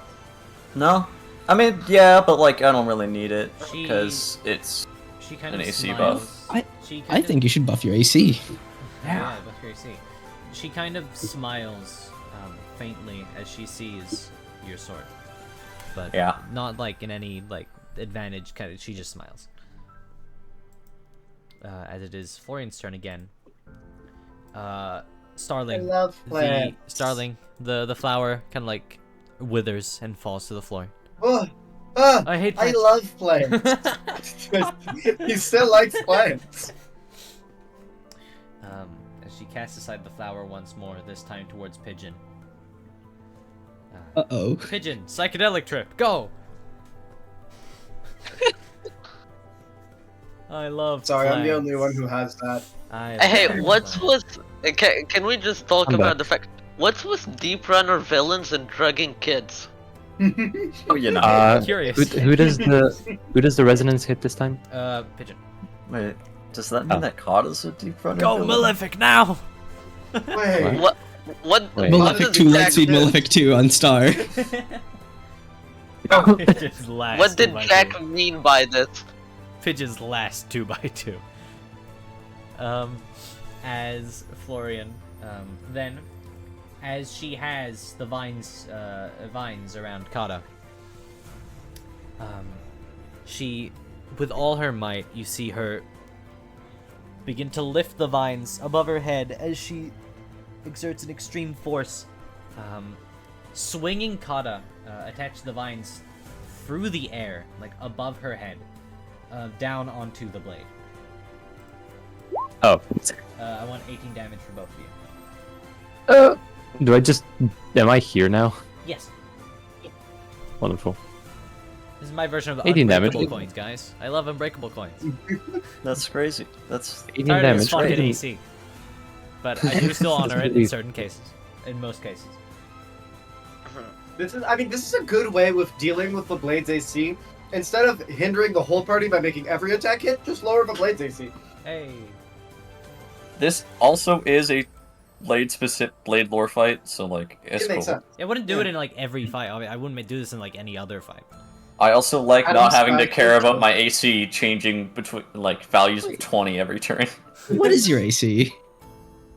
No. I mean, yeah, but I don't really need it She- because it's She kind An of AC smiles. buff. She kind I of- think you should buff your AC. Yeah, buff your AC. She kind of smiles faintly as she sees your sword, but Yeah. not in any advantage. Kind of, she just smiles. As it is Florian's turn again. Starling. I love plants. Starling, the flower kind of withers and falls to the floor. I I hate I plants. love plants. He still likes plants. As she casts aside the flower once more, this time towards Pigeon. Uh-oh. Pigeon, psychedelic trip, go! I love Sorry, I'm the plants. only one who has that. Hey, love what's plants. with? Can we just talk I'm about back. the fact? What's with Deeprunner villains and drugging kids? oh, you know. Curious. Who does the resonance hit this time? Pigeon. Wait, does that mean Oh. that Kata's a deep runner? Go Malefic now! Wait. What? What? Wait. what Malefic does 2, Jack Lightspeed do? Malefic 2 on Star. Pigeon's last What did 2x2. Jack mean by this? Pigeon's last 2x2. As Florian, then, as she has the vines around Kata, she, with all her might, you see her begin to lift the vines above her head as she exerts an extreme force, swinging Kata, attached to the vines through the air, above her head, down onto the blade. Oh. I want 18 damage for both of you. Do I just? Am I here now? Yes, Wonderful. this is my version of 18 damage. unbreakable coins, guys. I love unbreakable coins. That's crazy. That's 18 Tired of this damage. fucking 18 AC. But I do still honor it in certain cases. In most cases. This is a good way with dealing with the Blade's AC. Instead of hindering the whole party by making every attack hit, just lower the Blade's AC. Hey. This also is a blade lore fight, so it's It makes cool. sense. I wouldn't do it in every fight. I wouldn't do this in any other fight. I also like At not least having to I care think about so. my AC changing between values of 20 every turn. What is your AC?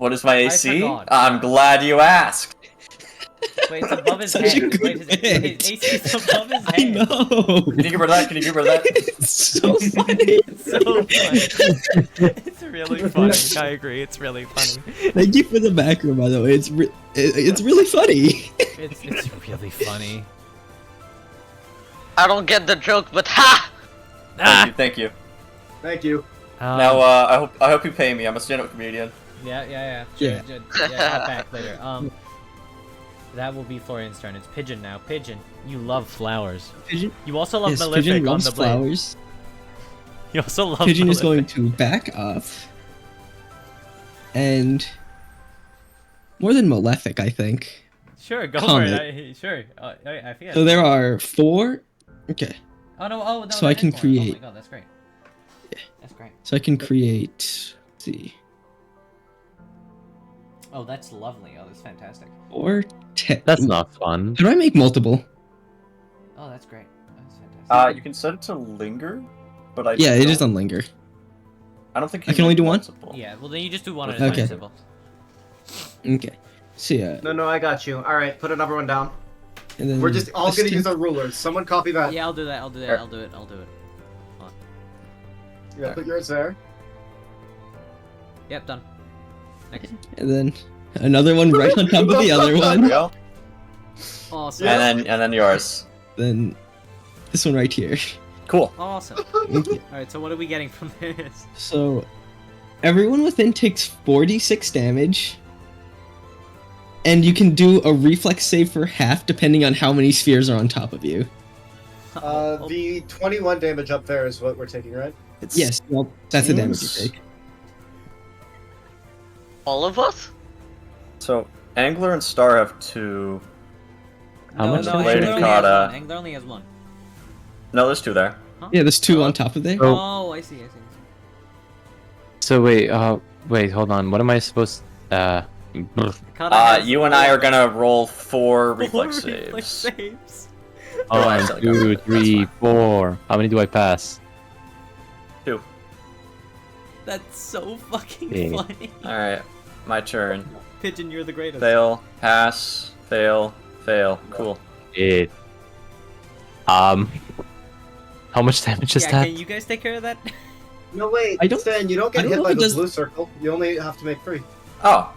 What is my AC? forgot. I'm glad you asked. Wait, it's above his Such a head. good Wait, his hit. AC is above his I head. know. Can you give her that? Can you give her that? It's so funny. It's so funny. It's really funny. I agree. It's really funny. Thank you for the background, by the way. It's really funny. It's really funny. I don't get the joke, but ha! Thank you. Thank you. Now, I hope you pay me. I'm a stand-up comedian. Yeah. Yeah. I'll back later. That will be Florian's turn. It's Pigeon now. Pigeon, you love flowers. Pigeon. You also love Yes, Malefic Pigeon on loves the blade. flowers. You also love Pigeon is Malefic. going to back up, and more than Malefic, I think. Sure, go Comet. for it. Sure. I forget. So there are 4. Okay, Oh no! so I that can is more. Oh my create- god, that's great. That's great. so I can create. Let's see, Oh, that's lovely. Oh, that's fantastic. 4, 10. That's not fun. How do I make multiple? Oh, that's great. That's fantastic. You can set it to linger, but I Yeah, it don't- is on linger. I don't think I you can only make do one? multiple. Yeah. Well, then you just do one at a Okay. time. Simple. Okay, so yeah, No, I got you. All right, put another one down. and then We're just all this gonna two- use our rulers. Someone copy that. Yeah, I'll do that. I'll do Sure. it. Yeah, put yours there. Yep, done. Next. and then another one right on top of the other There we one. go. Awesome. And then yours. Then this one right here. Cool. Awesome. Okay. Alright, so what are we getting from this? So, everyone within takes 46 damage, and you can do a reflex save for half depending on how many spheres are on top of you. Oh, The 21 damage up there is what we're taking, right? Yes, well, that's the damage you Seems- take. All of us? So Angler and Star have 2. How much no, Blade Angler and only has Kata. one. Angler only has one. No, there's 2 there. Yeah, there's 2 on top of there. Oh. Oh, I see. So wait, hold on. What am I supposed? Kata has You and I are gonna roll 4 four reflex reflex saves. saves. Oh, I 1, still got 2, it. That's 3, fine. 4. How many do I pass? 2. That's so fucking Yeah. funny. Alright, my turn. Pigeon, you're the greatest. Fail, pass, fail, fail. Cool. It. How much damage is Yeah, that? can you guys take care of that? No, wait. I don't- Stan, you don't I get don't hit know by if it the does- blue circle. You only have to make 3. Oh,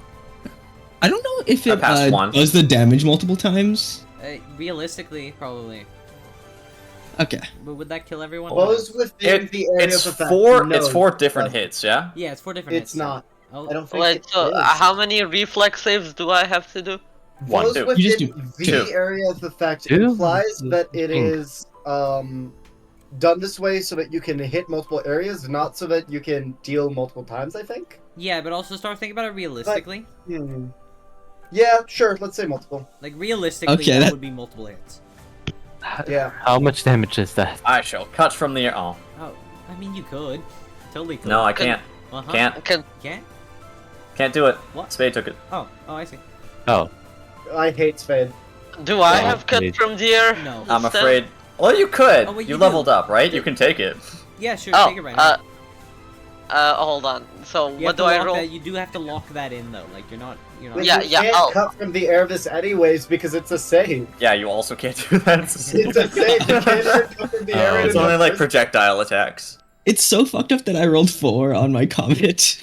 I don't know if I it passed one. does the damage multiple times. Realistically, probably. Okay. But would that kill everyone? Those within the area it's of effect. 4. No, It's 4 different doesn't. hits. Yeah. Yeah, it's 4 different It's hits. not. Oh, I don't think Wait, it so is. how many reflex saves do I have to do? One, Those 2. within You just do the 2. area of effect 2? implies that it Hmm. is done this way so that you can hit multiple areas, not so that you can deal multiple times, I think. Yeah, but also start thinking about it realistically. Yeah, sure, let's say multiple. Like realistically, Okay, that that- would be multiple hits. Yeah. How much damage is that? I shall cut from the air. Oh, Oh, I mean, you could. Totally could. no, I can't. Uh-huh. Can't. Can't? Can't do it. What? Spade took it. Oh, I see. Oh, I hate Spade. Do I Yeah, have cut please. from the air? No. I'm instead? afraid. Well, you could. Oh, wait, you you leveled do. up, right? You can take it. Yeah, sure. Oh, take it right now. hold on. So You what have to do I lock roll? that. You do have to lock that in though. Like you're not. But Yeah, you yeah, can't I'll- cut from the air of this anyways because it's a save. Yeah, you also can't do that. It's, It's a save. You can't even cut from the air. Oh, in it's the only like first- projectile attacks. It's so fucked up that I rolled 4 on my comet.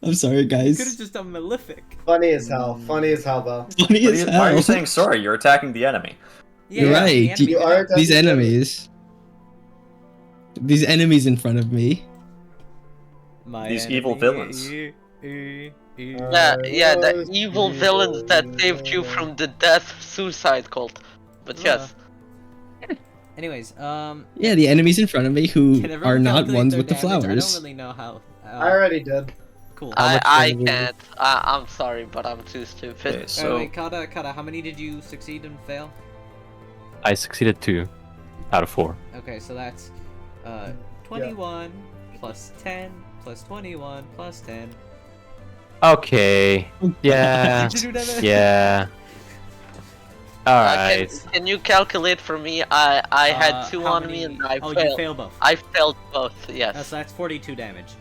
I'm sorry, You could have guys. just done Malefic. Funny as hell. Funny as hell, though. Funny What are as you, hell. why are you saying sorry? You're attacking the enemy. Yeah, You're yeah, right. the enemy You did are that. These attacking enemies. These enemies in front of me. My These evil enemy. villains. Yeah, the evil villains that saved you from the death suicide cult. But yes. Anyways, Yeah, the enemies in front of me who can everyone are not calculate ones their with the damage? I flowers. don't really know how. I already did. Cool. much I damage? can't. I'm sorry, but I'm too stupid. Okay, So, so wait, Kata, how many did you succeed and fail? I succeeded 2 out of 4. Okay, so that's 21 plus 10 plus 21 plus 10. Okay. Yeah. Did you do that? Yeah. All Can, right. can you calculate for me? I had 2 how on many- me and I Oh, failed. you failed both. I failed both. Yes. So that's 42 damage.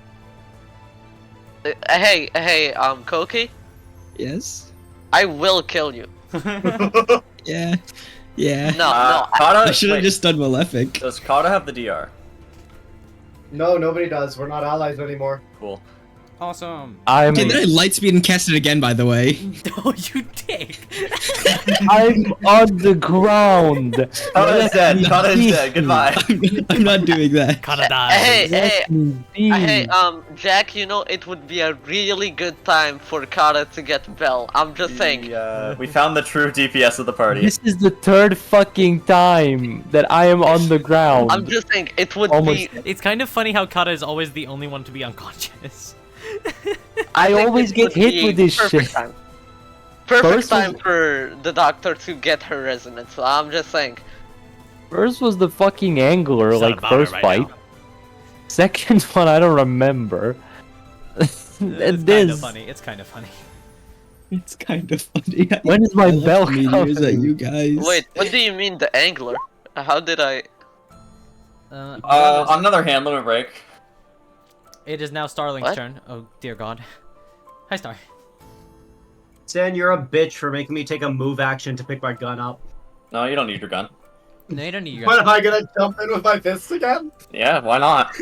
Hey, Koki, Yes. I will kill you. Yeah. Yeah. No, I Kata, should have wait, just done Malefic. does Kata have the DR? No, nobody does. We're not allies anymore. Cool. Awesome. I'm Okay, then I lightspeed and cast it again, by the way. Oh, you dick. I'm on the ground. Kata is dead. Kata is dead. Goodbye. I'm not doing that. Gotta die. Hey, Jack, you know, it would be a really good time for Kata to get Bell. I'm just saying. We found the true DPS of the party. This is the third fucking time that I am on the ground. I'm just saying, it would Almost. be. It's kind of funny how Kata is always the only one to be unconscious. I think always it get would hit be with this perfect shit. time. Perfect First time was- for the doctor to get her resonance. So I'm just saying. First was the fucking angler, It's not like about it first right fight. now. Second one, I don't remember. It's and kind of this. funny. It's kind of funny. It's kind of funny. When is my I left bell meteors at coming? you guys. Wait, what do you mean the angler? How did I? Another hand limit break. It is now Starling's What? turn. Oh dear God. Hi, Star. San, you're a bitch for making me take a move action to pick my gun up. No, you don't need your gun. No, you don't need your What, gun. am I gonna jump in with my fists again? Yeah, why not?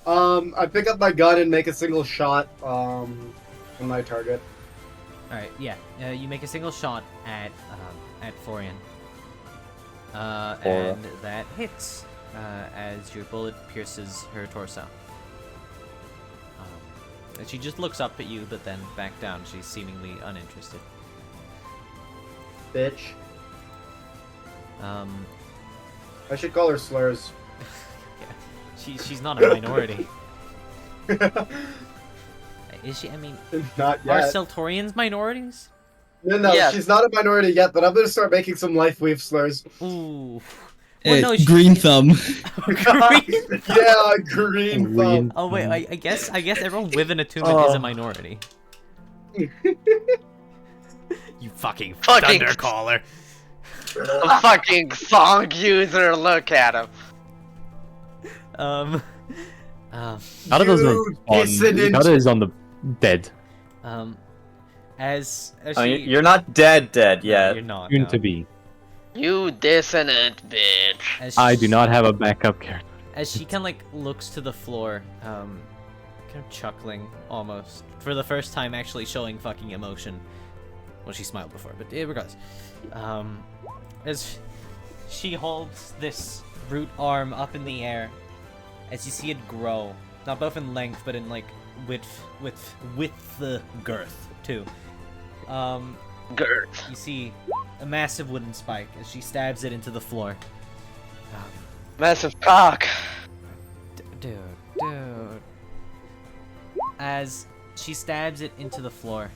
I pick up my gun and make a single shot, on my target. All right, yeah. You make a single shot at Florian. And that hits as your bullet pierces her torso. And she just looks up at you, but then back down. She's seemingly uninterested. Bitch. Um, I should call her slurs. she's not a minority. Is she? I mean, Not are yet. Seltorians minorities? No, Yes. she's not a minority yet, but I'm gonna start making some life weave slurs. Ooh. Eh, no, she- green thumb. Green. Yeah, green Green. thumb. Oh wait, I guess everyone with an attunement is a minority. You fucking Fucking- thundercaller. A fucking song user, look at him. Um, Kata doesn't You respond. dissonant- Kata is on the dead. as I she, mean, you're not dead you're yet. not. Soon No. to be. You dissonant bitch. As I she- do not have a backup character. As she kind of like looks to the floor, kind of chuckling almost for the first time, actually showing fucking emotion. Well, she smiled before, but regardless, as she holds this root arm up in the air, as you see it grow, not both in length but in like width, with the girth too. Girth. You see a massive wooden spike as she stabs it into the floor. Massive cock. Dude. As she stabs it into the floor,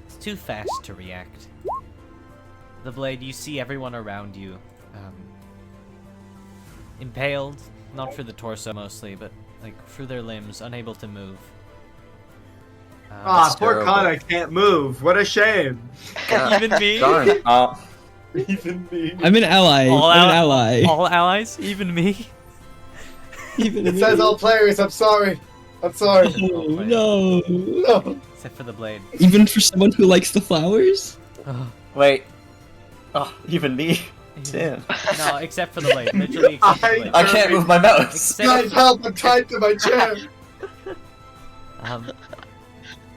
it's too fast to react. The blade, you see everyone around you, impaled, not through the torso mostly, but like through their limbs, unable to move. Ah, That's poor terrible. Kana can't move. What a shame. Even me? Darn. Even me. I'm an ally. All I'm an al- ally. All allies? Even me? Even It me. says all players. I'm sorry. I'm sorry. Oh, no. No. Except for the blade. Even for someone who likes the flowers? Wait. Oh, even me. Damn. No, except for the blade. Literally except for the blade. I can't move my mouse. Except Guys, help! I'm tied to my chair.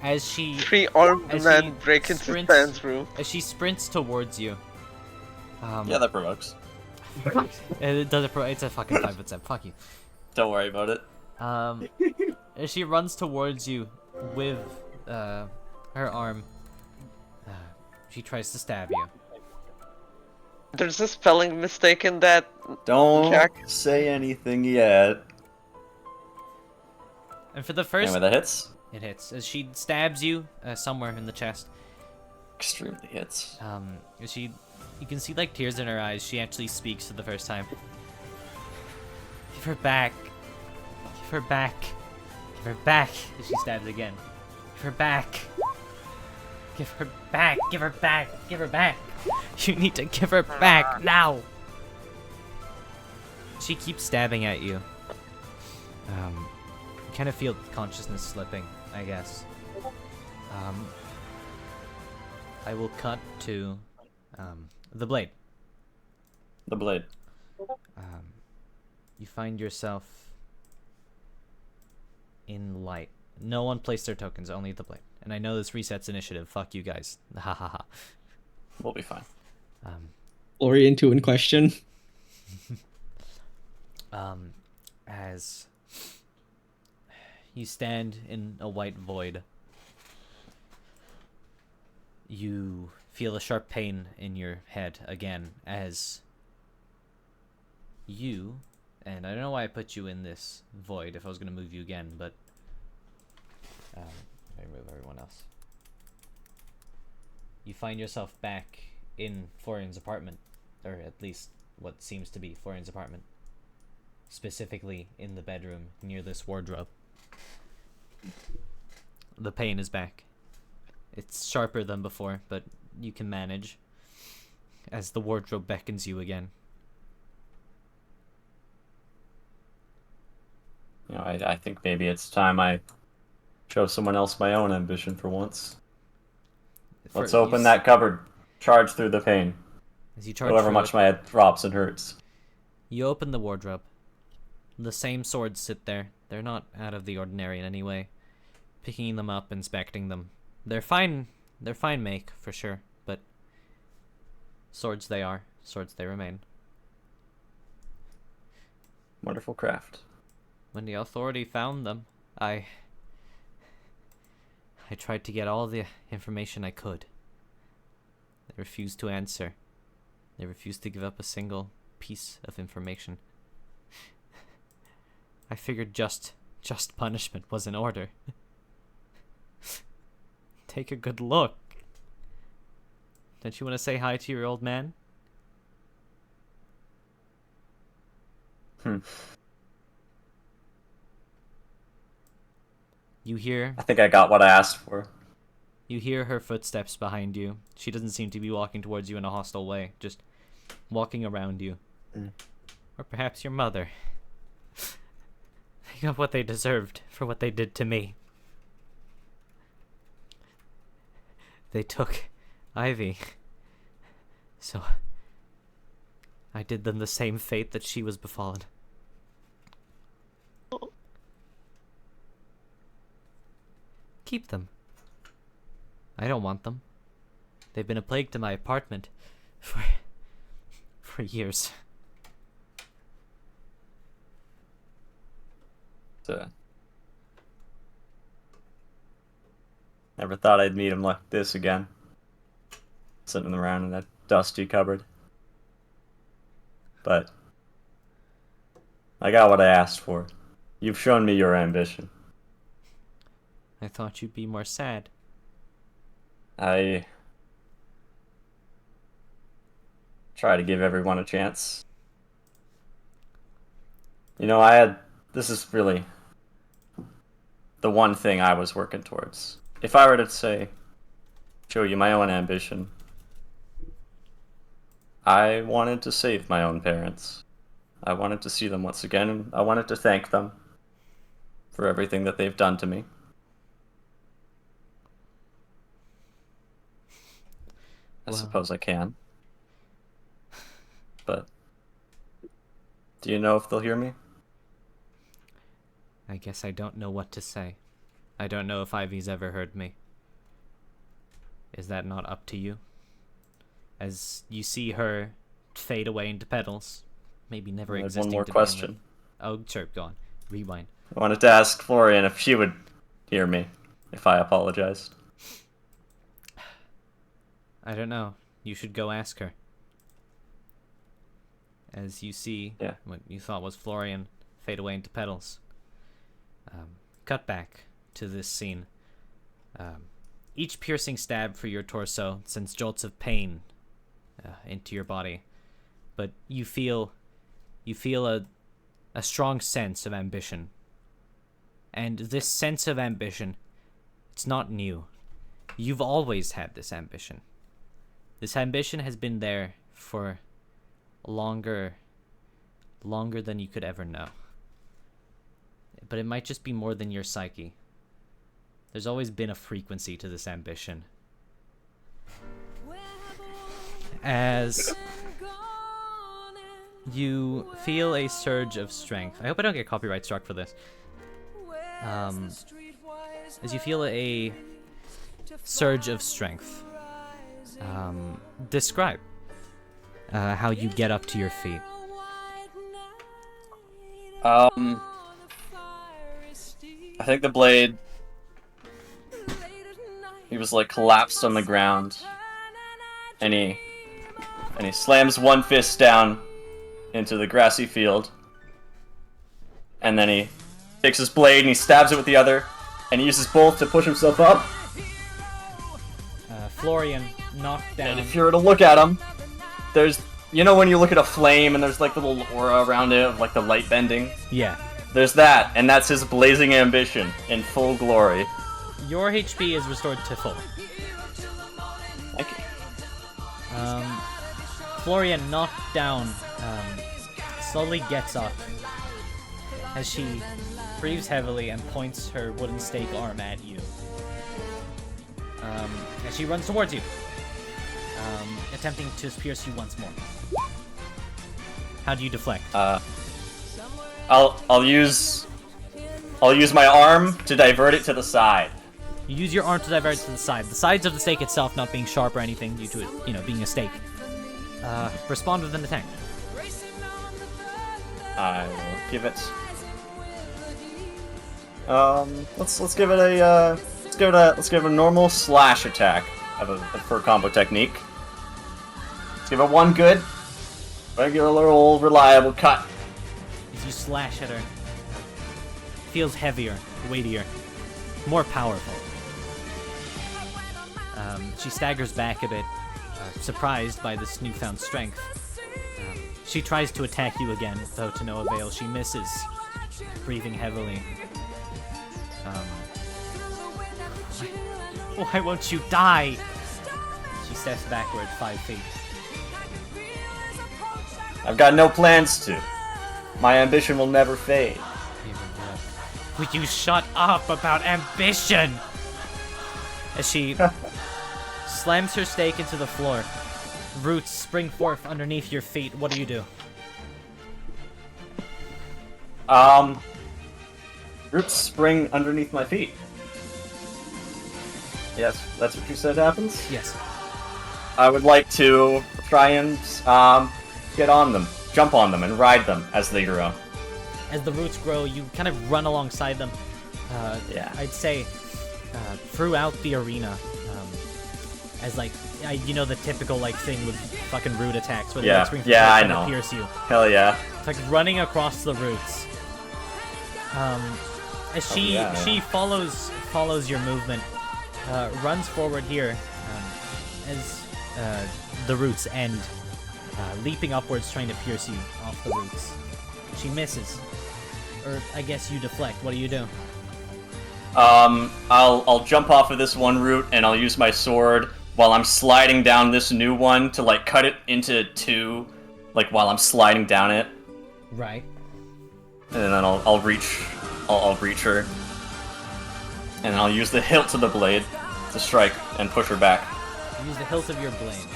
as she 3 armed As men he break into sprints- Stan's room. sprints towards you. Yeah, that provokes. It does it's a fucking 5 step. Fuck you. Don't worry about it. As she runs towards you with her arm, she tries to stab you. There's a spelling mistake in that. Don't Jack. say anything yet. And for the first, Anyway, that hits. it hits as she stabs you somewhere in the chest. Extremely hits. As she, you can see like tears in her eyes. She actually speaks for the first time. Give her back. Give her back. Give her back. As she stabs again. Give her back. Give her back. Give her back. Give her back. You need to give her back now. She keeps stabbing at you. You kind of feel consciousness slipping I guess. I will cut to the blade. The blade. You find yourself in light. No one placed their tokens, only the blade. And I know this resets initiative. Fuck you guys. Ha ha ha. We'll be fine. Florian 2 in question. As you stand in a white void, you feel a sharp pain in your head again as you, and I don't know why I put you in this void if I was going to move you again, but I move everyone else. You find yourself back in Florian's apartment, or at least what seems to be Florian's apartment. Specifically in the bedroom near this wardrobe. The pain is back. It's sharper than before, but you can manage as the wardrobe beckons you again. You know, I think maybe it's time I show someone else my own ambition for once. Let's open that cupboard. Charge through the pain. As you charge However through much it, my head throbs and hurts. you open the wardrobe. The same swords sit there. They're not out of the ordinary in any way. Picking them up, inspecting them. They're fine make, for sure, but swords they are. Swords they remain. Wonderful craft. When the authority found them, I tried to get all the information I could. They refused to answer. They refused to give up a single piece of information. I figured just punishment was in order. Take a good look. Don't you want to say hi to your old man? You hear... I think I got what I asked for. You hear her footsteps behind you. She doesn't seem to be walking towards you in a hostile way, just walking around you. Or perhaps your mother. They got what they deserved for what they did to me. They took Ivy. So I did them the same fate that she was befallen. Keep them. I don't want them. They've been a plague to my apartment for years. Never thought I'd meet him like this again. Sitting around in that dusty cupboard. But I got what I asked for. You've shown me your ambition. I thought you'd be more sad. I try to give everyone a chance. You know, this is really the one thing I was working towards. If I were to say, show you my own ambition, I wanted to save my own parents. I wanted to see them once again, and I wanted to thank them for everything that they've done to me. I suppose I can. But do you know if they'll hear me? I guess I don't know what to say. I don't know if Ivy's ever heard me. Is that not up to you? As you see her fade away into petals, maybe never existing. One more to question. Oh, sure, go on. Rewind. I wanted to ask Florian if she would hear me if I apologized. I don't know. You should go ask her. As you see what you thought was Florian fade away into petals. Cut back to this scene. Each piercing stab for your torso sends jolts of pain into your body, but you feel a strong sense of ambition. And this sense of ambition, it's not new. You've always had this ambition. This ambition has been there for longer than you could ever know. But it might just be more than your psyche. There's always been a frequency to this ambition. As you feel a surge of strength. I hope I don't get copyright struck for this. As you feel a surge of strength, describe how you get up to your feet. I think the blade, he was like collapsed on the ground, and he slams one fist down into the grassy field, and then he takes his blade and he stabs it with the other, and he uses both to push himself up. Florian knocked down. And if you were to look at him, there's, you know when you look at a flame and there's like the little aura around it of like the light bending? Yeah. There's that, and that's his blazing ambition in full glory. Your HP is restored to full. Thank you. Florian, knocked down, slowly gets up as she breathes heavily and points her wooden stake arm at you. As she runs towards you, attempting to pierce you once more. How do you deflect? I'll use my arm to divert it to the side. You use your arm to divert it to the side. The sides of the stake itself not being sharp or anything due to it, you know, being a stake. Respond with an attack. I will give it. Let's give it a normal slash attack for a combo technique. Let's give it one good, regular old reliable cut. As you slash at her, feels heavier, weightier, more powerful. She staggers back a bit, surprised by this newfound strength. She tries to attack you again, though to no avail. She misses, breathing heavily. Why won't you die? She steps backward 5 feet. I've got no plans to. My ambition will never fade. Will you shut up about ambition? As she slams her stake into the floor. Roots spring forth underneath your feet. What do you do? Roots spring underneath my feet. Yes, that's what you said happens? Yes. I would like to try and get on them, jump on them, and ride them as they grow. As the roots grow, you kind of run alongside them. Yeah. I'd say throughout the arena, as like you know the typical like thing with fucking root attacks, where they like spring from I trying know. to pierce you. Hell yeah. It's like running across the roots. As she follows your movement, runs forward here, as the roots end, leaping upwards, trying to pierce you off the roots. She misses, or I guess you deflect. What do you do? I'll jump off of this one root and I'll use my sword while I'm sliding down this new one to like cut it into two, like while I'm sliding down it. Right. And then I'll reach her, and then I'll use the hilt of the blade to strike and push her back. You use the hilt of your blade.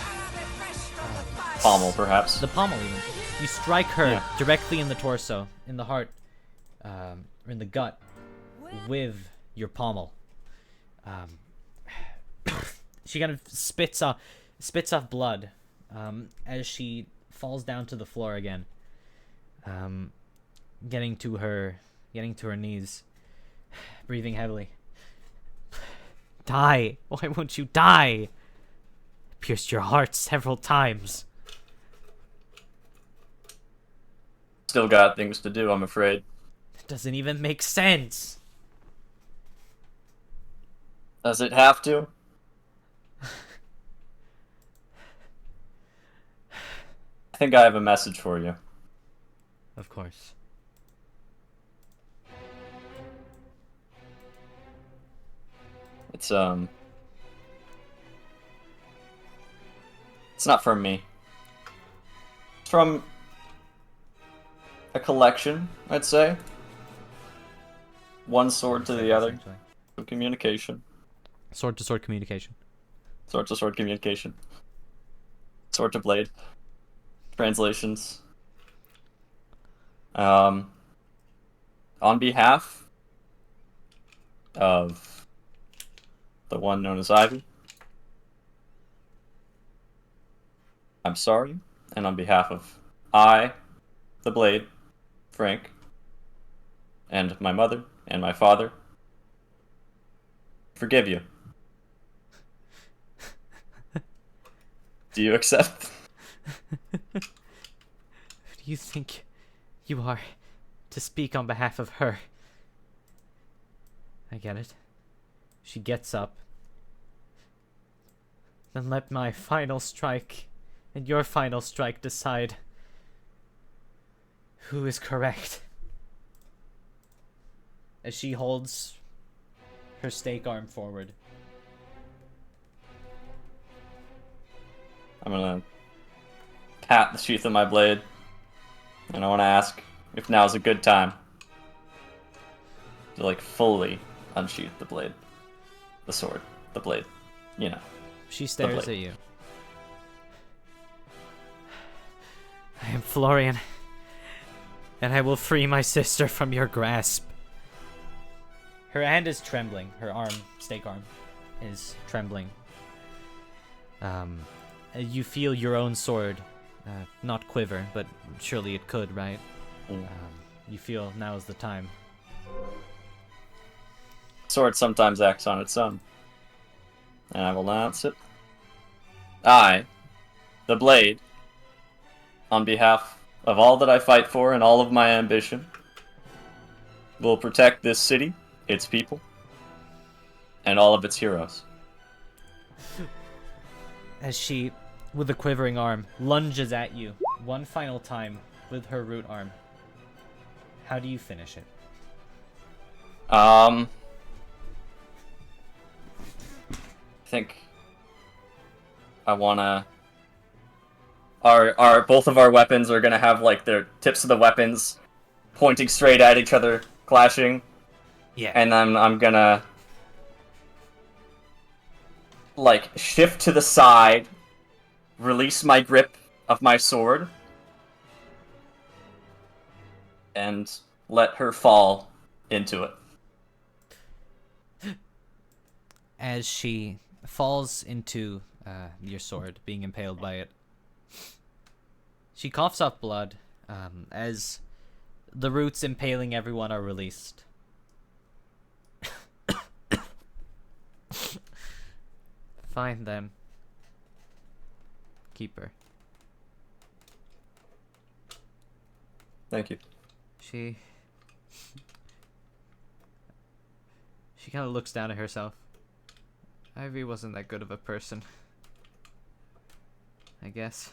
Pommel, perhaps. The pommel, even. You strike her directly in the torso, in the heart, or in the gut, with your pommel. She kind of spits off blood as she falls down to the floor again, getting to her knees, breathing heavily. Die! Why won't you die? Pierced your heart several times. Still got things to do, I'm afraid. It doesn't even make sense. Does it have to? I think I have a message for you. Of course. It's not from me. It's from a collection, I'd say. One sword to the other. communication. Sword to sword communication. Sword to sword communication. Sword to blade. Translations. On behalf of the one known as Ivy, I'm sorry, and on behalf of the Blade, Frank, and my mother and my father, forgive you. Do you accept? Who do you think you are to speak on behalf of her? I get it. She gets up. Then let my final strike and your final strike decide who is correct. As she holds her stake arm forward. I'm gonna pat the sheath of my blade, and I want to ask if now's a good time to, like, fully unsheath the blade. The sword. The blade. You know. She stares blade. at you. I am Florian, and I will free my sister from your grasp. Her hand is trembling. Her arm, stake arm, is trembling. You feel your own sword, not quiver, but surely it could, right? You feel now is the time. Sword sometimes acts on its own. And I will announce it. I, the Blade, on behalf of all that I fight for and all of my ambition, will protect this city, its people, and all of its heroes. As she, with a quivering arm, lunges at you one final time with her root arm. How do you finish it? I think I wanna. Our both of our weapons are gonna have, like, their tips of the weapons pointing straight at each other, clashing. Yeah. And I'm gonna, like, shift to the side, release my grip of my sword, and let her fall into it. As she falls into your sword, being impaled by it, she coughs up blood as the roots impaling everyone are released. Fine then. Keep her. Thank you. She kind of looks down at herself. Ivy wasn't that good of a person, I guess.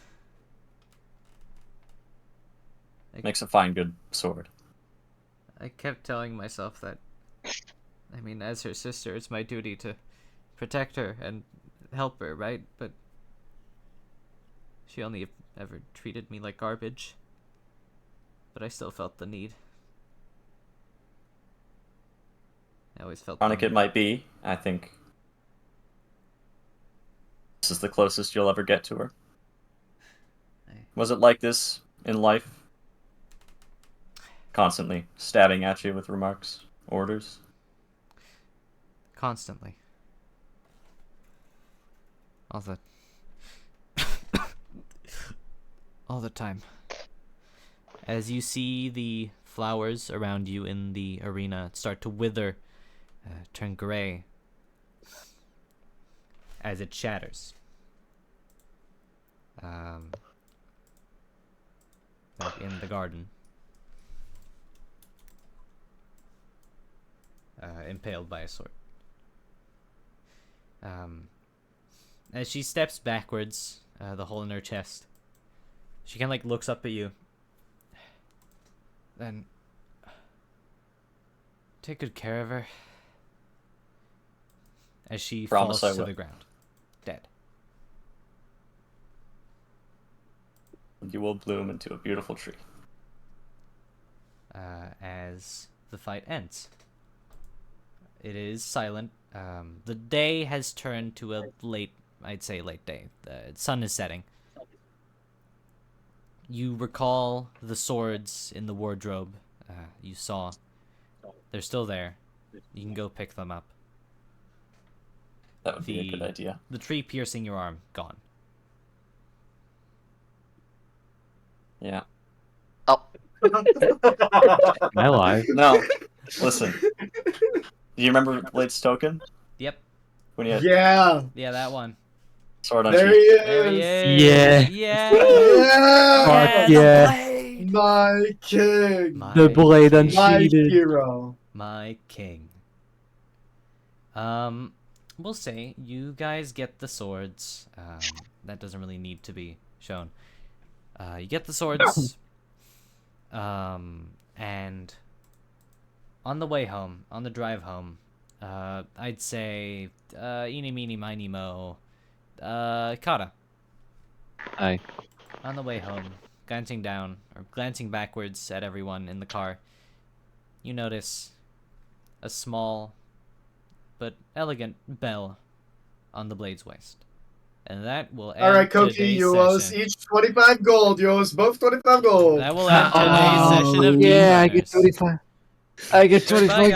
Makes a fine, good sword. I kept telling myself that, I mean, as her sister, it's my duty to protect her and help her, right? But she only ever treated me like garbage. But I still felt the need. I always felt Ironic the it might be, I think this is the closest you'll ever get to her. Was it like this in life? Constantly stabbing at you with remarks, orders? Constantly. All the... all the time. As you see the flowers around you in the arena start to wither, turn gray, as it shatters. Like in the garden. Impaled by a sword. As she steps backwards, the hole in her chest, she kind of like looks up at you. Then take good care of her. As she Promise falls I to will. the ground, dead. You will bloom into a beautiful tree. As the fight ends, It is silent. The day has turned to a I'd say late day. The sun is setting. You recall the swords in the wardrobe you saw. They're still there. You can go pick them up. That would be a good idea. The tree piercing your arm, gone. Yeah. Oh, Am I alive? No, listen. Do you remember Blade's token? Yep. When you Yeah. Yeah, that one. sword on There cheek. he There he is. is. Yeah. Yeah. Fuck Yeah. yeah. Blade. My king. The blade king. My unsheathed. hero. My king. We'll say you guys get the swords. That doesn't really need to be shown. You get the swords. And on the way home, on the drive home, I'd say, eeny, meeny, miny, mo, Kata. Hi. On the way home, glancing down, or glancing backwards at everyone in the car, you notice a small but elegant bell on the blade's waist. And that will end Alright, Koki, today's you owe us session. each 25 gold. You owe us both 25 gold. That will end today's session of yeah, I Deeprunners. get 25. I get Bye, 25